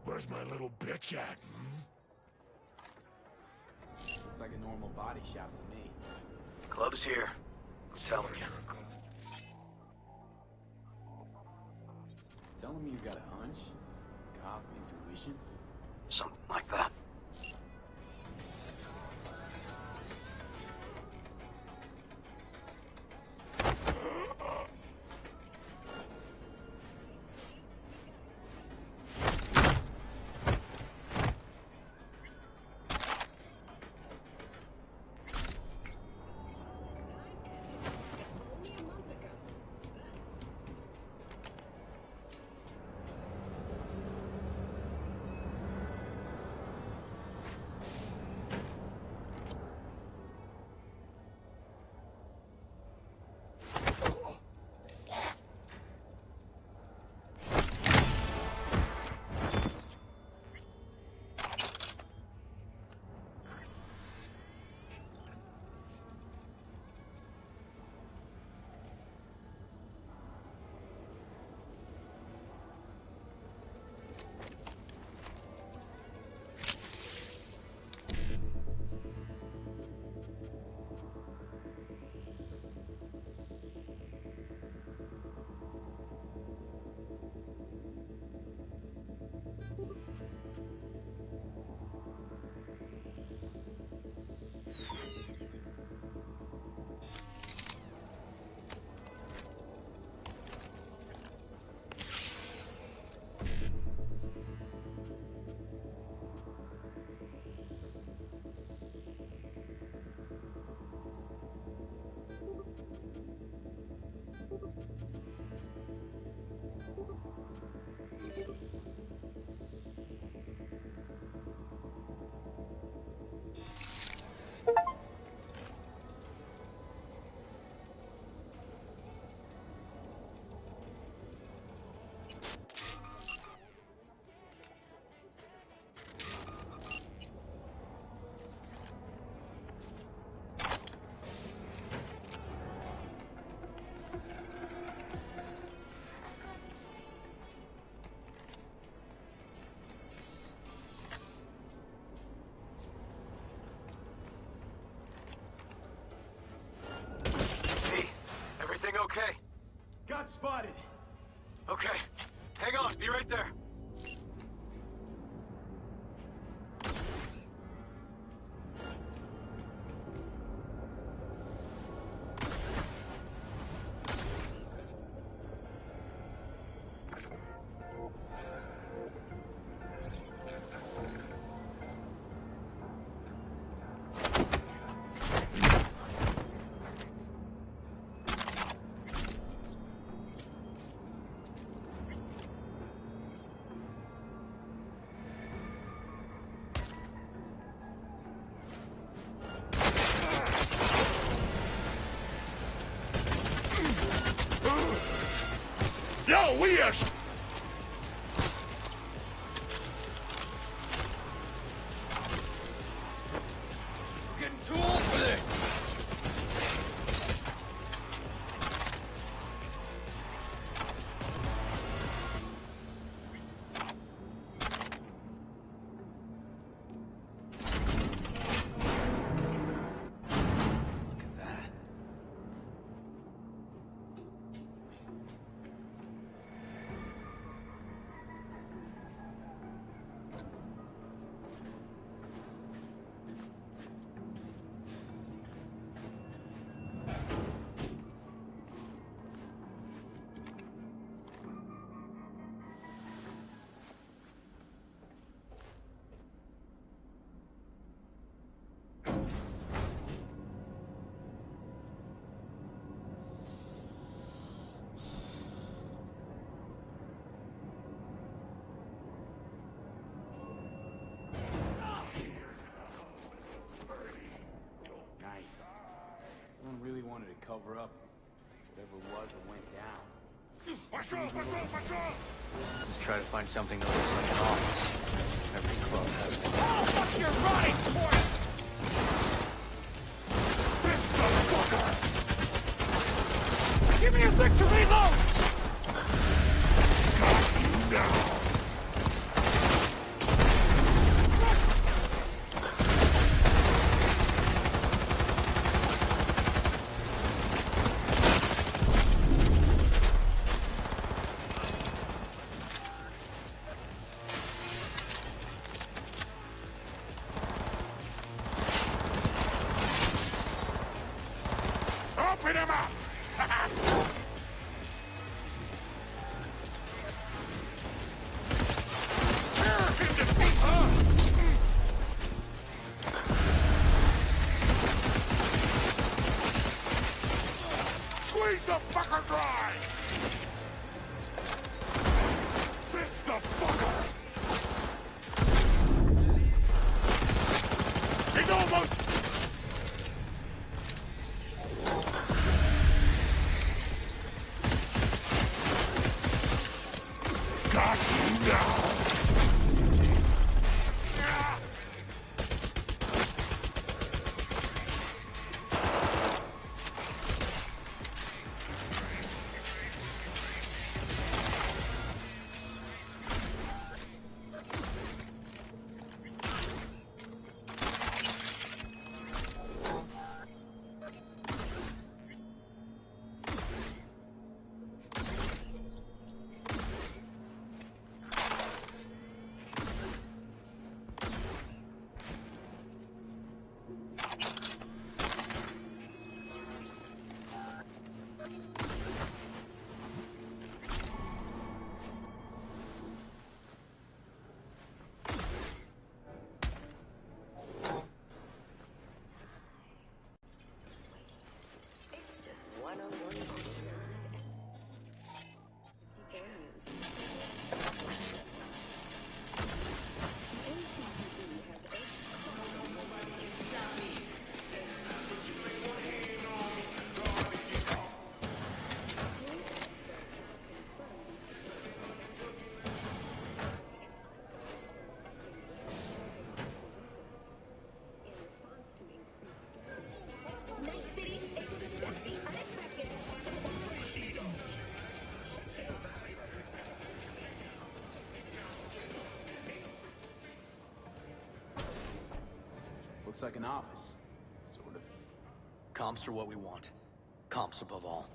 Where's my little bitch at, Looks like a normal body shop to me. Club's here. I'm telling you. Telling me you got a hunch? Cop intuition? Something like that. Okay. Got spotted. Okay. Hang on. Be right there. Yo, we are... Getting too old for this. Someone really wanted to cover up whatever it was that went down. Let's try to find something that looks like an office. Every club has one. Oh, fuck your right! Give me a sec to reload! Got you now. motherfucker dry! This the fucker! He's almost... Got you now! Looks like an office. Sort of. Comps are what we want. Comps above all.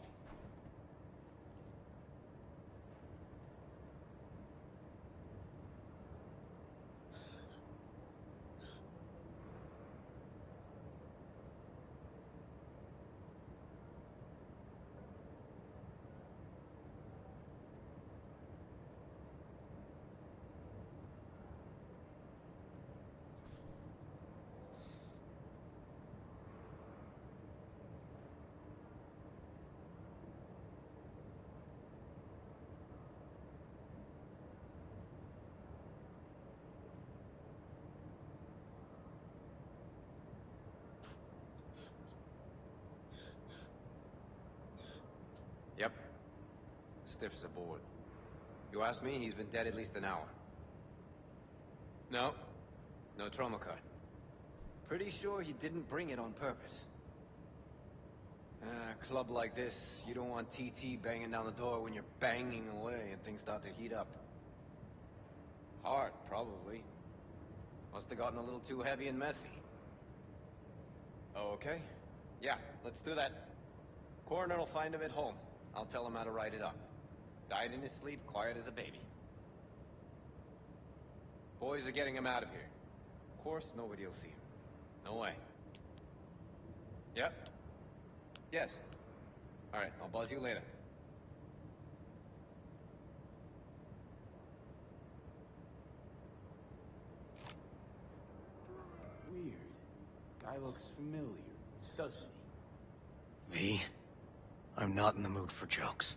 Yep. Stiff as a board. You ask me, he's been dead at least an hour. No. No trauma card. Pretty sure he didn't bring it on purpose. A club like this, you don't want TT banging down the door when you're banging away and things start to heat up. Hard, probably. Must have gotten a little too heavy and messy. Oh, okay. Yeah, let's do that. Coroner will find him at home. I'll tell him how to write it up. Died in his sleep, quiet as a baby. Boys are getting him out of here. Of course, nobody will see him. No way. Yep. Yes. All right, I'll buzz you later. Weird. Guy looks familiar, doesn't he? V, I'm not in the mood for jokes.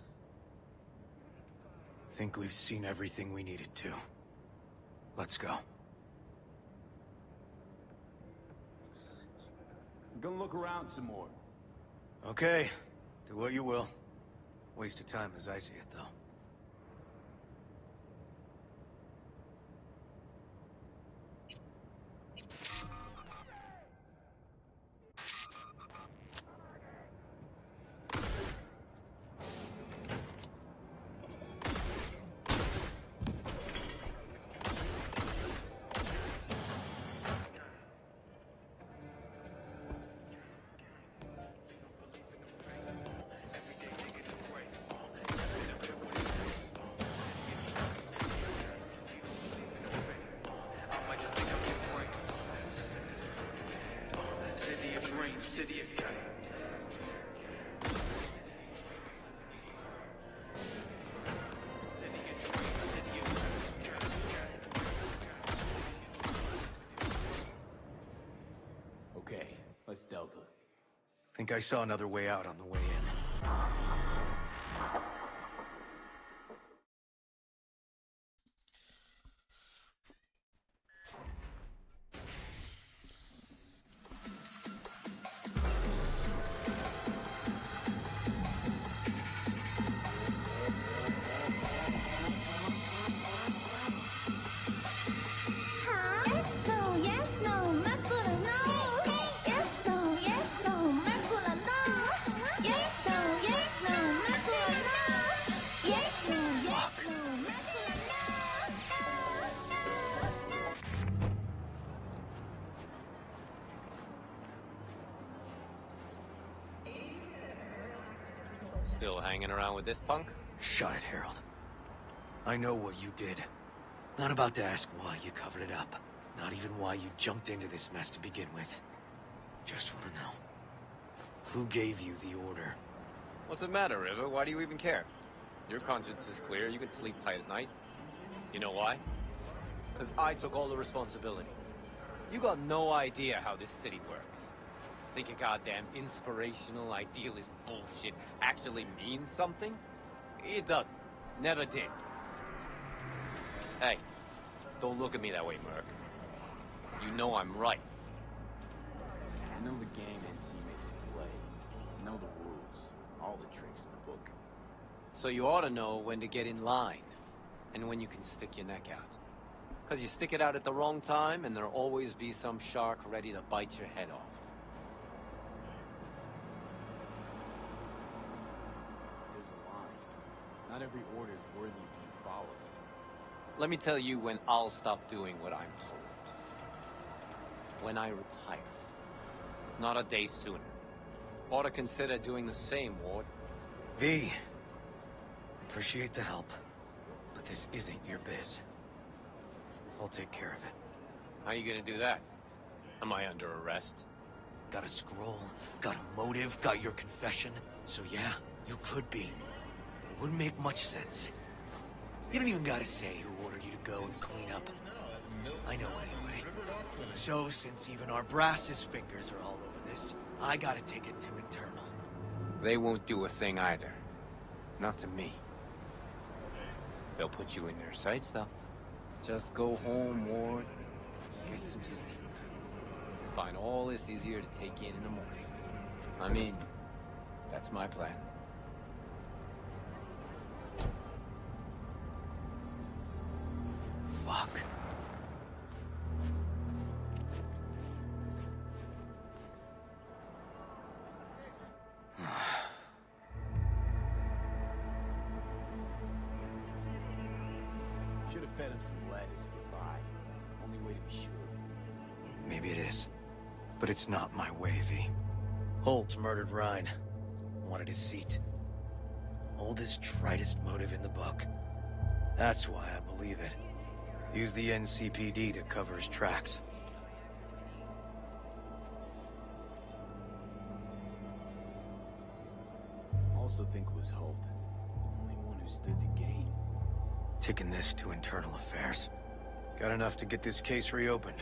Think we've seen everything we needed to. Let's go. I'm gonna look around some more. Okay, do what you will. Waste of time as I see it, though. Okay, let's Delta. Think I saw another way out on the way in. Still hanging around with this punk? Shut it, Harold. I know what you did. Not about to ask why you covered it up. Not even why you jumped into this mess to begin with. Just want to know. Who gave you the order? What's the matter, River? Why do you even care? Your conscience is clear. You can sleep tight at night. You know why? Because I took all the responsibility. You got no idea how this city works. Think your goddamn inspirational, idealist bullshit actually means something? It doesn't. Never did. Hey, don't look at me that way, Merc. You know I'm right. I know the game NC makes you play. I know the rules, all the tricks in the book. So you ought to know when to get in line, and when you can stick your neck out. Because you stick it out at the wrong time, and there'll always be some shark ready to bite your head off. There's a line. Not every order is worthy of being followed. Let me tell you when I'll stop doing what I'm told. When I retire. Not a day sooner. Ought to consider doing the same, Ward. V, appreciate the help, but this isn't your biz. I'll take care of it. How you gonna do that? Am I under arrest? Got a scroll, got a motive, got your confession. So yeah, you could be. But it wouldn't make much sense. You don't even gotta say who ordered you to go and clean up. I know anyway. So, since even our brass's fingers are all over this, I gotta take it to internal. They won't do a thing either. Not to me. They'll put you in their sights, though. Just go home, Ward. Get some sleep. Find all this easier to take in the morning. I mean, that's my plan. Fuck. Should have fed him some lead as a goodbye. Only way to be sure. Maybe it is. But it's not my way, V. Holt murdered Rhine. Wanted his seat. Oldest, tritest motive in the book. That's why I believe it. Use the NCPD to cover his tracks. Also think it was Holt. The only one who stood to gain. Taking this to internal affairs. Got enough to get this case reopened.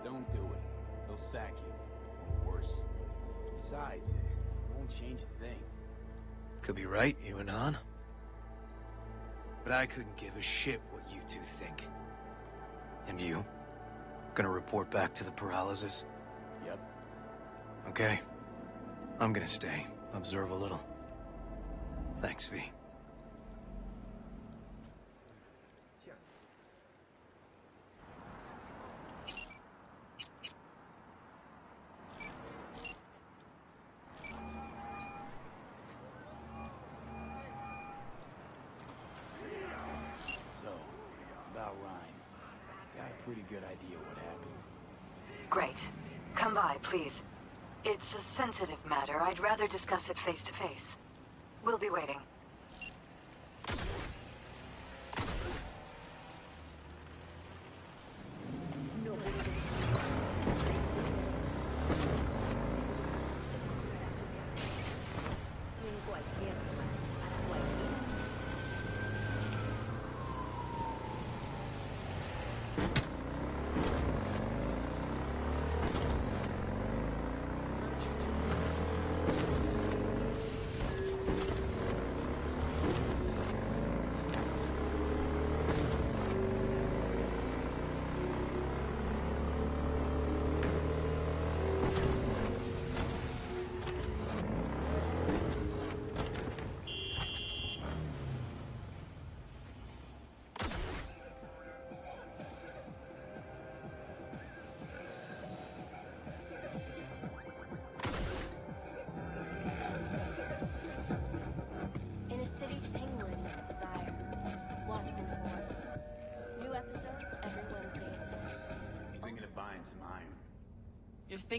Don't do it. They'll sack you. Or worse. Besides, it won't change a thing. Could be right, you and Han. But I couldn't give a shit what you two think. And you? Gonna report back to the paralysis? Yep. Okay. I'm gonna stay. Observe a little. Thanks, V. So, about Ryan. Got a pretty good idea what happened. Great. Come by, please. It's a sensitive matter. I'd rather discuss it face to face. We'll be waiting.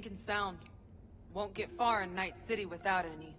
thinking sound. Won't get far in Night City without any.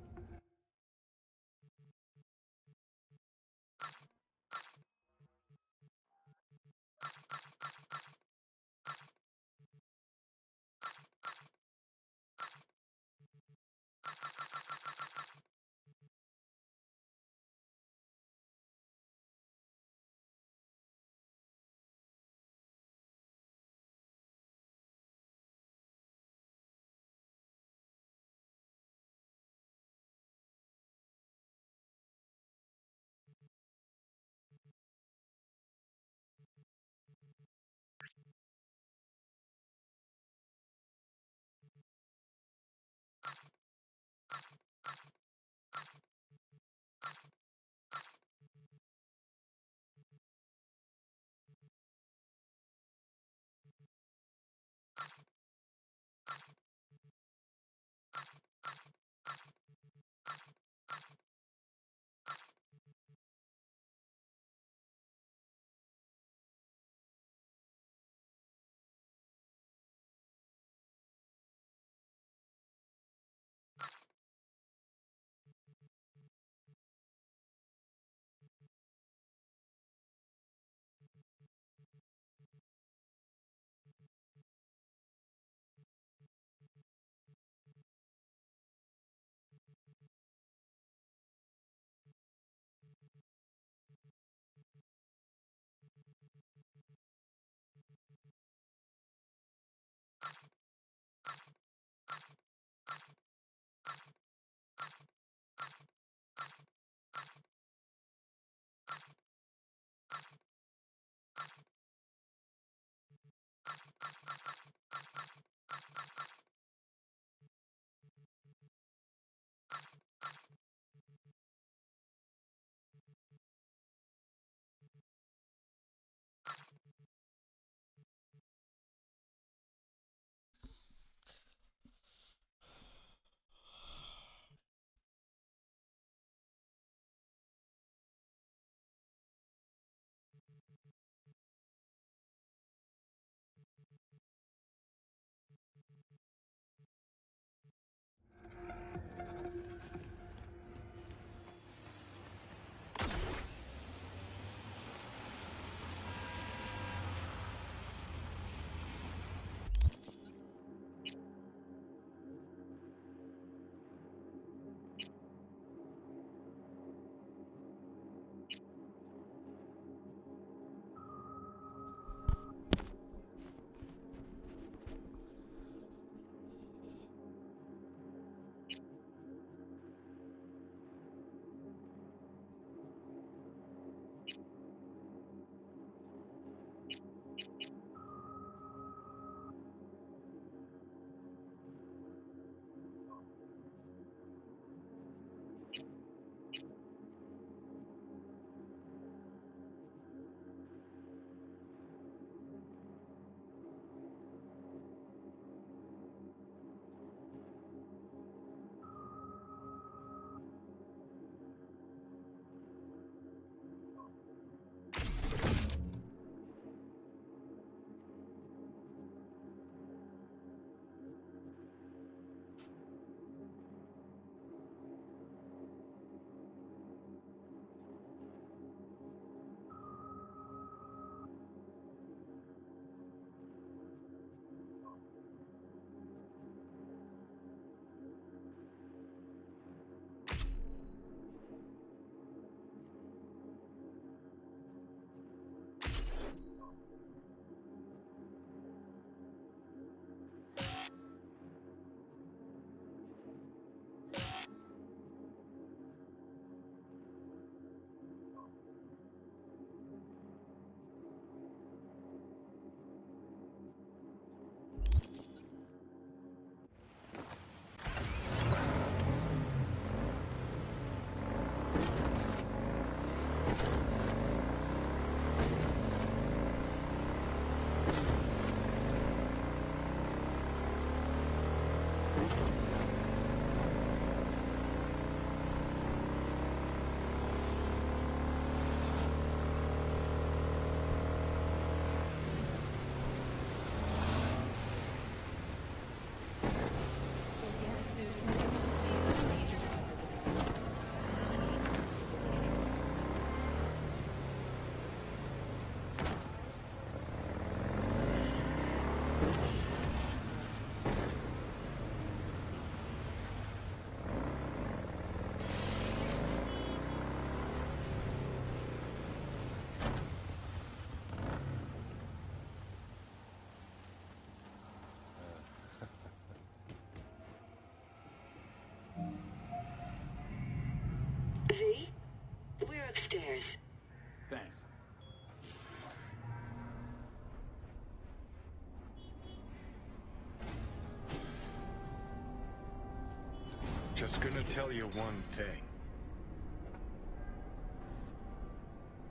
Just gonna tell you one thing.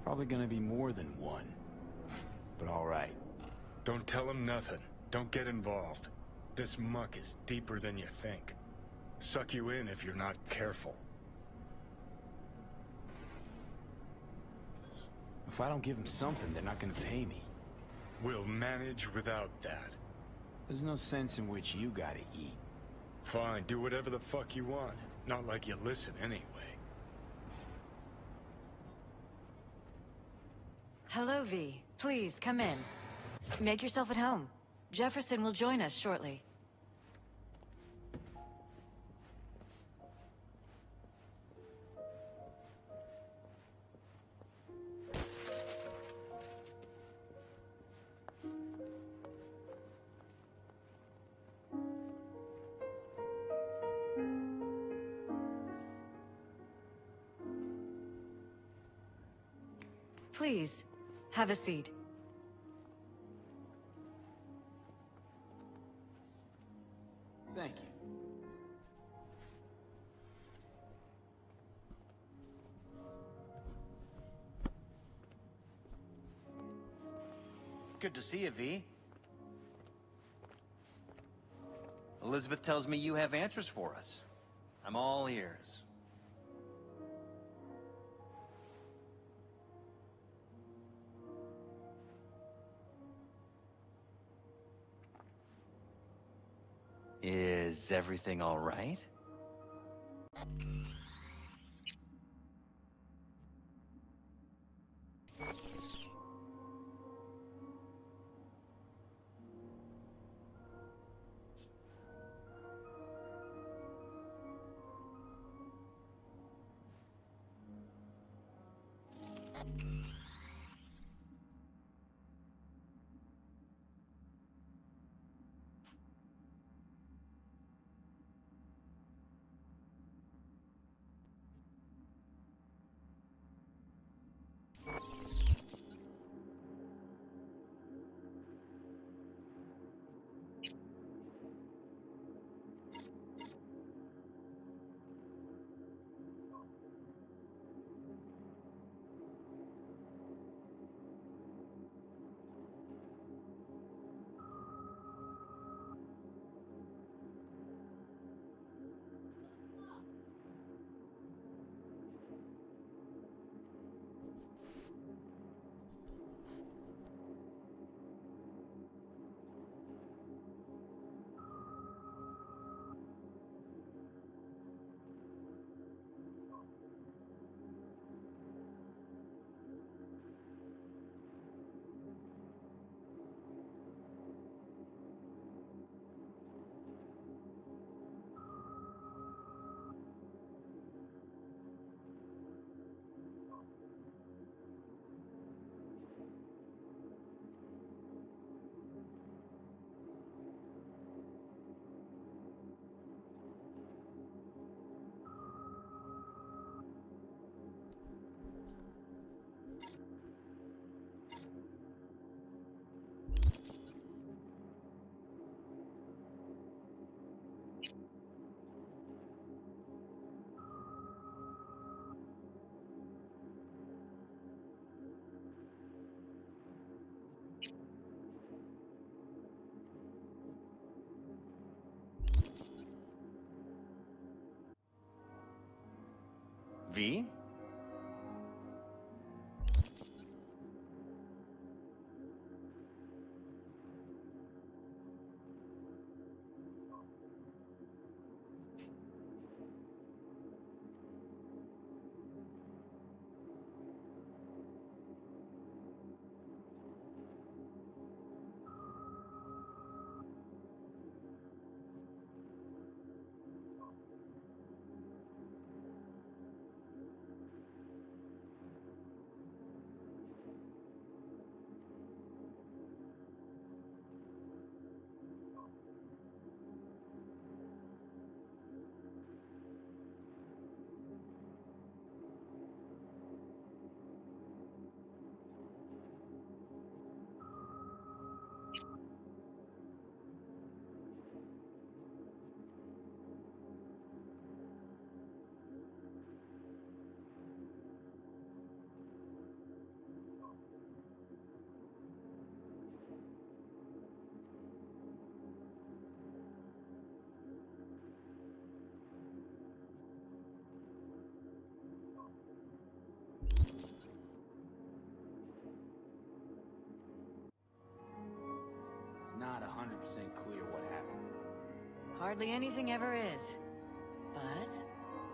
Probably gonna be more than one. But alright. Don't tell him nothing. Don't get involved. This muck is deeper than you think. Suck you in if you're not careful. If I don't give them something, they're not gonna pay me. We'll manage without that. There's no sense in which you gotta eat. Fine, do whatever the fuck you want. Not like you listen anyway. Hello, V. Please, come in. Make yourself at home. Jefferson will join us shortly. Please, have a seat. Thank you. Good to see you, V. Elizabeth tells me you have answers for us. I'm all ears. Is everything all right? V? hardly anything ever is. But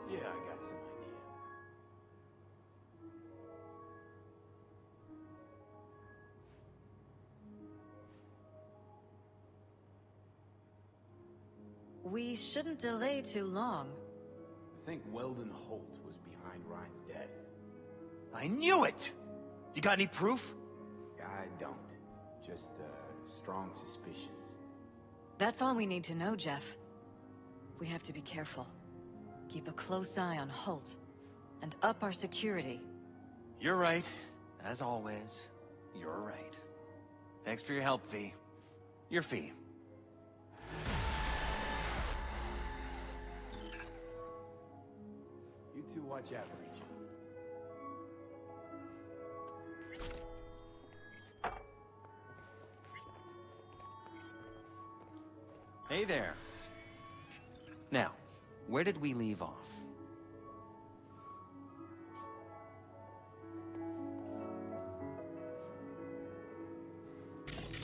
Yeah, I got some idea. we shouldn't delay too long. I think Weldon Holt was behind Ryan's death. I knew it! You got any proof? I don't. Just, strong suspicions. That's all we need to know, Jeff. We have to be careful. Keep a close eye on Holt. And up our security. You're right. As always, you're right. Thanks for your help, V. Your fee. You two watch out for each other. Hey there. Now, where did we leave off?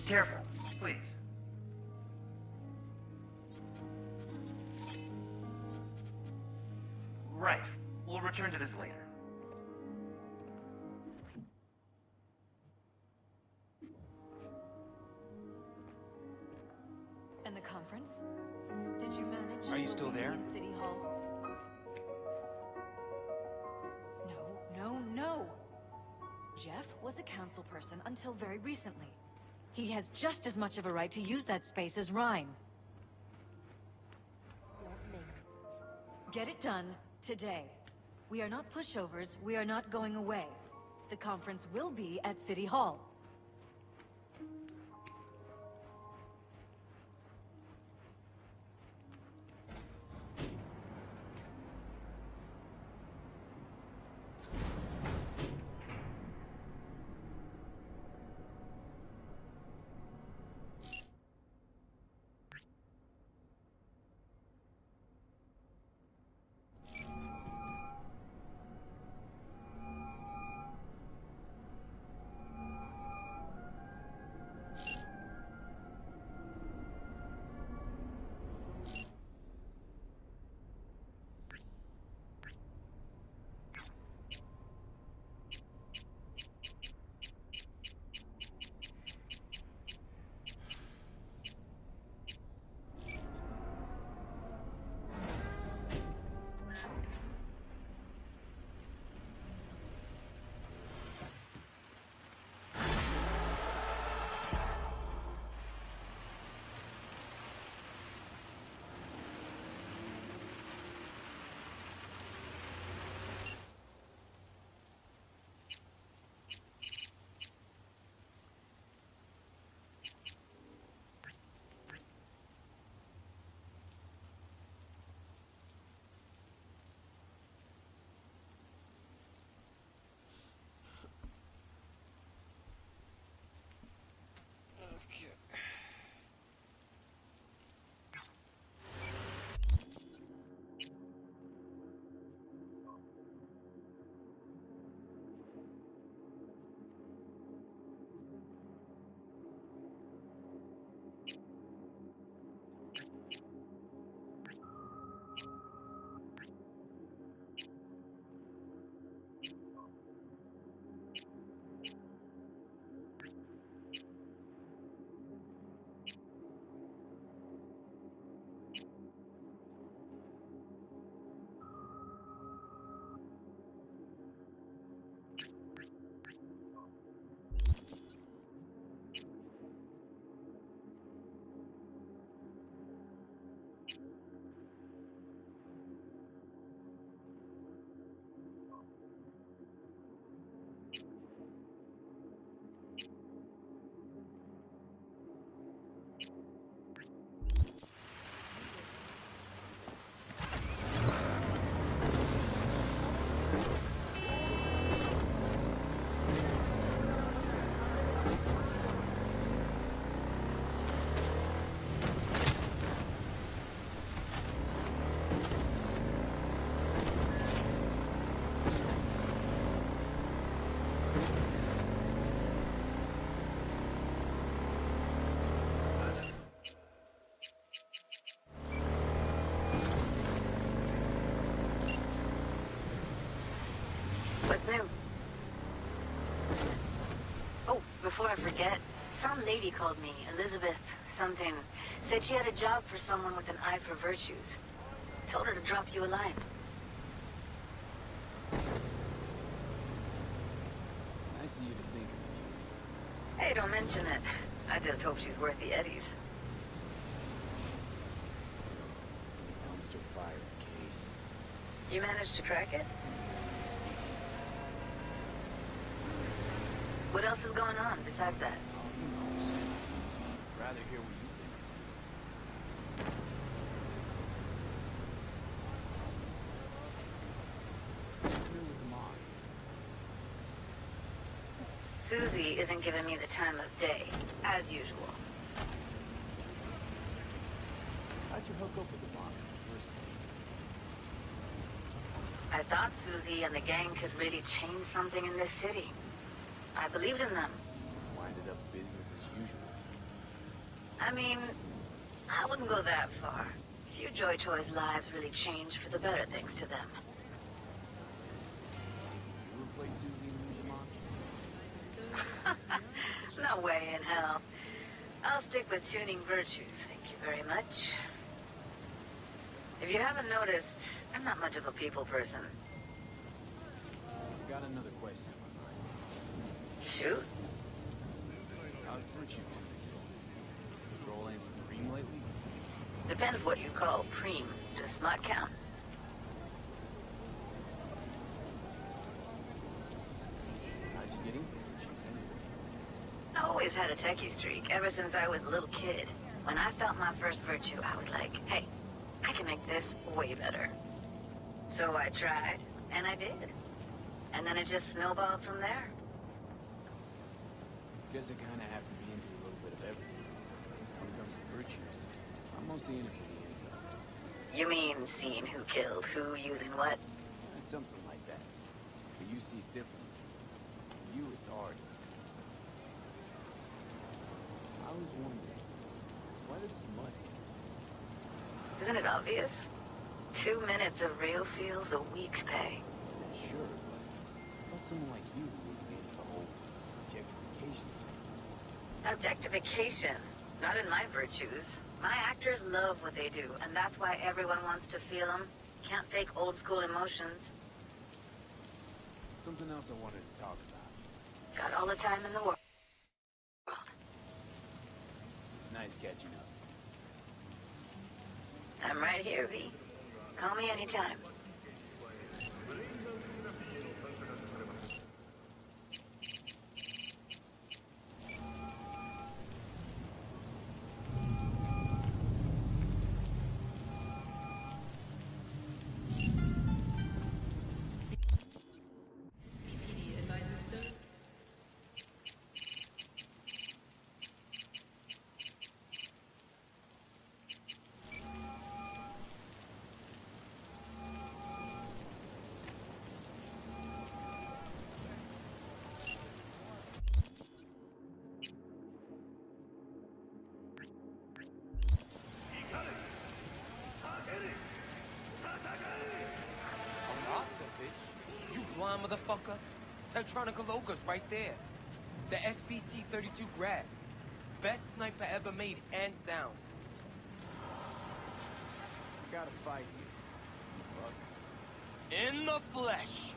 Careful, please. Right. We'll return to this later. And the conference? Did you manage? Are you still there? In City Hall? No. Jeff was a council person until very recently. He has just as much of a right to use that space as Ryan. Get it done today. We are not pushovers. We are not going away. The conference will be at City Hall. I forget, some lady called me, Elizabeth something. Said she had a job for someone with an eye for virtues. Told her to drop you a line. Nice of you to think of me. Hey, don't mention it. I just hope she's worth the eddies. Dumpster fire case. You managed to crack it? What else is going on besides that? Who knows? I'd rather hear what you think. What's new with the mobs? Susie isn't giving me the time of day, as usual. How'd you hook up with the mobs in the first place? I thought Susie and the gang could really change something in this city. I believed in them. Winded up business as usual. I mean, I wouldn't go that far. Few Joy Toys' lives really changed for the better thanks to them. You replace Susie and the mobs? No way in hell. I'll stick with tuning virtues, thank you very much. If you haven't noticed, I'm not much of a people person. I've got another question on my mind. Shoot. How's virtue tuning going? Patrol anything cream lately? Depends what you call preem. Does smut count? How'd you get into virtues anyway? I always had a techie streak, ever since I was a little kid. When I felt my first virtue, I was like, hey, I can make this way better. So I tried, and I did. And then it just snowballed from there. Guess I kind of have to be into a little bit of everything. When it comes to virtues, I'm mostly in it for the info. You mean seeing who killed who, using what? Something like that. But you see it differently. For you, it's art. I was wondering, why does smut hate so much? Isn't it obvious? 2 minutes of real feels a week's pay. Sure, but I thought someone like you would be into the whole objectification thing. Objectification. Not in my virtues. My actors love what they do, and that's why everyone wants to feel them. Can't fake old school emotions. Something else I wanted to talk about. Got all the time in the world. Nice catching up. I'm right here, V. Call me anytime. You blind motherfucker. Teltronica Logo's right there. The SBT-32 grad. Best sniper ever made, hands down. I gotta fight you. Fuck. In the flesh.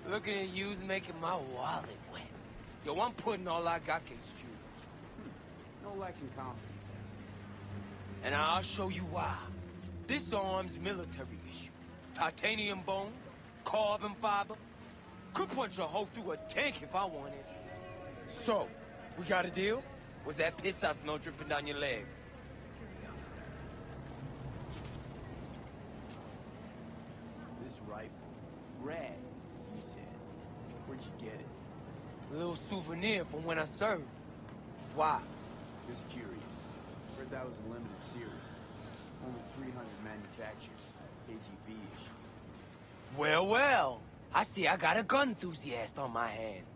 Looking at you's making my wallet wet. Yo, I'm putting all I got against you. No lacking confidence, I see. And I'll show you why. This arm's military issue. Titanium bone, carbon fiber. Could punch a hole through a tank if I wanted. So, we got a deal? Was that piss I smell dripping down your leg? This rifle, rad, as you said. Where'd you get it? A little souvenir from when I served. Why? Just curious. Heard that was a limited series. Only 300 manufactured. KGB issue. Well, well. I see I got a gun enthusiast on my hands.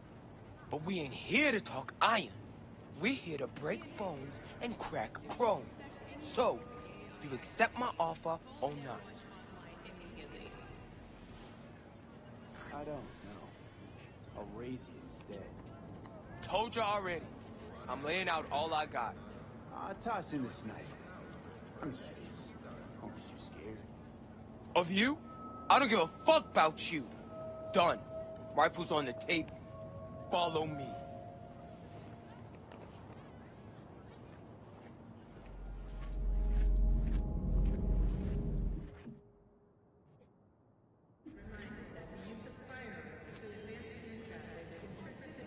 But we ain't here to talk iron. We're here to break bones and crack chrome. So, do you accept my offer or not? I don't know. I'll raise you instead. told you already. I'm laying out all I got. Toss in the sniper. I'm used. Hope you're scared. Of you? I don't give a fuck about you. Done. Rifle's on the table. Follow me.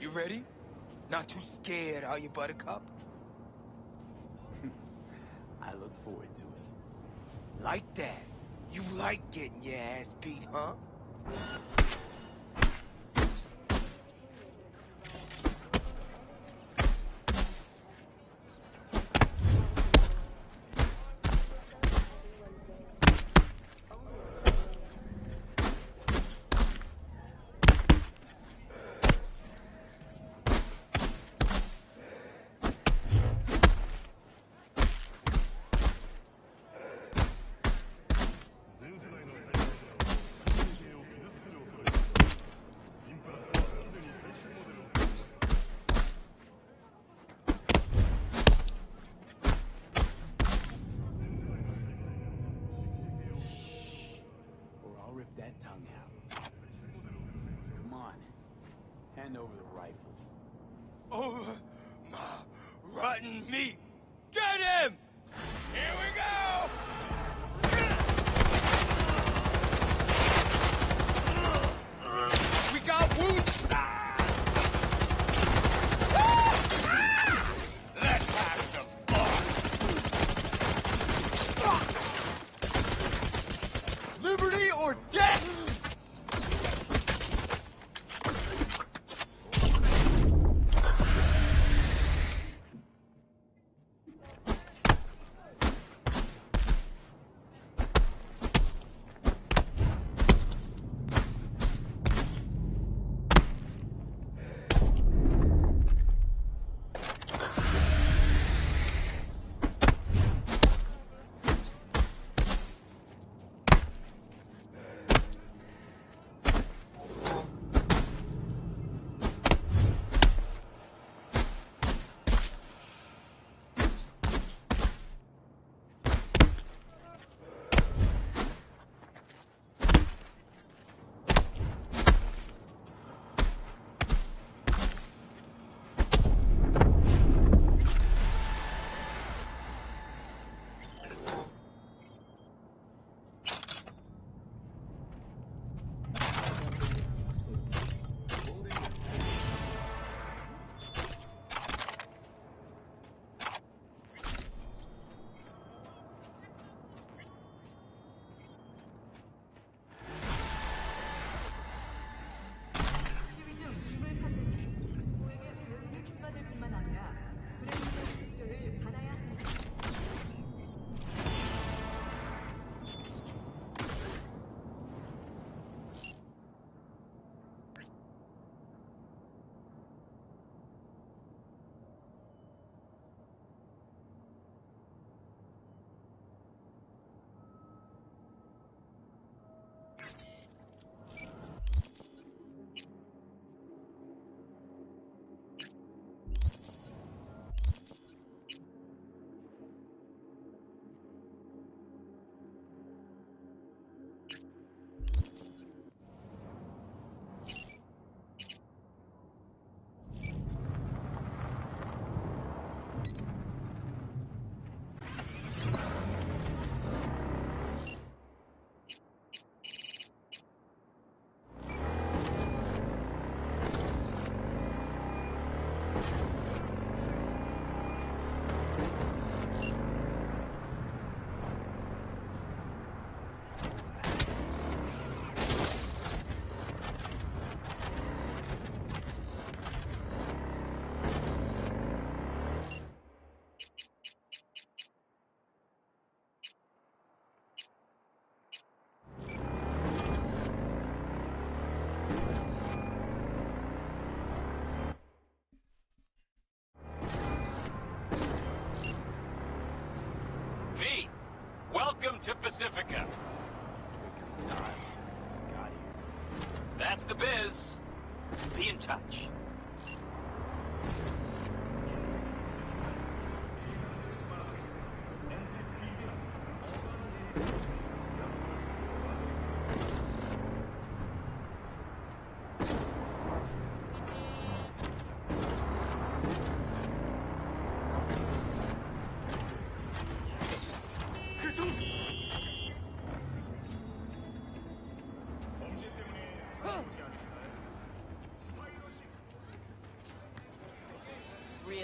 You ready? Not too scared, are you, Buttercup? I look forward to it. Like that. You like getting your ass beat, huh? Rip that tongue out. Come on. Hand over the rifle. Over my rotten meat. Get him! Here we go! We got wounds. Let's have some fun. Liberty or death! Welcome to Pacifica. That's the biz. Be in touch.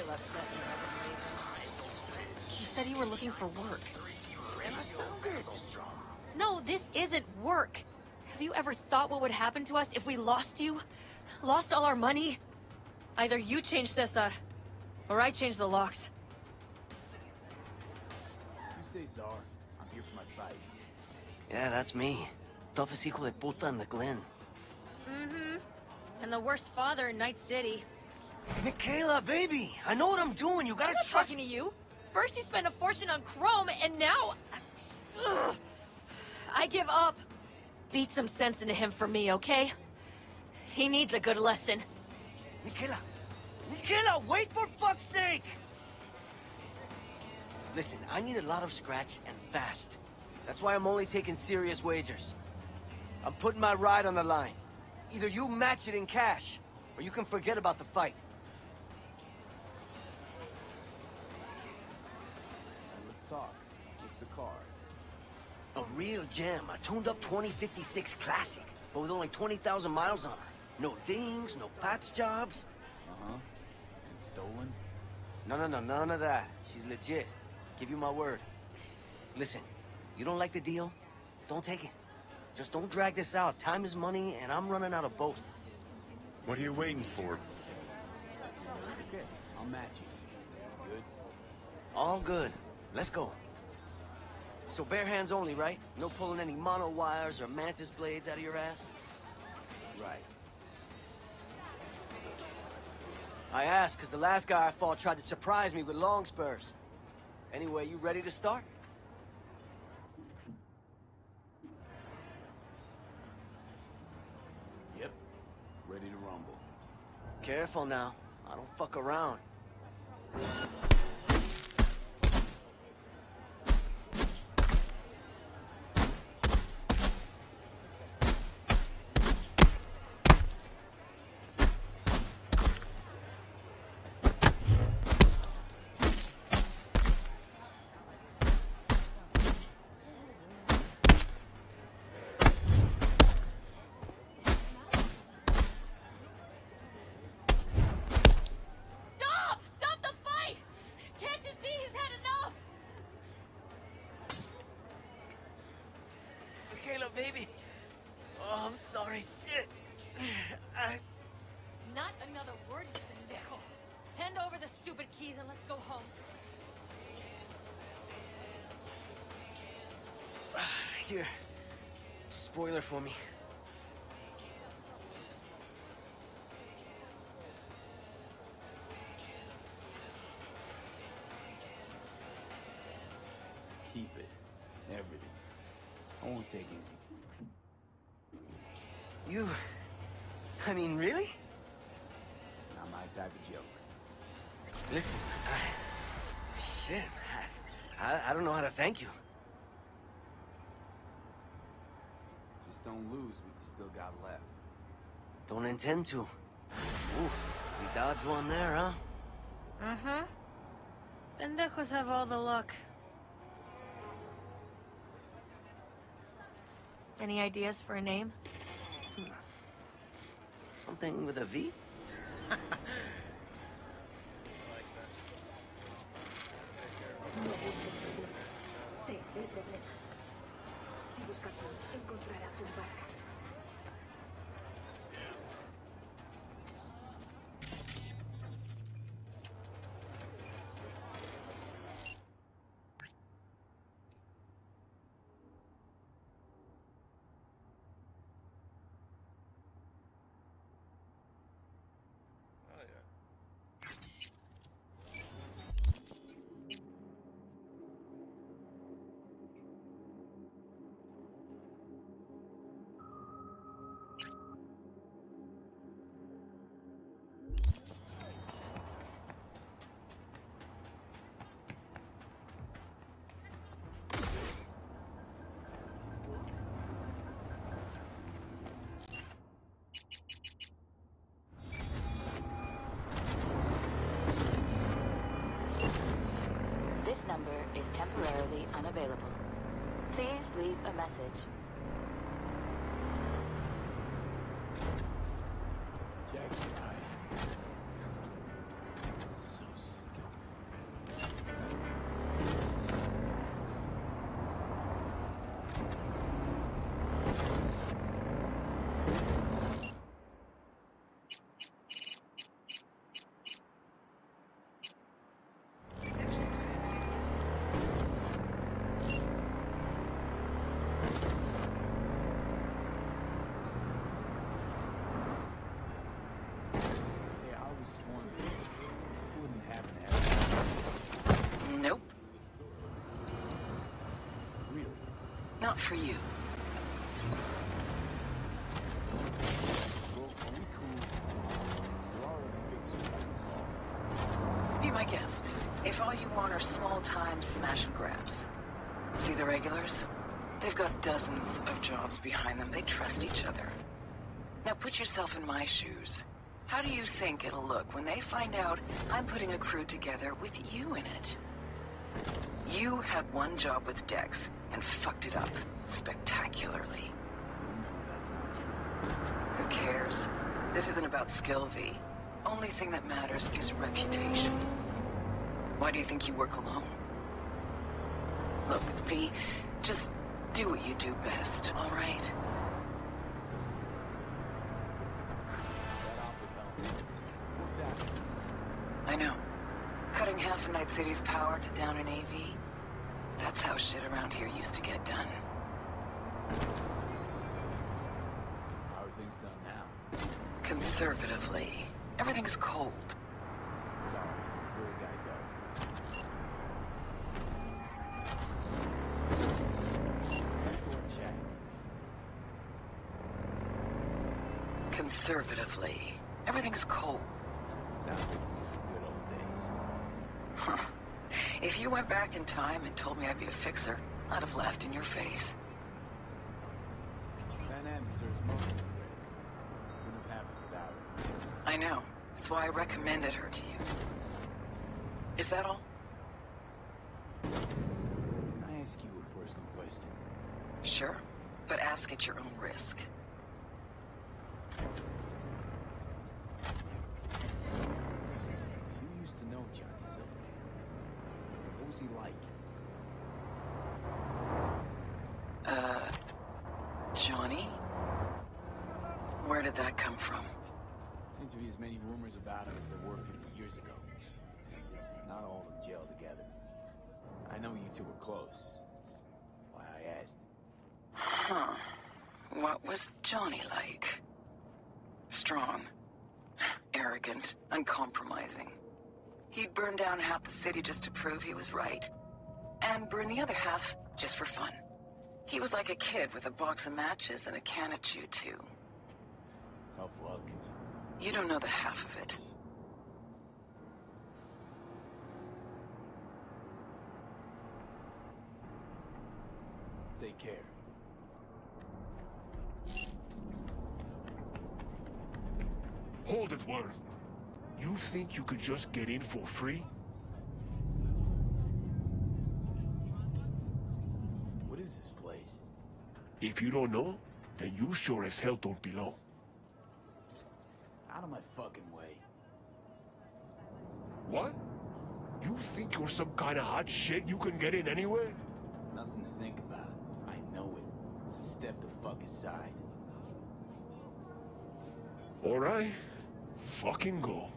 Michaela sent you, Evan Raven. You said you were looking for work. And I found it. No, this isn't work. Have you ever thought what would happen to us if we lost you? Lost all our money? Either you change Cesar, or I change the locks. You say, Czar. I'm here for my fight. Yeah, that's me. Toughest hijo de puta in the Glen. Mm-hmm. And the worst father in Night City. Michaela, baby! I know what I'm doing. You gotta I'm not trust talking to you. First you spent a fortune on chrome, and now... Ugh. I give up. Beat some sense into him for me, okay? He needs a good lesson. Michaela! Michaela, wait for fuck's sake! Listen, I need a lot of scratch and fast. That's why I'm only taking serious wagers. I'm putting my ride on the line. Either you match it in cash, or you can forget about the fight. Let's talk. What's the card? A real gem, a tuned-up 2056 classic, but with only 20,000 miles on her. No dings, no patch jobs. Uh-huh. And stolen? No, none of that. She's legit. Give you my word. Listen, you don't like the deal? Don't take it. Just don't drag this out. Time is money, and I'm running out of both. What are you waiting for? Okay, I'll match you. Good? All good. Let's go. So bare hands only, right? No pulling any mono wires or mantis blades out of your ass? Right. I asked because the last guy I fought tried to surprise me with long spurs. Anyway, you ready to start? Yep. Ready to rumble. Careful now. I don't fuck around. Baby. Oh, I'm sorry. Shit. Not another word, pendejo. Hand over the stupid keys and let's go home. Here. Spoiler for me. Keep it. Everything. I won't take anything. You... I mean, really? Not my type of joke. Listen, shit. I don't know how to thank you. Just don't lose what you still got left. Don't intend to. Oof, we dodged one there, huh? Uh-huh. Pendejos have all the luck. Any ideas for a name? Something with a V? This number is temporarily unavailable. Please leave a message. Jack's right. So Not for you. Be my guest. If all you want are small-time smash and grabs. See the regulars? They've got dozens of jobs behind them. They trust each other. Now put yourself in my shoes. How do you think it'll look when they find out I'm putting a crew together with you in it? You had one job with Dex and fucked it up spectacularly. Who cares? This isn't about skill, V. Only thing that matters is reputation. Why do you think you work alone? Look, V, just do what you do best, all right? I know. Cutting half of Night City's power to down an AV. That's how shit around here used to get done. How are things done now? Conservatively. Everything's cold. Sorry, really gotta go. Conservatively. Everything's cold. Sounds like these are good old days. Huh. If you went back in time and told me I'd be a fixer, I'd have laughed in your face. Van Am deserves most of the credit. Wouldn't have happened without her. I know. That's why I recommended her to you. Is that all? Can I ask you a personal question? Sure. But ask at your own risk. You used to know Johnny Silver. What was he like? Johnny? Where did that come from? Seem to be as many rumors about him as there were 50 years ago. Not all of them gel together. I know you two were close. That's why I asked. Huh. What was Johnny like? Strong. Arrogant. Uncompromising. He'd burn down half the city just to prove he was right. And burn the other half just for fun. He was like a kid with a box of matches and a can of chew-chew. Tough luck. You don't know the half of it. Take care. Hold it, Word. You think you could just get in for free? What is this place? If you don't know, then you sure as hell don't belong. Out of my fucking way. What? You think you're some kind of hot shit you can get in anywhere? Nothing to think about. I know it. So step the fuck aside. Alright. Fucking go.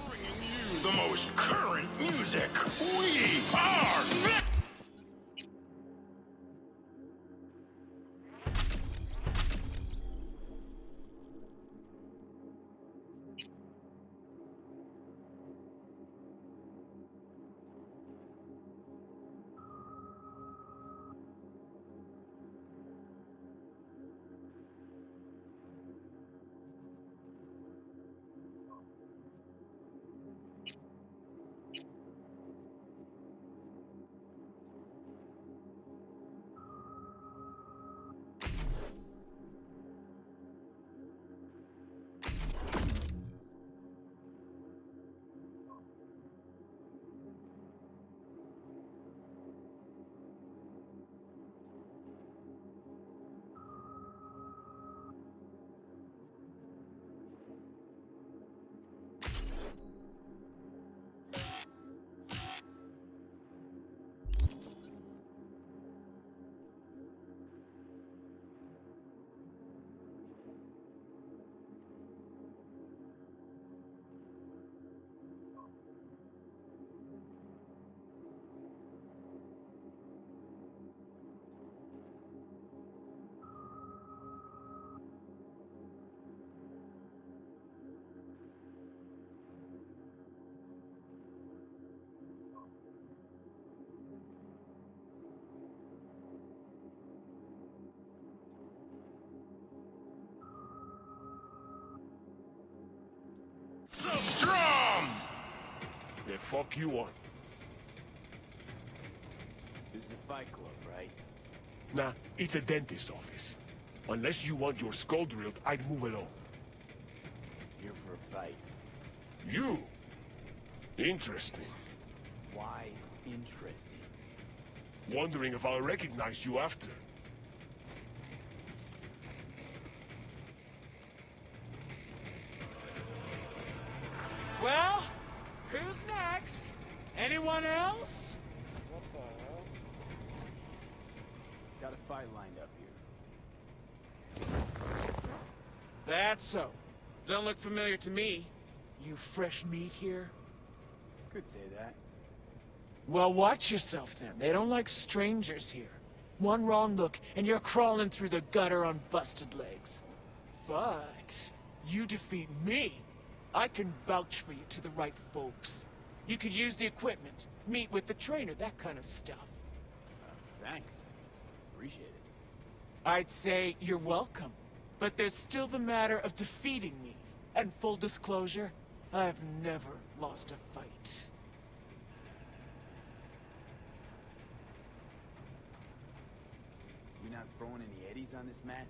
Bringing you the most current music. We are... fuck you want? This is a fight club, right? Nah, it's a dentist's office. Unless you want your skull drilled, I'd move along. Here for a fight. You? Interesting. Why interesting? Wondering if I'll recognize you after. Well, who's next? Anyone else? What the hell? Got a fight lined up here. That's so. Don't look familiar to me. You fresh meat here? Could say that. Well, watch yourself then. They don't like strangers here. One wrong look, and you're crawling through the gutter on busted legs. But you defeat me, I can vouch for you to the right folks. You could use the equipment, meet with the trainer, that kind of stuff. Thanks. Appreciate it. I'd say you're welcome. But there's still the matter of defeating me. And full disclosure, I've never lost a fight. You're not throwing any eddies on this match?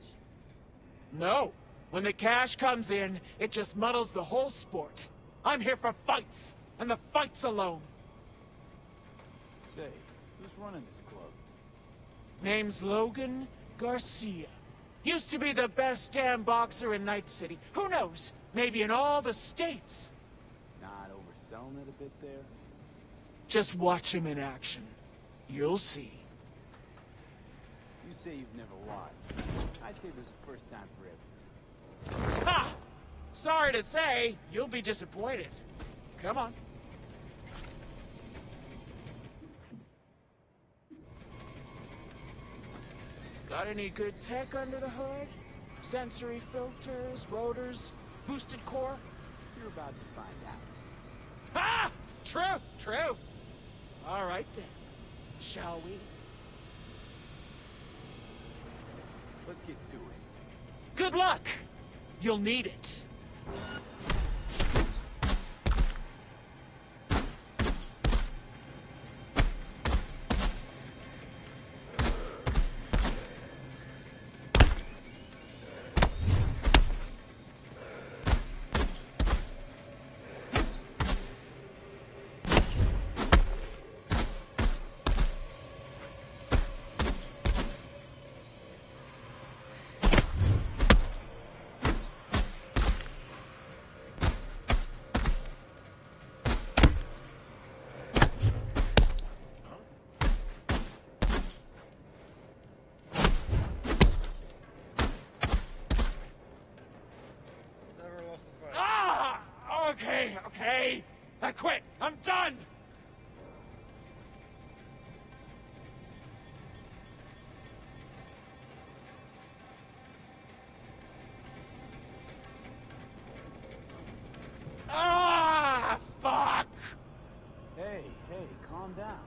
No. When the cash comes in, it just muddles the whole sport. I'm here for fights, and the fights alone. Say, who's running this club? Name's Logan Garcia. Used to be the best damn boxer in Night City. Who knows? Maybe in all the states. Not overselling it a bit there? Just watch him in action. You'll see. You say you've never lost. I'd say there's a first time for everything. Ha! Sorry to say, you'll be disappointed. Come on. Got any good tech under the hood? Sensory filters, rotors, boosted core? You're about to find out. Ha! True, true. All right then. Shall we? Let's get to it. Good luck! You'll need it. Never lost a fight. Ah! Okay, okay. I quit. I'm done. Ah! Fuck! Hey, calm down.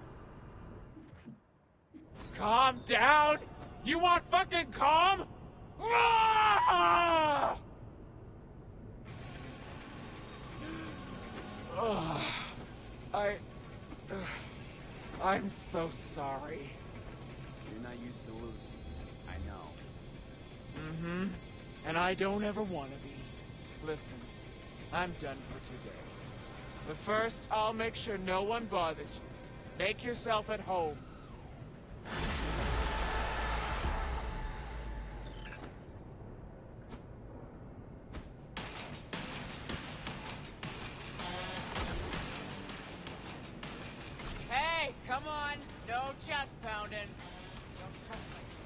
Calm down? You want fucking calm? Ah! I'm so sorry. You're not used to losing. I know. Mm-hmm. And I don't ever want to be. Listen, I'm done for today. But first, I'll make sure no one bothers you. Make yourself at home. Hey, come on. No chest pounding. Don't trust myself.